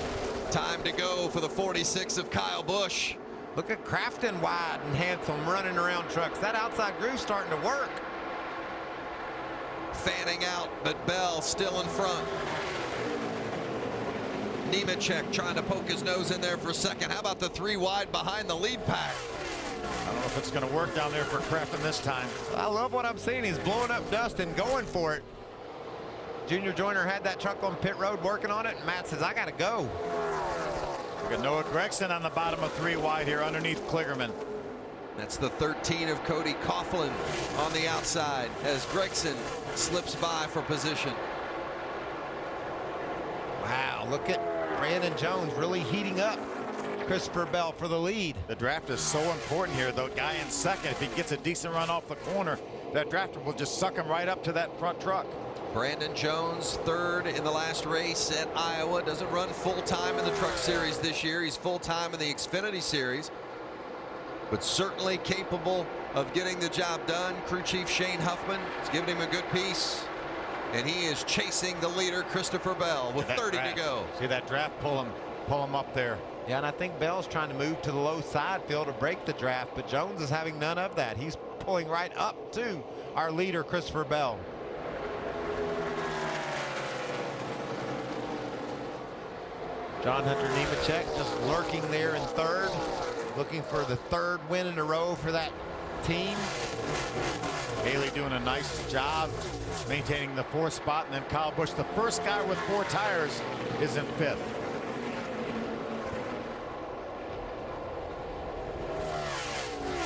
Time to go for the 46 of Kyle Busch. Look at Crafton wide and handsome running around trucks. That outside groove's starting to work. Fanning out, but Bell still in front. Nemechek trying to poke his nose in there for a second. How about the 3 wide behind the lead pack? I don't know if it's going to work down there for Crafton this time. I love what I'm seeing. He's blowing up dust and going for it. Junior Joyner had that truck on pit road working on it, and Matt says, "I got to go." We got Noah Gregson on the bottom of 3 wide here underneath Kligerman. That's the 13 of Cody Coughlin on the outside as Gregson slips by for position. Wow, look at Brandon Jones really heating up. Christopher Bell for the lead. The draft is so important here, though. Guy in second, if he gets a decent run off the corner, that drafter will just suck him right up to that front truck. Brandon Jones, 3rd in the last race at Iowa. Doesn't run full-time in the Truck Series this year. He's full-time in the Xfinity Series, but certainly capable of getting the job done. Crew Chief Shane Huffman is giving him a good piece, and he is chasing the leader, Christopher Bell, with 30 to go. See that draft pull him up there. Yeah, and I think Bell's trying to move to the low side field to break the draft, but Jones is having none of that. He's pulling right up to our leader, Christopher Bell. John Hunter Nemechek just lurking there in 3rd, looking for the 3rd win in a row for that team. Haley doing a nice job maintaining the 4th spot, and then Kyle Busch, the first guy with 4 tires, is in 5th.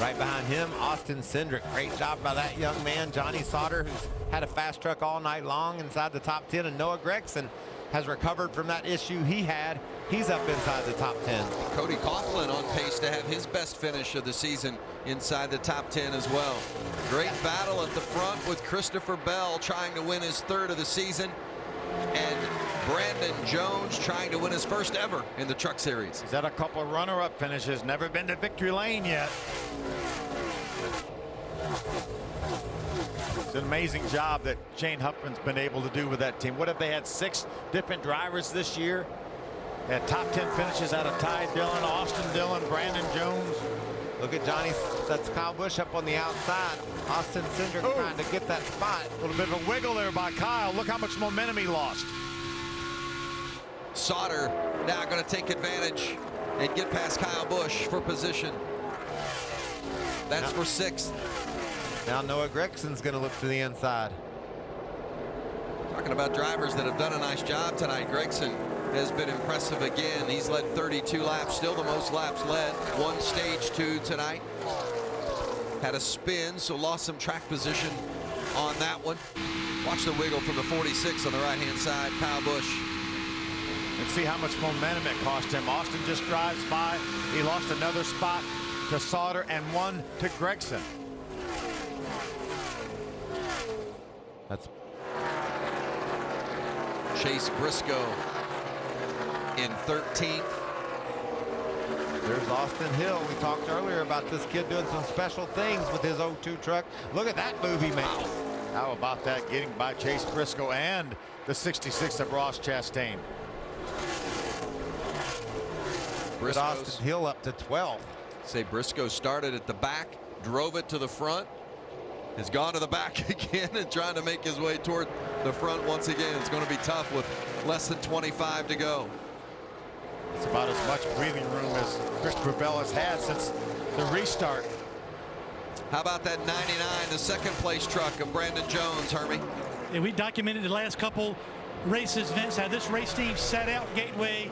Right behind him, Austin Cindric. Great job by that young man, Johnny Sauter, who's had a fast truck all night long inside the top 10, and Noah Gregson has recovered from that issue he had. He's up inside the top 10. Cody Coughlin on pace to have his best finish of the season inside the top 10 as well. Great battle at the front with Christopher Bell trying to win his 3rd of the season, and Brandon Jones trying to win his 1st ever in the Truck Series. He's had a couple of runner-up finishes, never been to victory lane yet. It's an amazing job that Shane Huffman's been able to do with that team. What if they had 6 different drivers this year? They had top 10 finishes out of Ty Dillon, Austin Dillon, Brandon Jones. Look at Johnny, that's Kyle Busch up on the outside. Austin Cindric trying to get that spot. A little bit of a wiggle there by Kyle. Look how much momentum he lost. Sauter now going to take advantage and get past Kyle Busch for position. That's for 6th. Now Noah Gregson's going to look to the inside. Talking about drivers that have done a nice job tonight, Gregson has been impressive again. He's led 32 laps, still the most laps led. 1 stage 2 tonight. Had a spin, so lost some track position on that one. Watch the wiggle from the 46 on the right-hand side, Kyle Busch. And see how much momentum it cost him. Austin just drives by. He lost another spot to Sauter and 1 to Gregson. That's Chase Briscoe in 13th. There's Austin Hill. We talked earlier about this kid doing some special things with his 02 truck. Look at that move he made. Wow. How about that, getting by Chase Briscoe and the 66 of Ross Chastain. With Austin Hill up to 12th. Say Briscoe started at the back, drove it to the front, has gone to the back again and trying to make his way toward the front once again. It's going to be tough with less than 25 to go. It's about as much breathing room as Christopher Bell has had since the restart. How about that 99, the 2nd place truck of Brandon Jones, Hermie? Yeah, we documented the last couple races, Vince, how this race team sat out Gateway,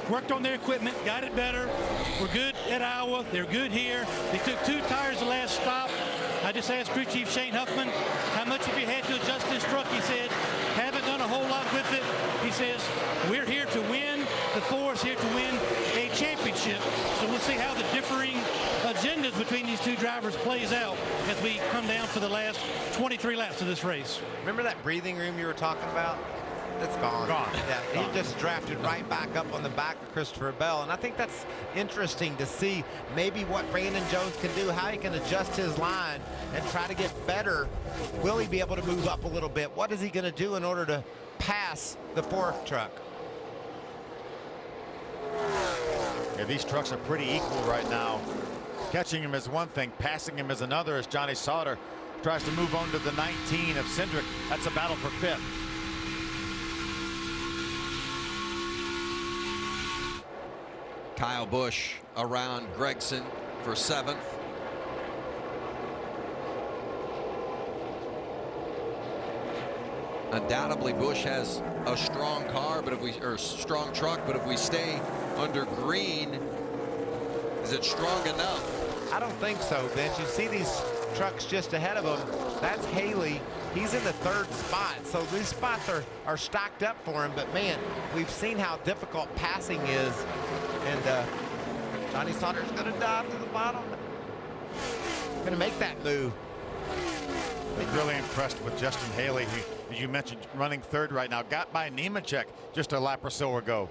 worked on their equipment, got it better. We're good at Iowa. They're good here. They took 2 tires the last stop. I just asked crew chief Shane Huffman, how much have you had to adjust this truck? He said, haven't done a whole lot with it. He says, we're here to win. The 4 is here to win a championship. So we'll see how the differing agendas between these 2 drivers plays out as we come down for the last 23 laps of this race. Remember that breathing room you were talking about? It's gone. Yeah, he just drafted right back up on the back of Christopher Bell, and I think that's interesting to see maybe what Brandon Jones can do, how he can adjust his line and try to get better. Will he be able to move up a little bit? What is he going to do in order to pass the 4th truck? Yeah, these trucks are pretty equal right now. Catching him is one thing, passing him is another, as Johnny Sauter tries to move on to the 19 of Cindric. That's a battle for 5th. Kyle Busch around Gregson for 7th. Undoubtedly, Busch has a strong car, but if we strong truck, but if we stay under green, is it strong enough? I don't think so, Vince. You see these trucks just ahead of him. That's Haley. He's in the 3rd spot, so these spots are stacked up for him. But man, we've seen how difficult passing is, and Johnny Sauter's going to dive to the bottom. Going to make that move. I'm really impressed with Justin Haley, who, as you mentioned, running 3rd right now. Got by Nemechek just a lap or so ago.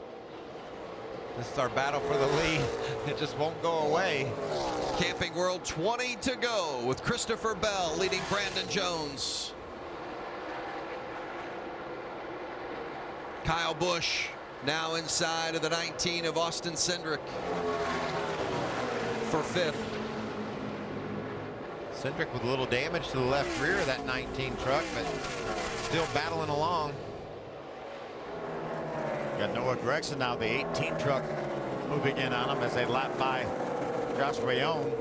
This is our battle for the lead. It just won't go away. Camping World 20 to go with Christopher Bell leading Brandon Jones. Kyle Busch now inside of the 19 of Austin Cindric for 5th. Cindric with a little damage to the left rear of that 19 truck, but still battling along. Got Noah Gregson now, the 18 truck, moving in on him as they lap by Josh Rayone.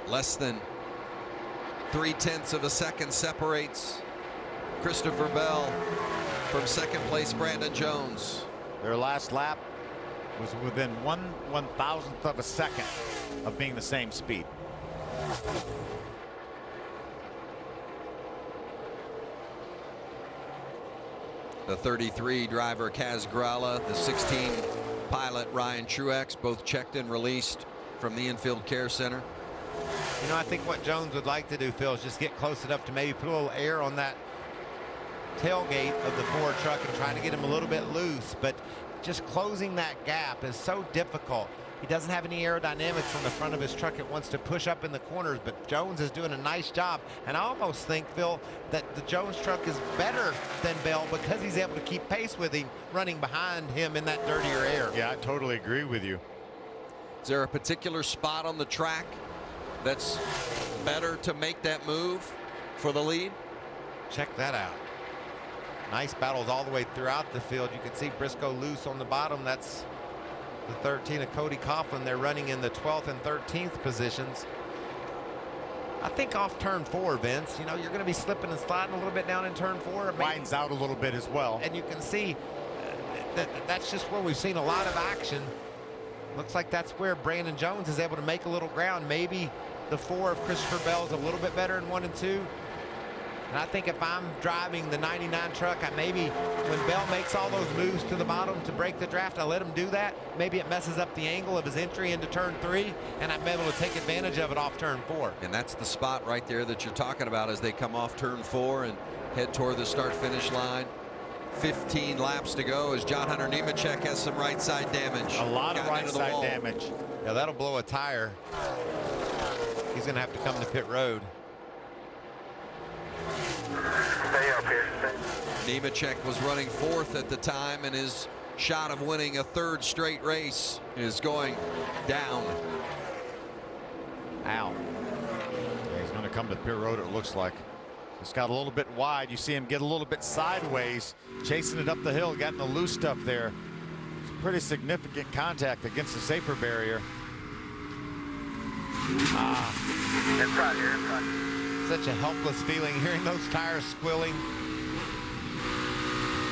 Less than 0.3 of a second separates Christopher Bell from second place Brandon Jones. Their last lap was within 1/1000th of a second of being the same speed. The 33 driver Kaz Grala, the 16 pilot Ryan Truex, both checked and released from the infield care center. You know, I think what Jones would like to do, Phil, is just get close enough to maybe put a little air on that tailgate of the Ford truck and trying to get him a little bit loose, but just closing that gap is so difficult. He doesn't have any aerodynamics on the front of his truck. It wants to push up in the corners, but Jones is doing a nice job. And I almost think, Phil, that the Jones truck is better than Bell because he's able to keep pace with him, running behind him in that dirtier air. Yeah, I totally agree with you. Is there a particular spot on the track that's better to make that move for the lead? Check that out. Nice battles all the way throughout the field. You can see Briscoe loose on the bottom. That's the 13 of Cody Coughlin. They're running in the 12th and 13th positions. I think off turn 4, Vince, you know, you're going to be slipping and sliding a little bit down in turn 4. Widens out a little bit as well. And you can see that's just where we've seen a lot of action. Looks like that's where Brandon Jones is able to make a little ground. Maybe the 4 of Christopher Bell is a little bit better in 1 and 2. And I think if I'm driving the 99 truck, maybe when Bell makes all those moves to the bottom to break the draft, I let him do that. Maybe it messes up the angle of his entry into turn 3, and I'm able to take advantage of it off turn 4. And that's the spot right there that you're talking about as they come off turn 4 and head toward the start-finish line. 15 laps to go as John Hunter Nemechek has some right side damage. A lot of right side damage. Yeah, that'll blow a tire. He's going to have to come to pit road. Stay up here. Nemechek was running 4th at the time, and his shot of winning a 3rd straight race is going down. Ow. Yeah, he's going to come to pit road, it looks like. It's got a little bit wide. You see him get a little bit sideways, chasing it up the hill, getting the loose stuff there. It's pretty significant contact against the safer barrier. Inside here, inside. Such a helpless feeling hearing those tires squilling.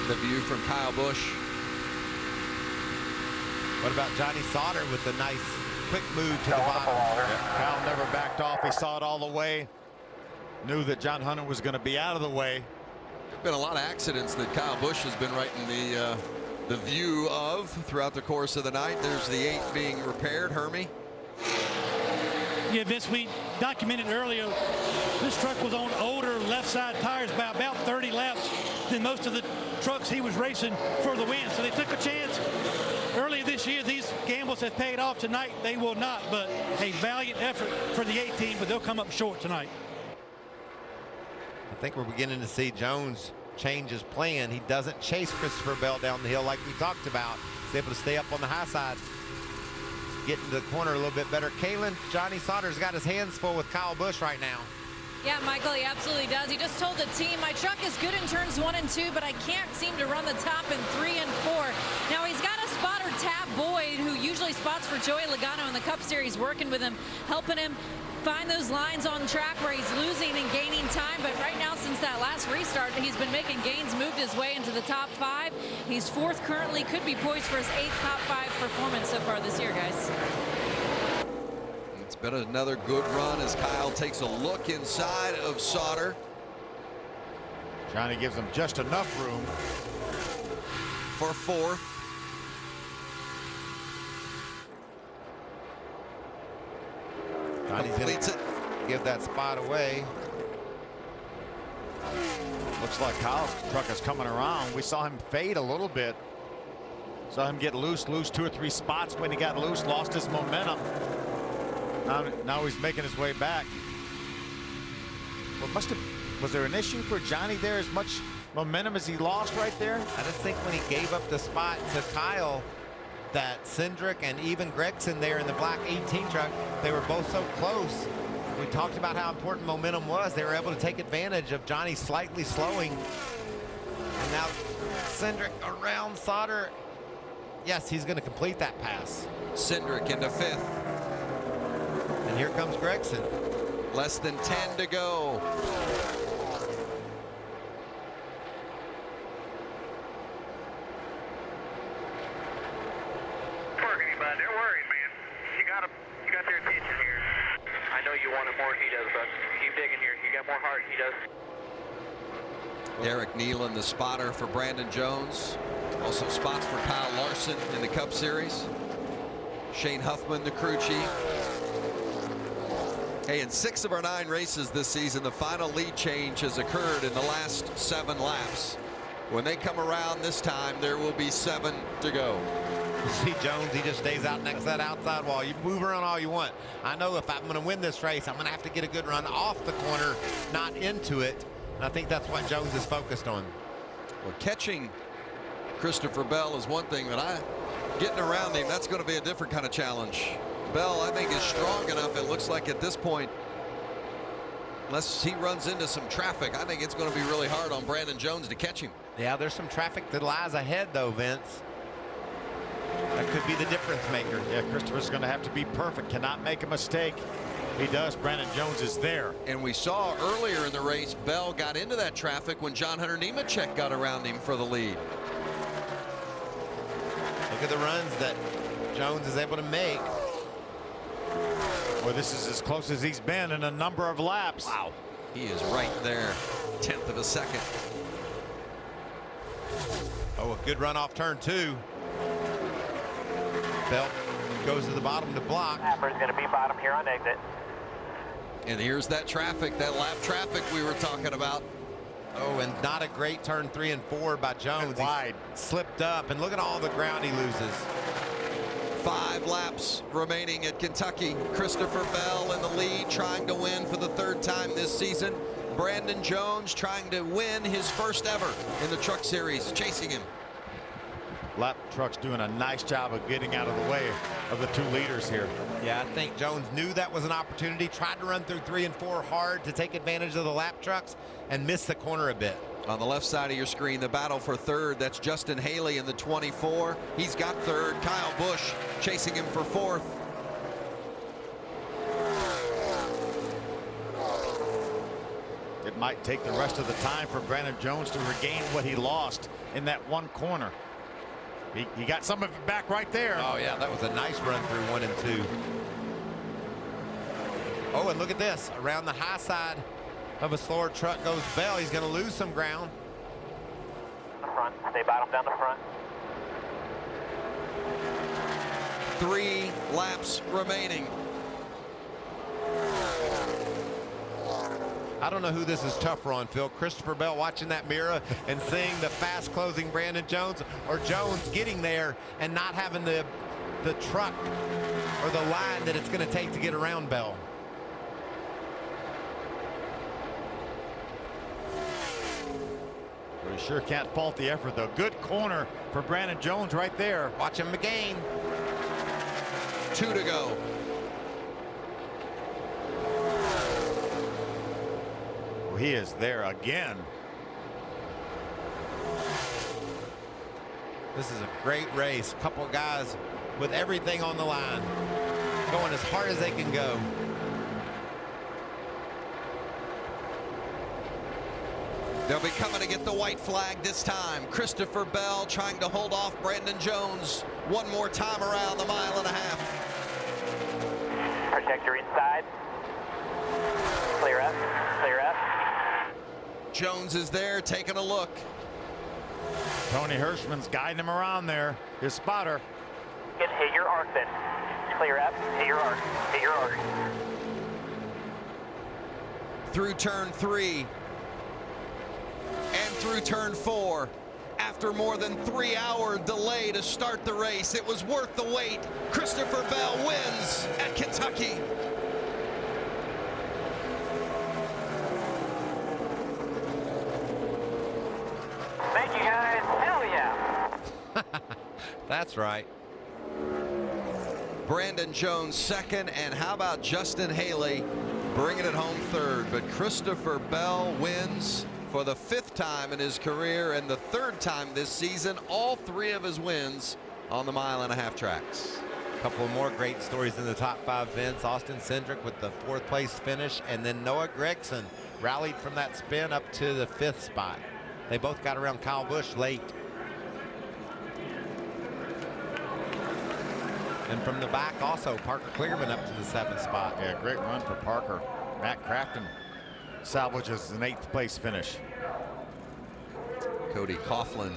The view from Kyle Busch. What about Johnny Sauter with the nice quick move to the bottom? Yeah, Kyle never backed off. He saw it all the way. Knew that John Hunter was going to be out of the way. There's been a lot of accidents that Kyle Busch has been right in the view of throughout the course of the night. There's the 8 being repaired. Hermie. Yeah, Vince, we documented earlier, this truck was on older left side tires by about 30 laps than most of the trucks he was racing for the win. So they took a chance. Earlier this year, these gambles have paid off. Tonight, they will not, but a valiant effort for the 8 team, but they'll come up short tonight. I think we're beginning to see Jones change his plan. He doesn't chase Christopher Bell down the hill like we talked about. He's able to stay up on the high side. Get into the corner a little bit better. Kaylin, Johnny Sauter's got his hands full with Kyle Busch right now. Yeah, Michael, he absolutely does. He just told the team, my truck is good in turns 1 and 2, but I can't seem to run the top in 3 and 4. Now, he's got a spotter, Tab Boyd, who usually spots for Joey Logano in the Cup Series, working with him, helping him find those lines on track where he's losing and gaining time. But right now, since that last restart, he's been making gains, moved his way into the top 5. He's 4th currently, could be poised for his 8th top 5 performance so far this year, guys. It's been another good run as Kyle takes a look inside of Sauter. Johnny gives him just enough room for 4th. Johnny's going to give that spot away. Looks like Kyle's truck is coming around. We saw him fade a little bit. Saw him get loose 2 or 3 spots when he got loose, lost his momentum. Now he's making his way back. Well, was there an issue for Johnny there? As much momentum as he lost right there? I just think when he gave up the spot to Kyle, that Cindric and even Gregson there in the black 18 truck, they were both so close. We talked about how important momentum was. They were able to take advantage of Johnny slightly slowing. And now Cindric around Sauter. Yes, he's going to complete that pass. Cindric into 5th. And here comes Gregson. Less than 10 to go. Working, bud. They're worried, man. You got their attention here. I know you want it more than he does, but keep digging here. You got more heart than he does. Derek Nealon, the spotter for Brandon Jones. Also spots for Kyle Larson in the Cup Series. Shane Huffman, the crew chief. Hey, in 6 of our 9 races this season, the final lead change has occurred in the last 7 laps. When they come around this time, there will be 7 to go. You see Jones, he just stays out next to that outside wall. You move around all you want. I know if I'm going to win this race, I'm going to have to get a good run off the corner, not into it. And I think that's what Jones is focused on. Well, catching Christopher Bell is one thing, but getting around him, that's going to be a different kind of challenge. Bell, I think, is strong enough, it looks like at this point, unless he runs into some traffic, I think it's going to be really hard on Brandon Jones to catch him. Yeah, there's some traffic that lies ahead, though, Vince. That could be the difference maker. Yeah, Christopher's going to have to be perfect, cannot make a mistake. He does. Brandon Jones is there. And we saw earlier in the race, Bell got into that traffic when John Hunter Nemechek got around him for the lead. Look at the runs that Jones is able to make. Well, this is as close as he's been in a number of laps. Wow. He is right there, 1/10 of a second. Oh, a good run off turn 2. Bell goes to the bottom to block. Happer's going to be bottom here on exit. And here's that traffic, that lap traffic we were talking about. Oh, and not a great turn 3 and 4 by Jones. Wide. He slipped up, and look at all the ground he loses. 5 laps remaining at Kentucky. Christopher Bell in the lead, trying to win for the 3rd time this season. Brandon Jones trying to win his first ever in the Truck Series, chasing him. Lap truck's doing a nice job of getting out of the way of the 2 leaders here. Yeah, I think Jones knew that was an opportunity, tried to run through 3 and 4 hard to take advantage of the lap trucks and missed the corner a bit. On the left side of your screen, the battle for 3rd. That's Justin Haley in the 24. He's got 3rd. Kyle Busch chasing him for 4th. It might take the rest of the time for Brandon Jones to regain what he lost in that one corner. He got some of it back right there. Oh, yeah, that was a nice run through 1 and 2. Oh, and look at this. Around the high side of a slower truck goes Bell. He's going to lose some ground. The front. Stay bottom down the front. 3 laps remaining. I don't know who this is tougher on, Phil. Christopher Bell watching that mirror and seeing the fast closing Brandon Jones, or Jones getting there and not having the truck or the line that it's going to take to get around Bell. Well, he sure can't fault the effort, though. Good corner for Brandon Jones right there. Watch him again. 2 to go. He is there again. This is a great race. A couple of guys with everything on the line, going as hard as they can go. They'll be coming to get the white flag this time. Christopher Bell trying to hold off Brandon Jones one more time around the 1.5 miles. Protect your inside. Clear up. Clear up. Jones is there taking a look. Tony Hirschman's guiding him around there. His spotter. Hit your arc then. Clear up. Hit your arc. Hit your arc. Through turn 3 and through turn 4. After more than 3-hour delay to start the race, it was worth the wait. Christopher Bell wins at Kentucky. Thank you, guys. Hell yeah. That's right. Brandon Jones 2nd, and how about Justin Haley bringing it home 3rd? But Christopher Bell wins for the 5th time in his career and the 3rd time this season. All 3 of his wins on the 1.5 mile tracks. A couple more great stories in the top 5, Vince. Austin Cindric with the 4th place finish, and then Noah Gregson rallied from that spin up to the 5th spot. They both got around Kyle Busch late. And from the back also, Parker Kligerman up to the 7th spot. Yeah, great run for Parker. Matt Crafton salvages an 8th place finish. Cody Coughlin,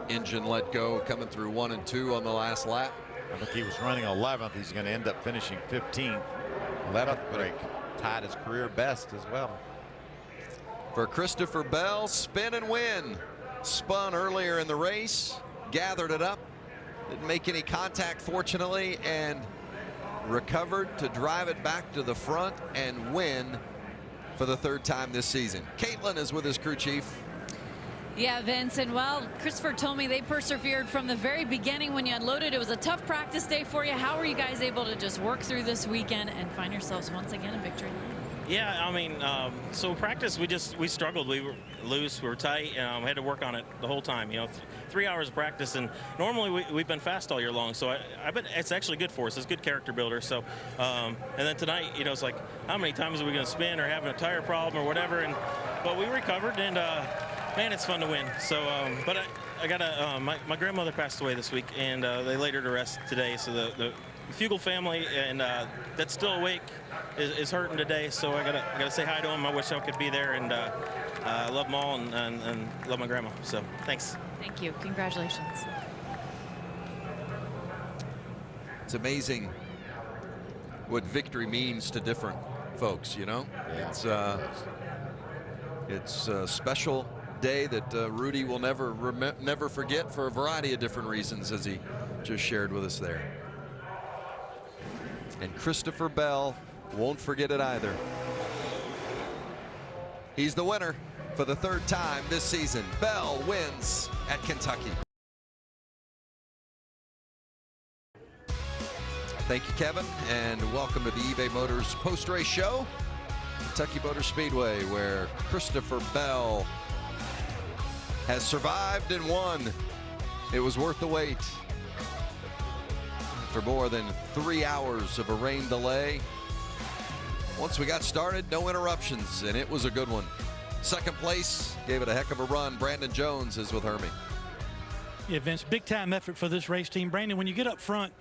engine let go, coming through 1 and 2 on the last lap. I think he was running 11th. He's going to end up finishing 15th. 11th break. Tied his career best as well. For Christopher Bell, spin and win. Spun earlier in the race, gathered it up, didn't make any contact fortunately, and recovered to drive it back to the front and win for the 3rd time this season. Caitlin is with his crew chief. Yeah, Vince, and well, Christopher told me they persevered from the very beginning when you unloaded. It was a tough practice day for you. How were you guys able to just work through this weekend and find yourselves once again in victory? Yeah, I mean, so practice, we struggled. We were loose, we were tight, and we had to work on it the whole time. You know, 3 hours of practice, and normally we've been fast all year long. So I bet it's actually good for us. It's a good character builder. So, and then tonight, you know, it's like, how many times are we going to spin or having a tire problem or whatever? But we recovered, and man, it's fun to win. So, but I got my grandmother passed away this week, and they laid her to rest today. So the Fugel family and that's still awake is hurting today. So I gotta say hi to them. I wish I could be there, and I love them all and love my grandma. So thanks. Thank you. Congratulations. It's amazing what victory means to different folks, you know? Yeah. It's a special day that Rudy will never forget for a variety of different reasons, as he just shared with us there. And Christopher Bell won't forget it either. He's the winner for the 3rd time this season. Bell wins at Kentucky. Thank you, Kevin, and welcome to the eBay Motors post-race show. Kentucky Motor Speedway, where Christopher Bell has survived and won. It was worth the wait. For more than 3 hours of a rain delay. Once we got started, no interruptions, and it was a good one. 2nd place, gave it a heck of a run. Brandon Jones is with Hermie. Yeah, Vince, big time effort for this race team. Brandon, when you get up front,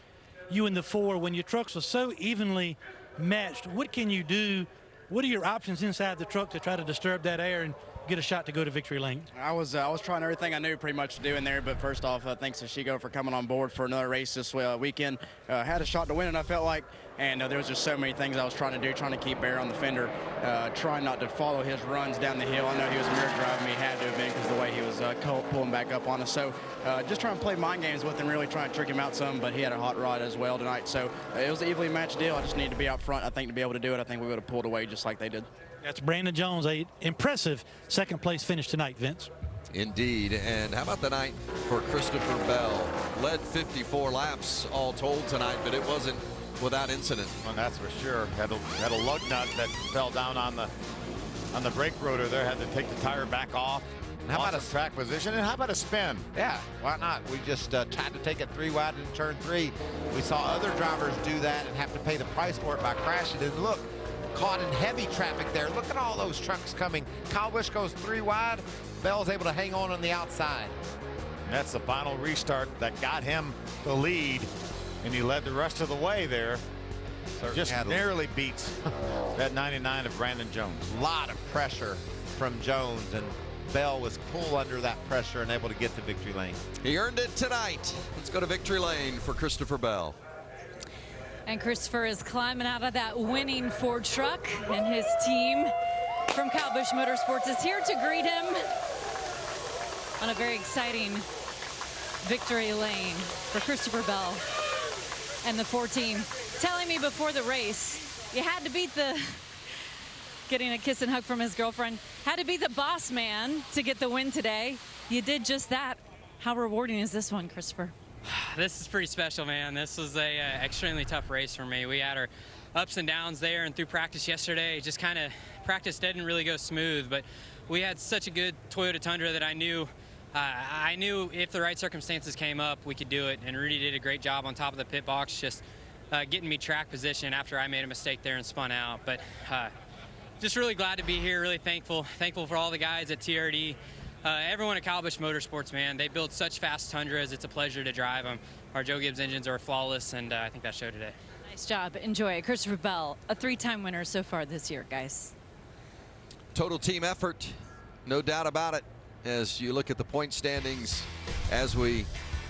you and the 4, when your trucks are so evenly matched, what can you do? What are your options inside the truck to try to disturb that air and get a shot to go to victory lane? I was trying everything I knew pretty much to do in there, but first off, thanks to Shigo for coming on board for another race this weekend. Had a shot to win, and I felt like, and there was just so many things I was trying to do, trying to keep Bear on the fender, trying not to follow his runs down the hill. I know he was mirror driving me, had to have been, because the way he was pulling back up on us. So just trying to play mind games with him, really trying to trick him out some, but he had a hot rod as well tonight. So it was an evenly matched deal. I just needed to be out front, I think, to be able to do it. I think we would have pulled away just like they did. That's Brandon Jones, an impressive 2nd place finish tonight, Vince. Indeed. And how about the night for Christopher Bell? Led 54 laps all told tonight, but it wasn't without incident. Well, that's for sure. Had a lug nut that fell down on the brake rotor there. Had to take the tire back off. And how about a track position? And how about a spin? Yeah, why not? We just tried to take it 3 wide in turn 3. We saw other drivers do that and have to pay the price for it by crashing. And look, caught in heavy traffic there. Look at all those trucks coming. Kyle Busch goes 3 wide. Bell's able to hang on the outside. And that's the final restart that got him the lead, and he led the rest of the way there. Just narrowly beats that 99 of Brandon Jones. A lot of pressure from Jones, and Bell was cool under that pressure and able to get to victory lane. He earned it tonight. Let's go to victory lane for Christopher Bell. And Christopher is climbing out of that winning Ford truck, and his team from Kyle Busch Motorsports is here to greet him on a very exciting victory lane for Christopher Bell and the 4 team. Telling me before the race, you had to beat getting a kiss and hug from his girlfriend, had to beat the boss man to get the win today. You did just that. How rewarding is this one, Christopher? This is pretty special, man. This was a extremely tough race for me. We had our ups and downs there, and through practice yesterday, just practice didn't really go smooth, but we had such a good Toyota Tundra that I knew I knew if the right circumstances came up, we could do it, and Rudy did a great job on top of the pit box, just getting me track position after I made a mistake there and spun out. But just really glad to be here, really thankful for all the guys at TRD. Everyone at Kyle Busch Motorsports, man, they build such fast Tundras. It's a pleasure to drive them. Our Joe Gibbs engines are flawless, and I think that showed today. Nice job. Enjoy it. Christopher Bell, a 3-time winner so far this year, guys. Total team effort, no doubt about it. As you look at the point standings as we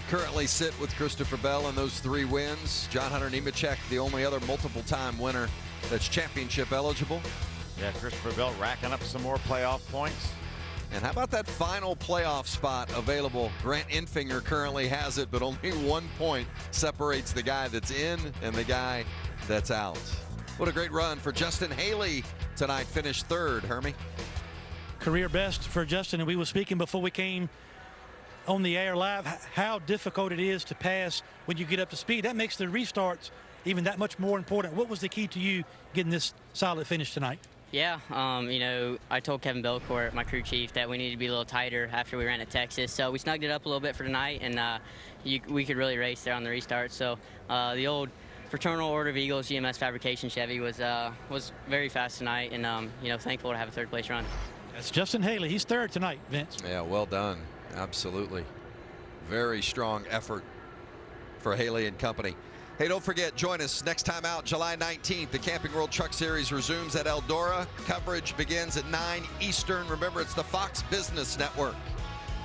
currently sit with Christopher Bell and those 3 wins. John Hunter Nemechek, the only other multiple-time winner that's championship eligible. Yeah, Christopher Bell racking up some more playoff points. And how about that final playoff spot available? Grant Enfinger currently has it, but only 1 point separates the guy that's in and the guy that's out. What a great run for Justin Haley tonight. Finished 3rd, Hermie. Career best for Justin, and we were speaking before we came on the air live how difficult it is to pass when you get up to speed. That makes the restarts even that much more important. What was the key to you getting this solid finish tonight? Yeah, you know, I told Kevin Belcourt, my crew chief, that we needed to be a little tighter after we ran at Texas. So we snugged it up a little bit for tonight, and we could really race there on the restart. So the old Fraternal Order of Eagles GMS Fabrication Chevy was very fast tonight, and you know, thankful to have a 3rd place run. That's Justin Haley. He's 3rd tonight, Vince. Yeah, well done. Absolutely. Very strong effort for Haley and company. Hey, don't forget, join us next time out, July 19th. The Camping World Truck Series resumes at Eldora. Coverage begins at 9 Eastern. Remember, it's the Fox Business Network.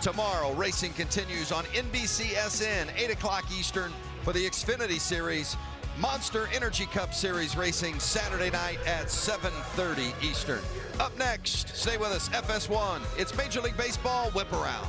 Tomorrow, racing continues on NBCSN, 8 o'clock Eastern for the Xfinity Series. Monster Energy Cup Series racing Saturday night at 7:30 Eastern. Up next, stay with us, FS1. It's Major League Baseball Whip Around.